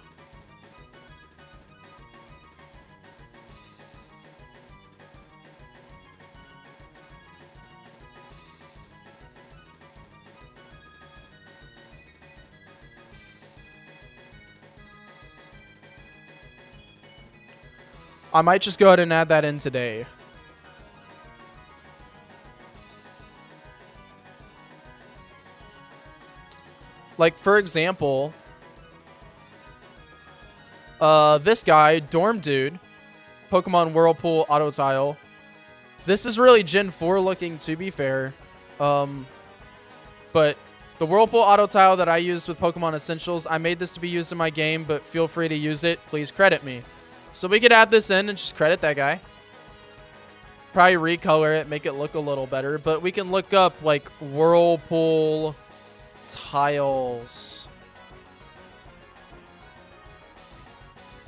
I might just go ahead and add that in today. Like, for example, this guy, Dorm Dude, Pokemon Whirlpool Auto Tile. This is really Gen 4 looking, to be fair. But the Whirlpool Auto Tile that I used with Pokemon Essentials, I made this to be used in my game, but feel free to use it. Please credit me. So we could add this in and just credit that guy. Probably recolor it, make it look a little better. But we can look up, like, Whirlpool tiles.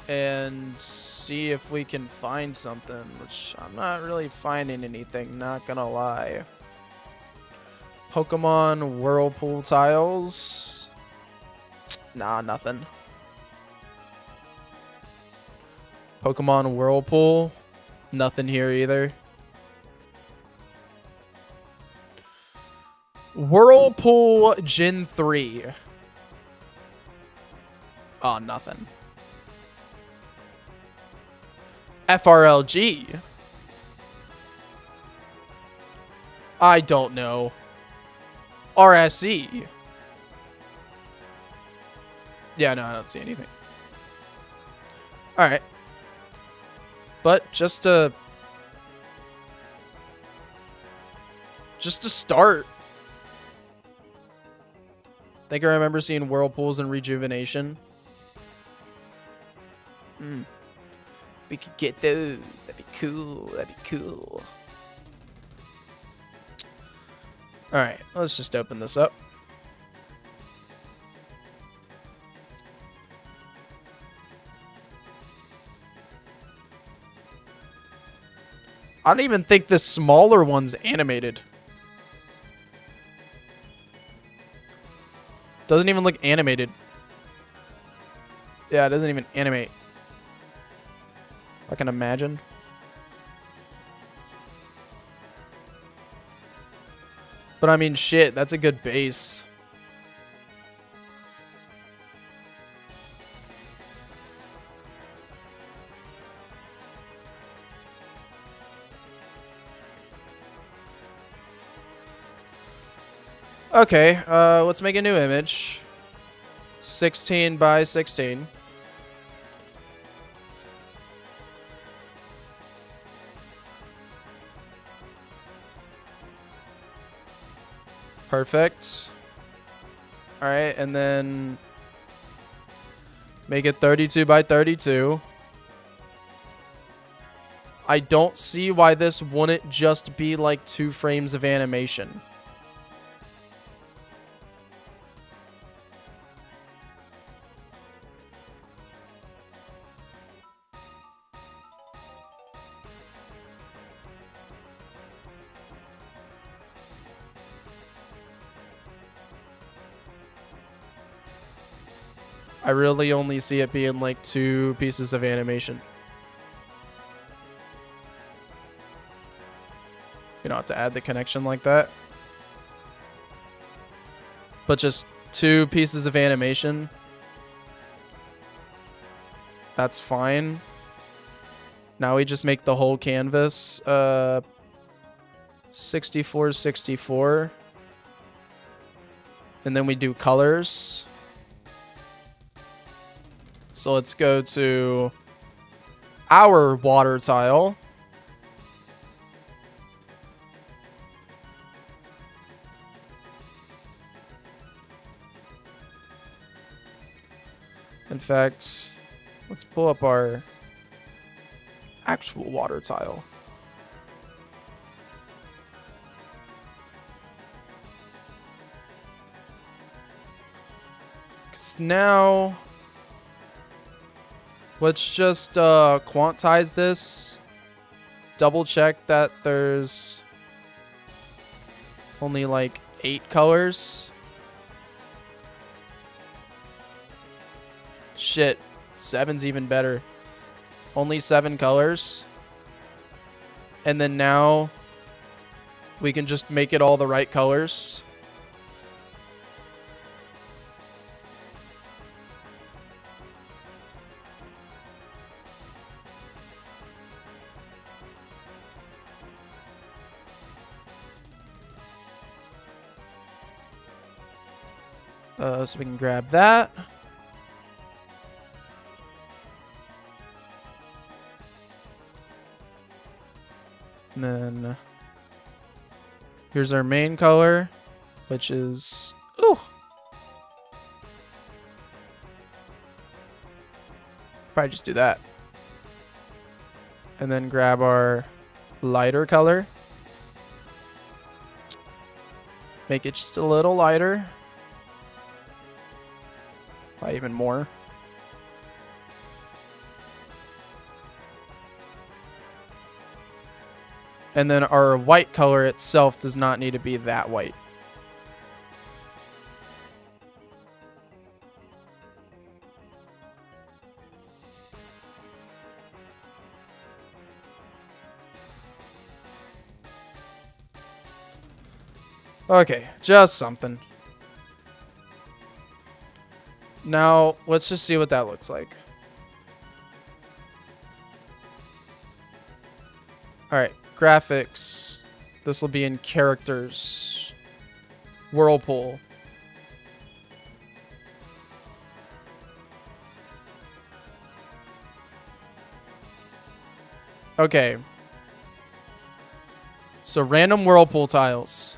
And see if we can find something, which I'm not really finding anything, not gonna lie. Pokemon Whirlpool tiles. Nah, nothing. Pokemon Whirlpool. Nothing here either. Whirlpool Gen 3. Oh, nothing. FRLG. I don't know. RSE. Yeah, no, I don't see anything. Alright. But just to start. I think I remember seeing whirlpools and rejuvenation. We could get those. That'd be cool. That'd be cool. Alright, let's just open this up. I don't even think the smaller one's animated. Doesn't even look animated. Yeah, it doesn't even animate. I can imagine. But I mean, shit, that's a good base. Okay, let's make a new image. 16 by 16. Perfect. All right, and then make it 32 by 32. I don't see why this wouldn't just be like 2 frames of animation. I really only see it being like 2 pieces of animation. You don't have to add the connection like that. But just 2 pieces of animation. That's fine. Now we just make the whole canvas 64. And then we do colors. So let's go to our water tile. In fact, let's pull up our actual water tile. Because now, let's just quantize this. Double check that there's only like 8 colors. Shit, 7's even better. Only 7 colors. And then now we can just make it all the right colors. So we can grab that. And then here's our main color, which is, ooh. Probably just do that. And then grab our lighter color. Make it just a little lighter. Probably even more. And then our white color itself does not need to be that white. Okay, just something. Now, let's just see what that looks like. Alright, graphics. This will be in characters. Whirlpool. Okay. So random whirlpool tiles.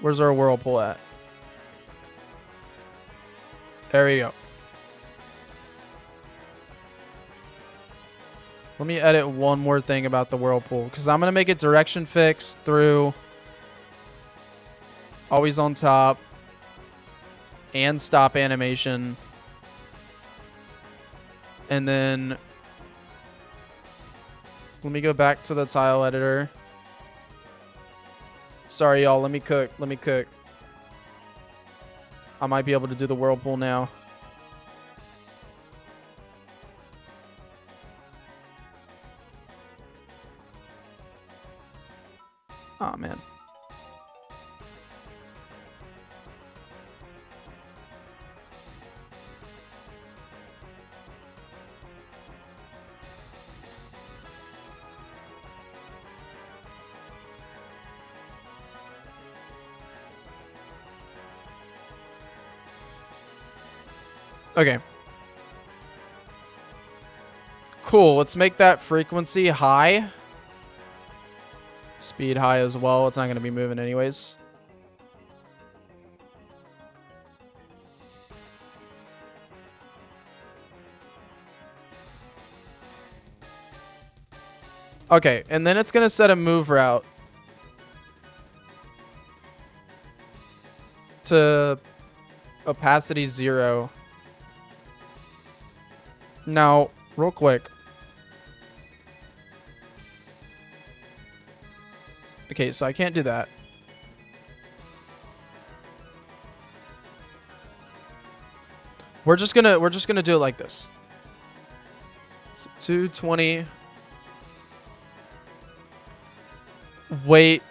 Where's our whirlpool at? There we go. Let me edit one more thing about the whirlpool, because I'm going to make it direction fixed through, always on top, and stop animation. And then let me go back to the tile editor. Sorry, y'all. Let me cook. Let me cook. I might be able to do the whirlpool now. Oh, man. Okay. Cool. Let's make that frequency high. Speed high as well. It's not going to be moving anyways. Okay, and then it's going to set a move route to opacity 0. Now, real quick. Okay, so I can't do that. We're just gonna do it like this. So 220. Wait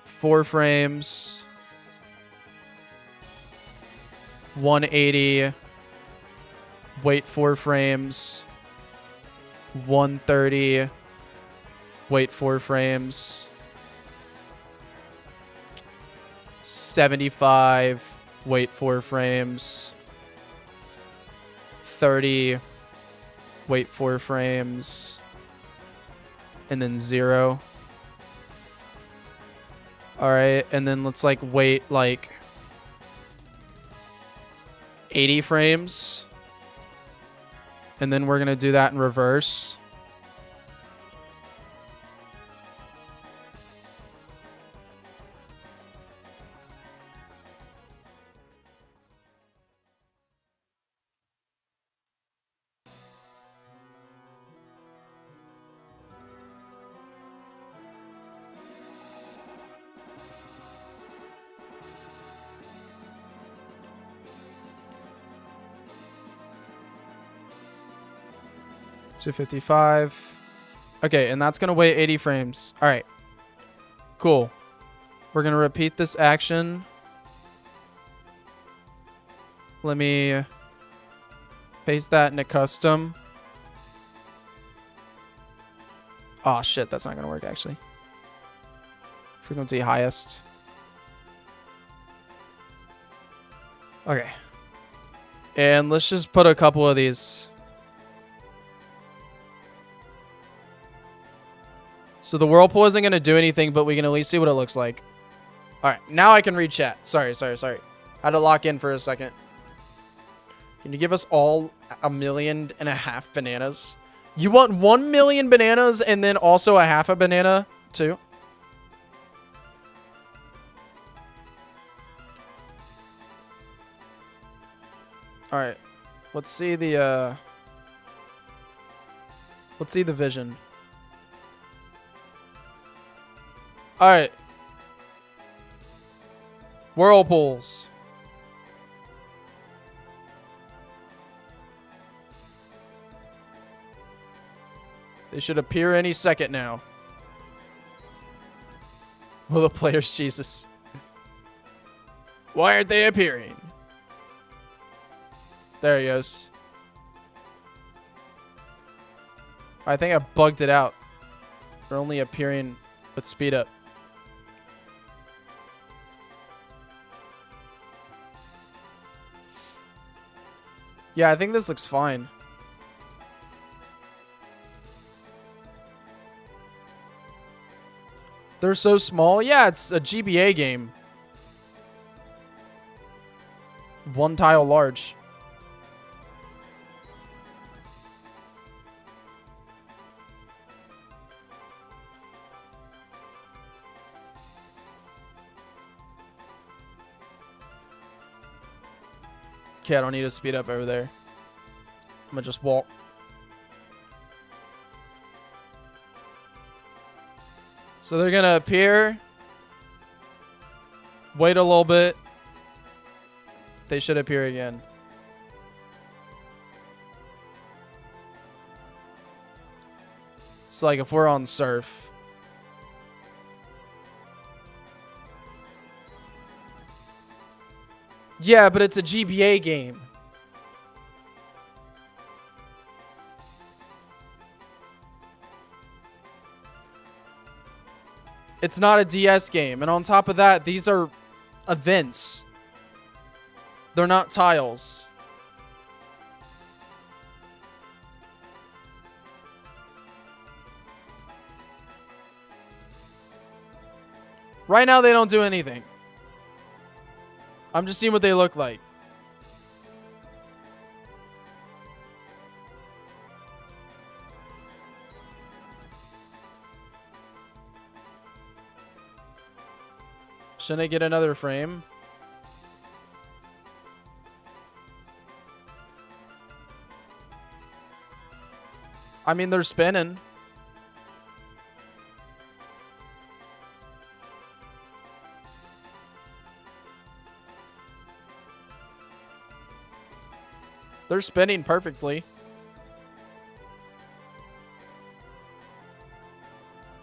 4 frames. 180. Wait 4 frames. 130. Wait 4 frames. 75. Wait 4 frames. 30. Wait 4 frames. And then 0. Alright, and then let's like wait like 80 frames. And then we're going to do that in reverse. $255. Okay, and that's going to wait 80 frames. All right. Cool. We're going to repeat this action. Let me paste that into custom. Oh, shit. That's not going to work, actually. Frequency highest. Okay. And let's just put a couple of these. So the whirlpool isn't going to do anything, but we can at least see what it looks like. All right, now I can read chat. Sorry. I had to lock in for a second. Can you give us all 1.5 million bananas? You want 1 million bananas and then also a half a banana too? All right, let's see the vision. All right. Whirlpools. They should appear any second now. Will the players, Jesus. Why aren't they appearing? There he goes. I think I bugged it out. They're only appearing with speed up. Yeah, I think this looks fine. They're so small. Yeah, it's a GBA game. 1 tile large. Okay, I don't need to speed up over there. I'm gonna just walk. So they're gonna appear. Wait a little bit. They should appear again. It's like if we're on surf. Yeah, but it's a GBA game. It's not a DS game. And on top of that, these are events. They're not tiles. Right now, they don't do anything. I'm just seeing what they look like. Shouldn't I get another frame? I mean, they're spinning. They're spinning perfectly.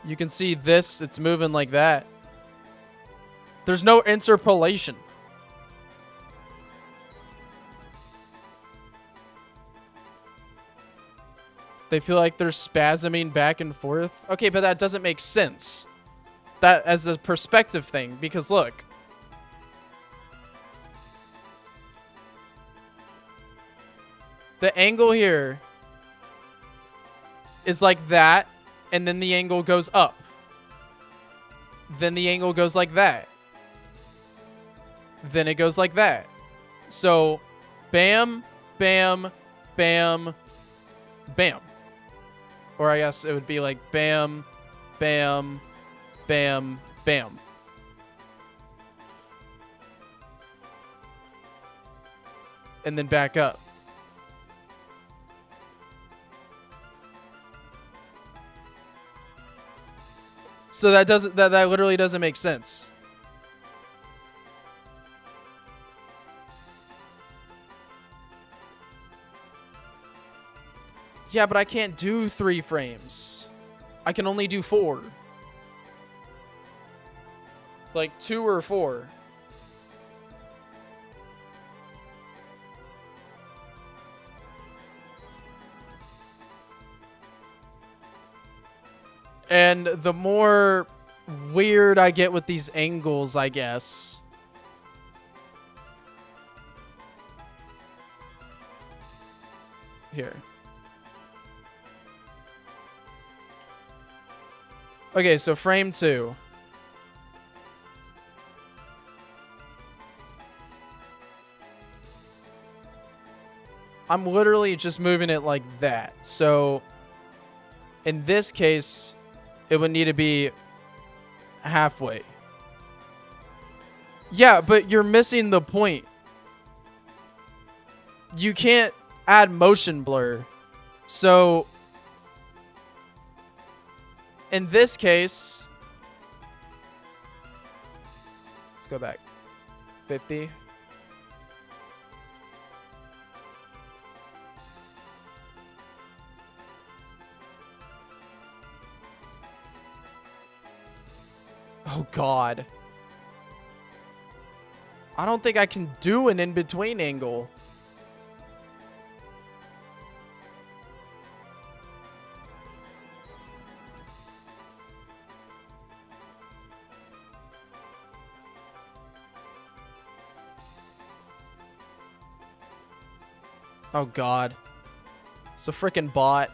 You can see this, it's moving like that. There's no interpolation. They feel like they're spasming back and forth. Okay, but that doesn't make sense. That as a perspective thing, because look. The angle here is like that, and then the angle goes up. Then the angle goes like that. Then it goes like that. So, bam, bam, bam, bam. Or I guess it would be like bam, bam, bam, bam. And then back up. So that literally doesn't make sense. Yeah, but I can't do 3 frames. I can only do 4. It's like 2 or 4. And the more weird I get with these angles, I guess. Here. Okay, so frame 2. I'm literally just moving it like that. So, in this case, it would need to be halfway. Yeah, but you're missing the point. You can't add motion blur. So, in this case, let's go back. 50. Oh, God. I don't think I can do an in-between angle. Oh, God. It's a freaking bot.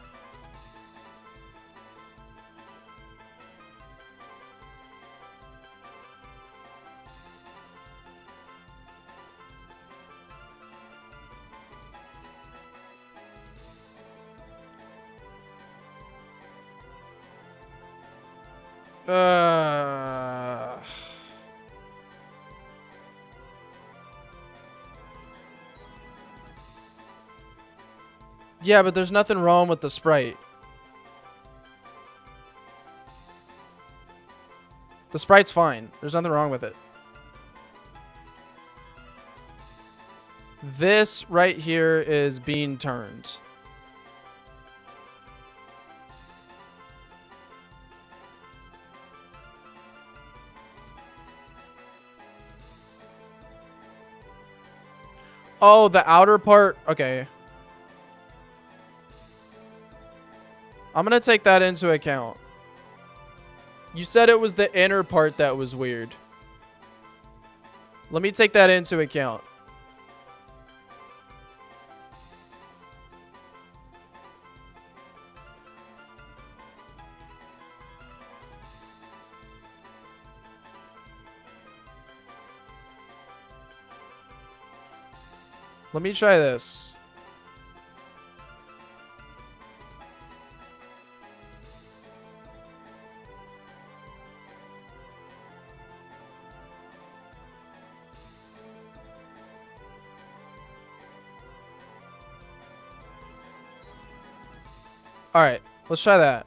Yeah, but there's nothing wrong with the sprite. The sprite's fine. There's nothing wrong with it. This right here is being turned. Oh, the outer part. Okay. I'm going to take that into account. You said it was the inner part that was weird. Let me take that into account. Let me try this. All right, let's try that.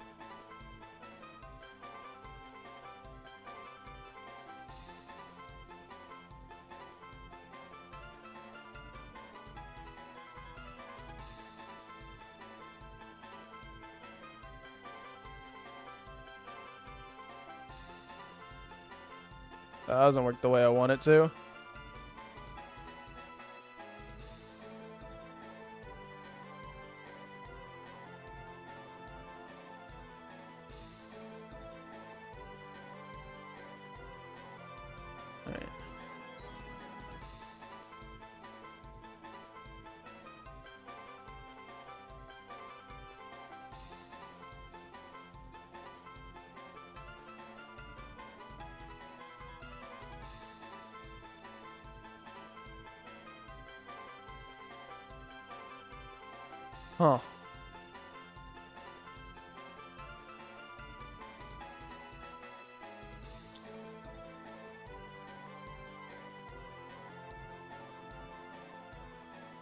That doesn't work the way I want it to. All right. Huh.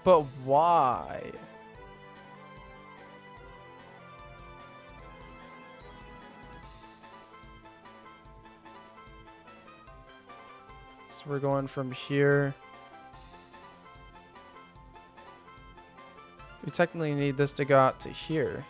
But why? So we're going from here. We technically need this to go out to here.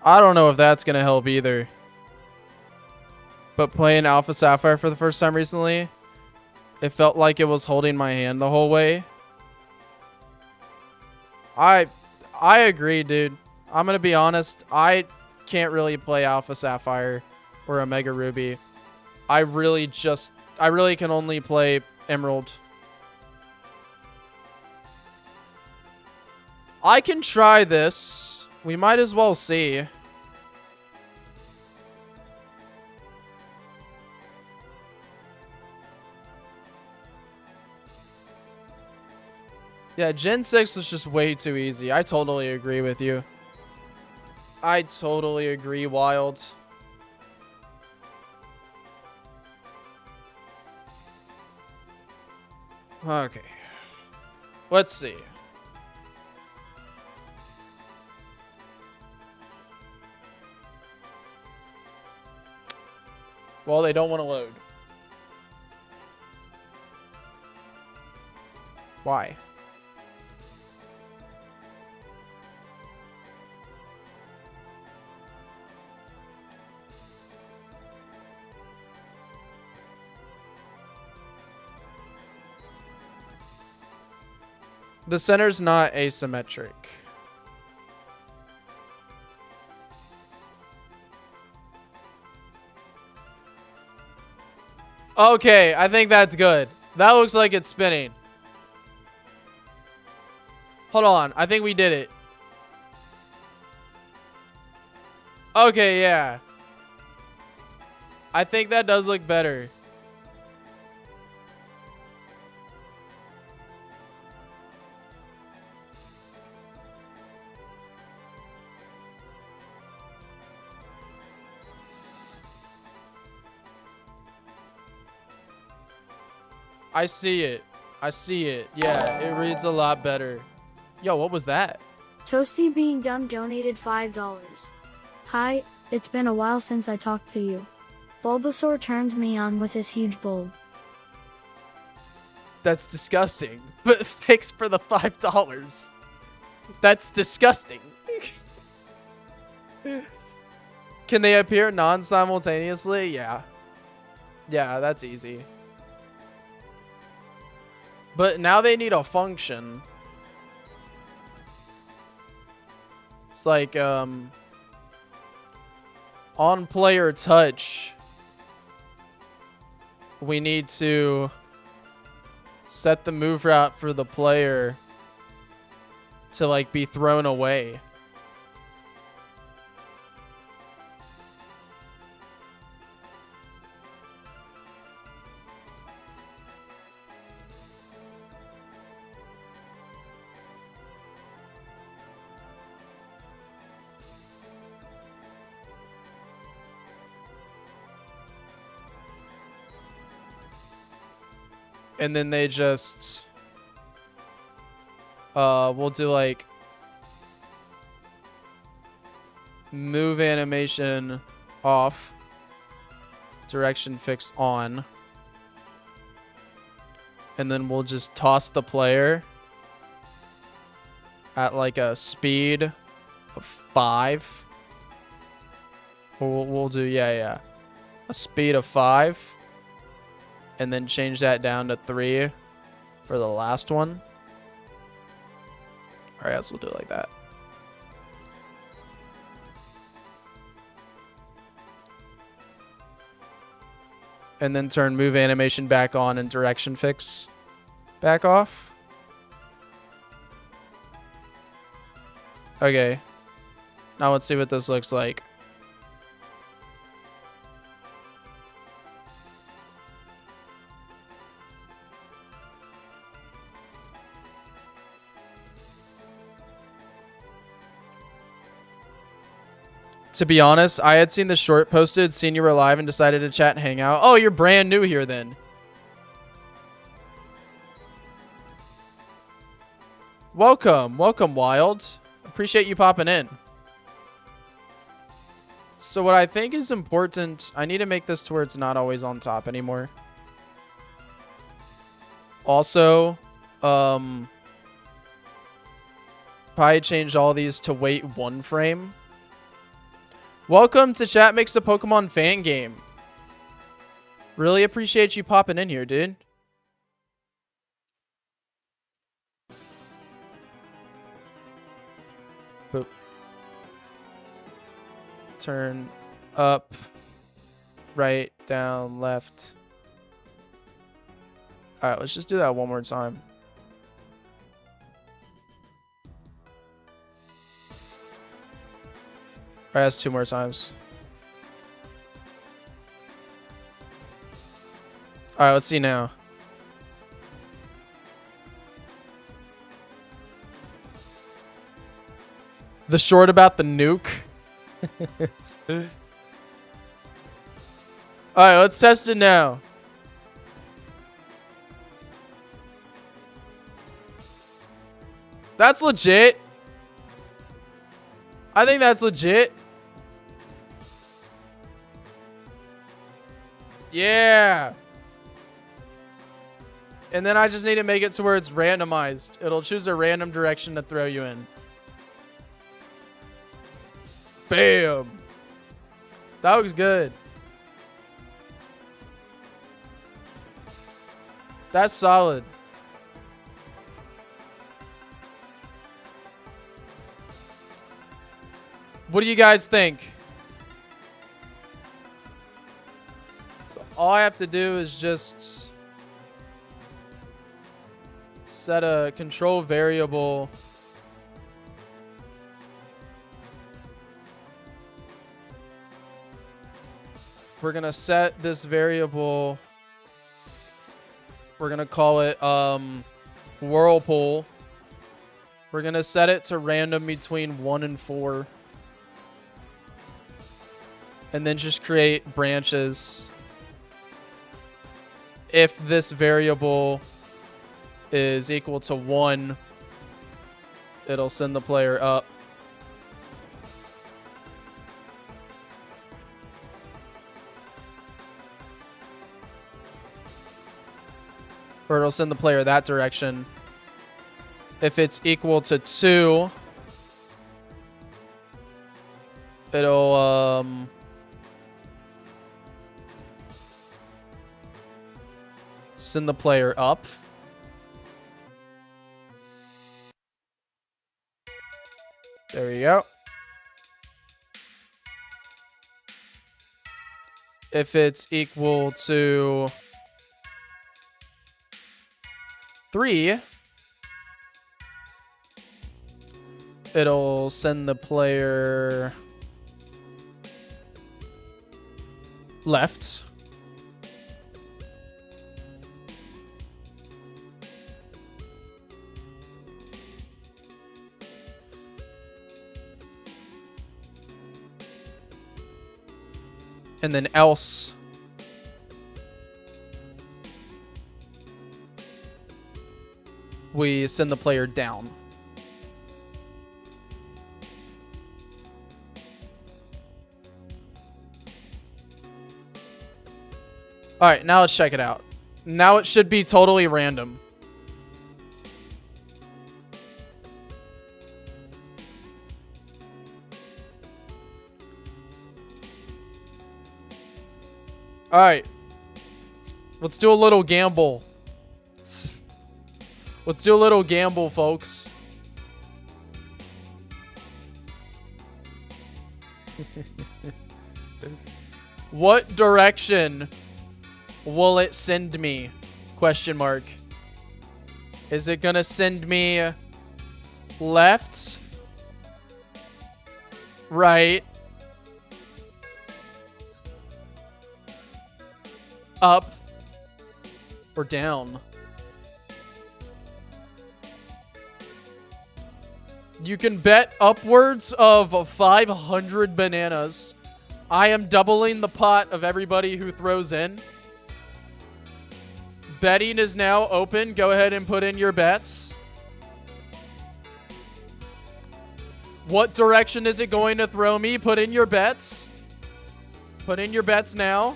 I don't know if that's going to help either. But playing Alpha Sapphire for the first time recently, it felt like it was holding my hand the whole way. I agree, dude. I'm going to be honest. I can't really play Alpha Sapphire or Omega Ruby. I really can only play Emerald. I can try this. We might as well see. Yeah, Gen 6 was just way too easy. I totally agree with you. I totally agree, Wild. Okay. Let's see. Well, they don't want to load. Why? The center's not asymmetric. Okay, I think that's good. That looks like it's spinning. Hold on, I think we did it. Okay, yeah. I think that does look better. I see it. I see it. Yeah, it reads a lot better. Yo, what was that? Toasty Being Dumb donated $5. Hi, it's been a while since I talked to you. Bulbasaur turned me on with his huge bulb. That's disgusting. But thanks for the $5. That's disgusting. Can they appear non-simultaneously? Yeah. Yeah, that's easy. But now they need a function. It's like, on player touch. we need to set the move route for the player to like be thrown away. And then they just we'll do like move animation off, direction fix on, and then we'll just toss the player at like a speed of 5. We'll do a speed of 5. And then change that down to 3 for the last one. All right, guess we'll do it like that. And then turn move animation back on and direction fix back off. Okay. Now let's see what this looks like. To be honest, I had seen the short posted, seen you were live, and decided to chat and hang out. Oh, you're brand new here then. Welcome. Welcome, Wild. Appreciate you popping in. So what I think is important, I need to make this to where it's not always on top anymore. Also, probably change all these to wait 1 frame. Welcome to Chat Makes the Pokemon Fan Game. Really appreciate you popping in here, dude. Boop. Turn up, right, down, left. All right, let's just do that one more time. All right, that's 2 more times. All right, let's see now. The short about the nuke. All right, let's test it now. That's legit. I think that's legit. Yeah. And then I just need to make it to where it's randomized. It'll choose a random direction to throw you in. Bam. That looks good. That's solid. What do you guys think? So all I have to do is just set a control variable. We're going to set this variable. We're going to call it Whirlpool. We're going to set it to random between 1 and 4. And then just create branches. If this variable is equal to 1, it'll send the player up. Or it'll send the player that direction. If it's equal to 2, it'll send the player up. There we go. If it's equal to 3, it'll send the player left. And then else we send the player down. All right, now let's check it out. Now it should be totally random. All right. Let's do a little gamble. Let's do a little gamble, folks. What direction will it send me? Question mark. Is it gonna send me left, right, up, or down? You can bet upwards of 500 bananas. I am doubling the pot of everybody who throws in. Betting is now open. Go ahead and put in your bets. What direction is it going to throw me? Put in your bets. Put in your bets now.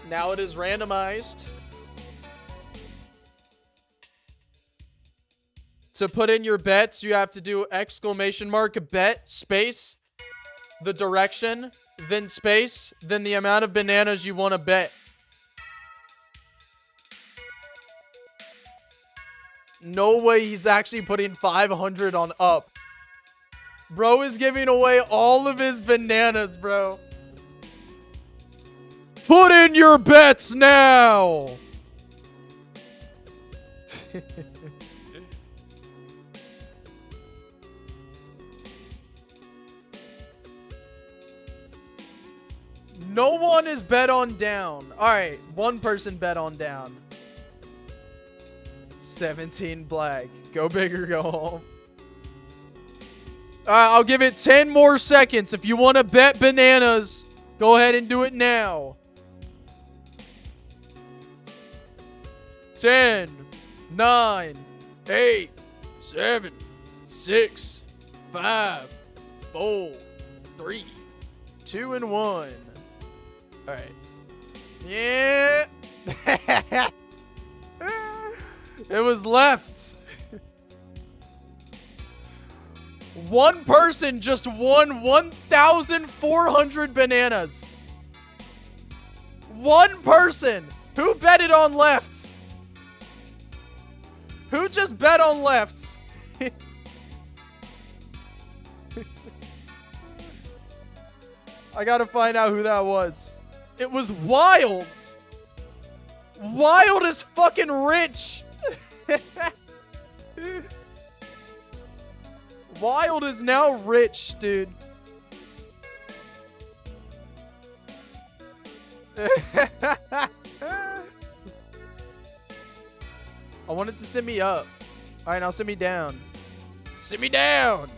Now it is randomized. To put in your bets, you have to do exclamation mark, bet, space, the direction, then space, then the amount of bananas you want to bet. No way he's actually putting 500 on up. Bro is giving away all of his bananas, bro. Put in your bets now. No one is bet on down. All right, one person bet on down. 17 black. Go big or go home. All right, I'll give it 10 more seconds. If you want to bet bananas, go ahead and do it now. 10, 9, 8, 7, 6, 5, 4, 3, 2, and 1. All right. Yeah. It was left. One person just won 1,400 bananas. One person. Who betted on left? Who just bet on left? I gotta find out who that was. It was Wild. Wild is fucking rich. Wild is now rich, dude. I wanted to send me up. All right, now send me down. Send me down.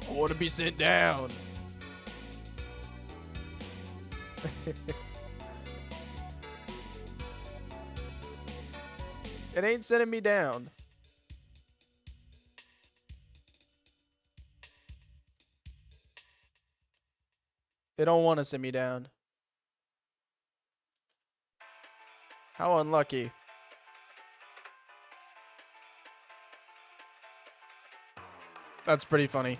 I want to be sent down. It ain't sending me down. It don't want to send me down. How unlucky. That's pretty funny.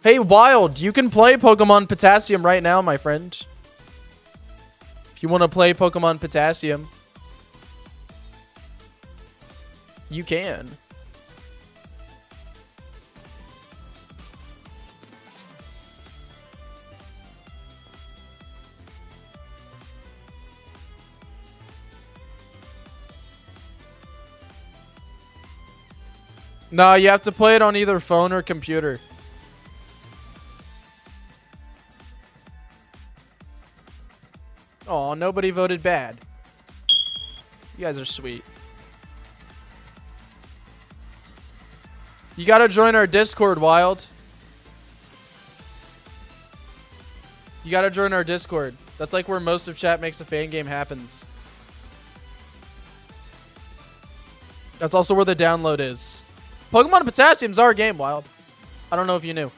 Hey, Wild, you can play Pokemon Potassium right now, my friend. If you want to play Pokemon Potassium, you can. No, you have to play it on either phone or computer. Oh, nobody voted bad. You guys are sweet. You gotta join our Discord, Wild. You gotta join our Discord. That's like where most of Chat Makes a Fan Game happens. That's also where the download is. Pokemon Potassium's our game, Wild. I don't know if you knew.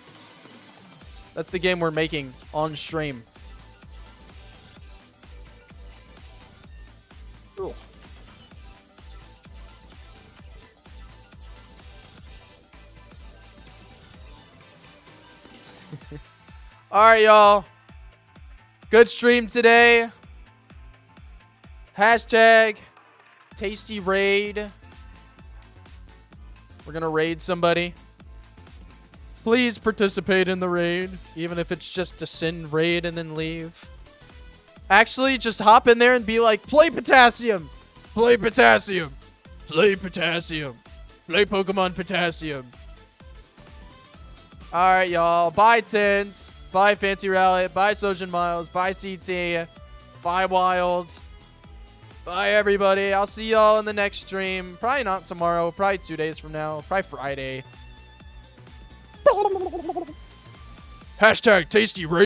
That's the game we're making on stream. Cool. All right, y'all. Good stream today. Hashtag tasty raid. We're going to raid somebody. Please participate in the raid, even if it's just to send raid and then leave. Actually, just hop in there and be like, play Potassium. Play Potassium. Play Potassium. Play Pokemon Potassium. All right, y'all. Bye, Tins. Bye, Fancy Rally. Bye, Sojin Miles. Bye, CT. Bye, Wild. Bye, everybody. I'll see y'all in the next stream. Probably not tomorrow. Probably 2 days from now. Probably Friday. Hashtag tasty raid.